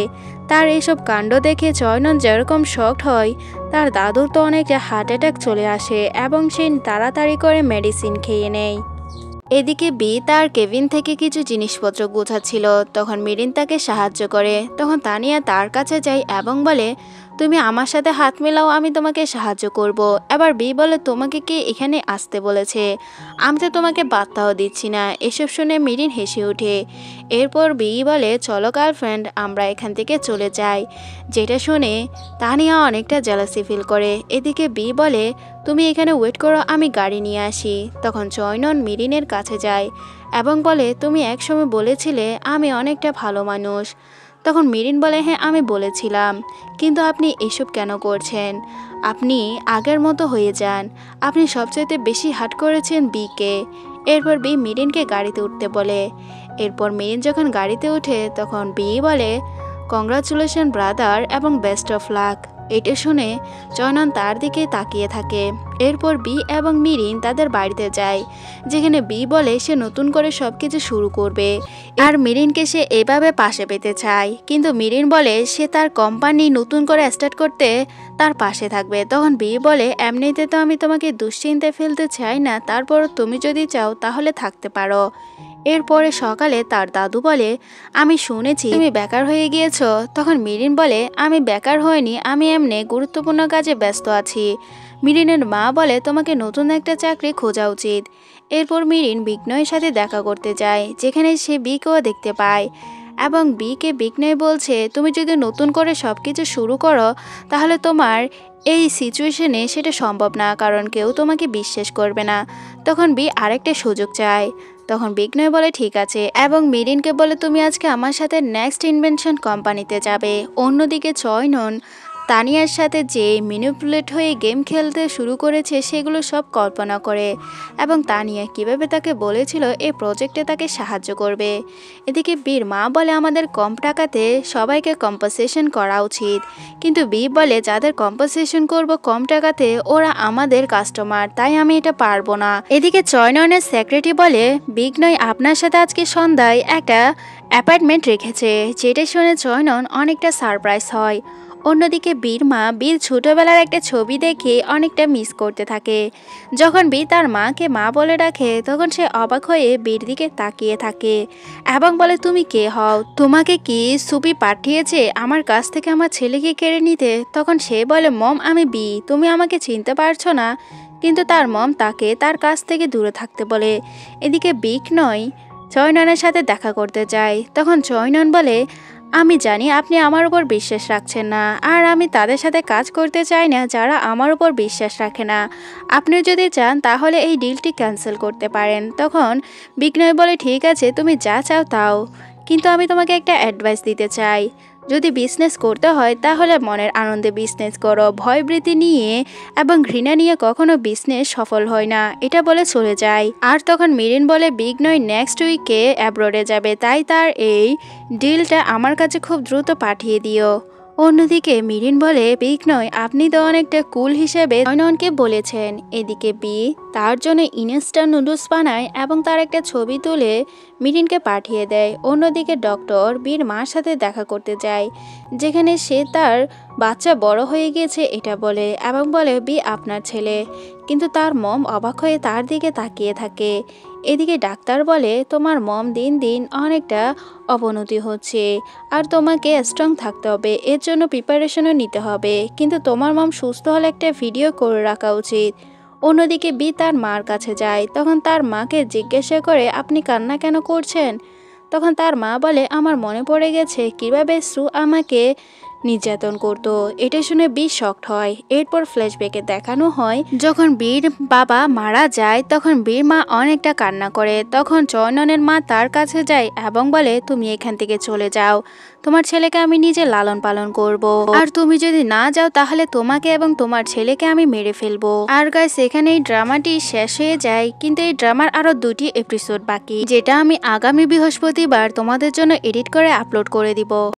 তার এইসব কাণ্ড দেখে চয়নন যেরকম শকড হয়, তার দাদুর তো অনেকটা হার্ট অ্যাটাক চলে আসে এবং সে তাড়াতাড়ি করে মেডিসিন খেয়ে নেয়। এদিকে বি তার কেবিন থেকে কিছু জিনিসপত্র গোছাচ্ছিল, তখন মিরিন তাকে সাহায্য করে। তখন তানিয়া তার কাছে যায় এবং বলে তুমি আমার সাথে হাত মেলাও, আমি তোমাকে সাহায্য করব। এবার বি বলে তোমাকে কে এখানে আসতে বলেছে? আমি তো তোমাকে বার্তাও দিচ্ছি না। এসব শুনে মিরিন হেসে ওঠে। এরপর বি বলে চলো গার্লফ্রেন্ড আমরা এখান থেকে চলে যাই, যেটা শুনে তানিয়া অনেকটা জেলাসি ফিল করে। এদিকে বি বলে তুমি এখানে ওয়েট করো, আমি গাড়ি নিয়ে আসি। তখন চয়নন মিরিনের কাছে যায় এবং বলে তুমি একসময় বলেছিলে আমি অনেকটা ভালো মানুষ। তখন মিরিন বলে হ্যাঁ আমি বলেছিলাম, কিন্তু আপনি এসব কেন করছেন? আপনি আগের মতো হয়ে যান। আপনি সবচাইতে বেশি হার্ট করেছেন বিকে। এরপর বি মিরিনকে গাড়িতে উঠতে বলে। এরপর মিরিন যখন গাড়িতে ওঠে তখন বি বলে কংগ্রাচুলেশন ব্রাদার এবং বেস্ট অফ লাক। এটা শুনে চয়নন তার দিকে তাকিয়ে থাকে। এরপর বি এবং মিরিন তাদের বাড়িতে যায়, যেখানে বি বলে সে নতুন করে সবকিছু শুরু করবে আর মিরিনকে সে এভাবে পাশে পেতে চায়, কিন্তু মিরিন বলে সে তার কোম্পানি নতুন করে স্টার্ট করতে তার পাশে থাকবে। তখন বি বলে এমনিতে তো আমি তোমাকে দুশ্চিন্তায় ফেলতে চাই না, তারপর তুমি যদি চাও তাহলে থাকতে পারো। এরপরে সকালে তার দাদু বলে আমি শুনেছি তুমি বেকার হয়ে গিয়েছো। তখন মিরিন বলে আমি বেকার হইনি, আমি এমনি গুরুত্বপূর্ণ কাজে ব্যস্ত আছি। মিরিনের মা বলে তোমাকে নতুন একটা চাকরি খোঁজা উচিত। এরপর মিরিন বিঘ্নয়ের সাথে দেখা করতে যায়, যেখানে সে বিকেও দেখতে পায় এবং বিকে বিঘ্নয় বলছে তুমি যদি নতুন করে সব কিছু শুরু করো তাহলে তোমার এই সিচুয়েশনে সেটা সম্ভব না, কারণ কেউ তোমাকে বিশ্বাস করবে না। তখন বি আরেকটা সুযোগ চায়। তখন বিঘ্নয় বলে ঠিক আছে এবং মিরিনকে বলে তুমি আজকে আমার সাথে নেক্সট ইনভেনশন কোম্পানিতে যাবে। অন্যদিকে চয়নন তানিয়ার সাথে যে ম্যানিপুলেট হয়ে গেম খেলতে শুরু করেছে সেগুলো সব কল্পনা করে এবং তানিয়া কিভাবে তাকে বলেছিল এই প্রজেক্টে তাকে সাহায্য করবে। এদিকে বীর মা বলে আমাদের কম টাকাতে সবাইকে কম্পেনসেশন করা উচিত, কিন্তু বি বলে যাদের কম্পেনসেশন করব কম টাকাতে ওরা আমাদের কাস্টমার, তাই আমি এটা পারবো না। এদিকে চয়ননের সেক্রেটারি বলে বিঘ্নয় আপনার সাথে আজকে সন্ধ্যায় একটা অ্যাপয়েন্টমেন্ট রেখেছে, যেটা শুনে চয়নন অনেকটা সারপ্রাইজ হয়। অন্যদিকে বীর মা বীর ছোটবেলার একটা ছবি দেখে অনেকটা মিস করতে থাকে। যখন বীর তার মাকে মা বলে ডাকে তখন সে অবাক হয়ে বীর দিকে তাকিয়ে থাকে এবং বলে তুমি কে হও? তোমাকে কি সুপি পাঠিয়েছে আমার কাছ থেকে আমার ছেলেকে কেড়ে নিতে? তখন সে বলে মম আমি বি, তুমি আমাকে চিনতে পারছো না? কিন্তু তার মম তাকে তার কাছ থেকে দূরে থাকতে বলে। এদিকে বিঘ্নয় চয়ননের সাথে দেখা করতে যায়। তখন চয়নন বলে আমি জানি আপনি আমার উপর বিশ্বাস রাখছেন না আর আমি তাদের সাথে কাজ করতে চাই না যারা আমার উপর বিশ্বাস রাখে না। আপনি যদি চান তাহলে এই ডিলটি ক্যান্সেল করতে পারেন। তখন বিঘ্নয় বলে ঠিক আছে তুমি যা চাও তাও, কিন্তু আমি তোমাকে একটা অ্যাডভাইস দিতে চাই, যদি বিজনেস করতে হয় তাহলে মনের আনন্দে বিজনেস করো, ভয়ভীতি নিয়ে এবং ঘৃণা নিয়ে কখনো বিজনেস সফল হয় না। এটা বলে চলে যায়। আর তখন মিরিন বলে বিঘ্নয় নেক্সট উইকে অ্যাব্রোডে যাবে, তাই তার এই ডিলটা আমার কাছে খুব দ্রুত পাঠিয়ে দিও। অন্যদিকে মিরিন বলে বিঘ্নয় আপনি তো অনেকটা কুল হিসেবে জয়ননকে বলেছেন। এদিকে বি তার জন্য ইনস্ট্যান্ট নুডলস বানায় এবং তার একটা ছবি তুলে মিরিনকে পাঠিয়ে দেয়। অন্যদিকে ডক্টর বীর মার সাথে দেখা করতে যায়, যেখানে সে তার বাচ্চা বড় হয়ে গেছে এটা বলে এবং বলে বি আপনার ছেলে, কিন্তু তার মম অবাক হয়ে তার দিকে তাকিয়ে থাকে। এদিকে ডাক্তার বলে তোমার মম দিন দিন অনেকটা অবনতি হচ্ছে আর তোমাকে স্ট্রং থাকতে হবে, এর জন্য প্রিপারেশনও নিতে হবে, কিন্তু তোমার মম সুস্থ হলে একটা ভিডিও করে রাখা উচিত। অন্যদিকে বি তার মার কাছে যায়, তখন তার মাকে জিজ্ঞাসা করে আপনি কান্না কেন করছেন। তখন তার মা বলে আমার মনে পড়ে গেছে কিভাবে সু আমাকে নির্যাতন করত। এটা শুনে বি শকড হয়। এরপর ফ্ল্যাশব্যাকে দেখানো হয় যখন বীর বাবা মারা যায় তখন বীর মা অনেকটা কান্না করে। তখন জয়ননের মা তার কাছে যায় এবং বলে তুমি এখান থেকে চলে যাও, তোমার ছেলেকে আমি নিজে লালন পালন করব, আর তুমি যদি না যাও তাহলে তোমাকে এবং তোমার ছেলেকে আমি মেরে ফেলবো। আর গাইস এখানে এই ড্রামাটি শেষ হয়ে যায়, কিন্তু এই ড্রামার আরো 2টি এপিসোড বাকি, যেটা আমি আগামী বৃহস্পতিবার তোমাদের জন্য এডিট করে আপলোড করে দিব।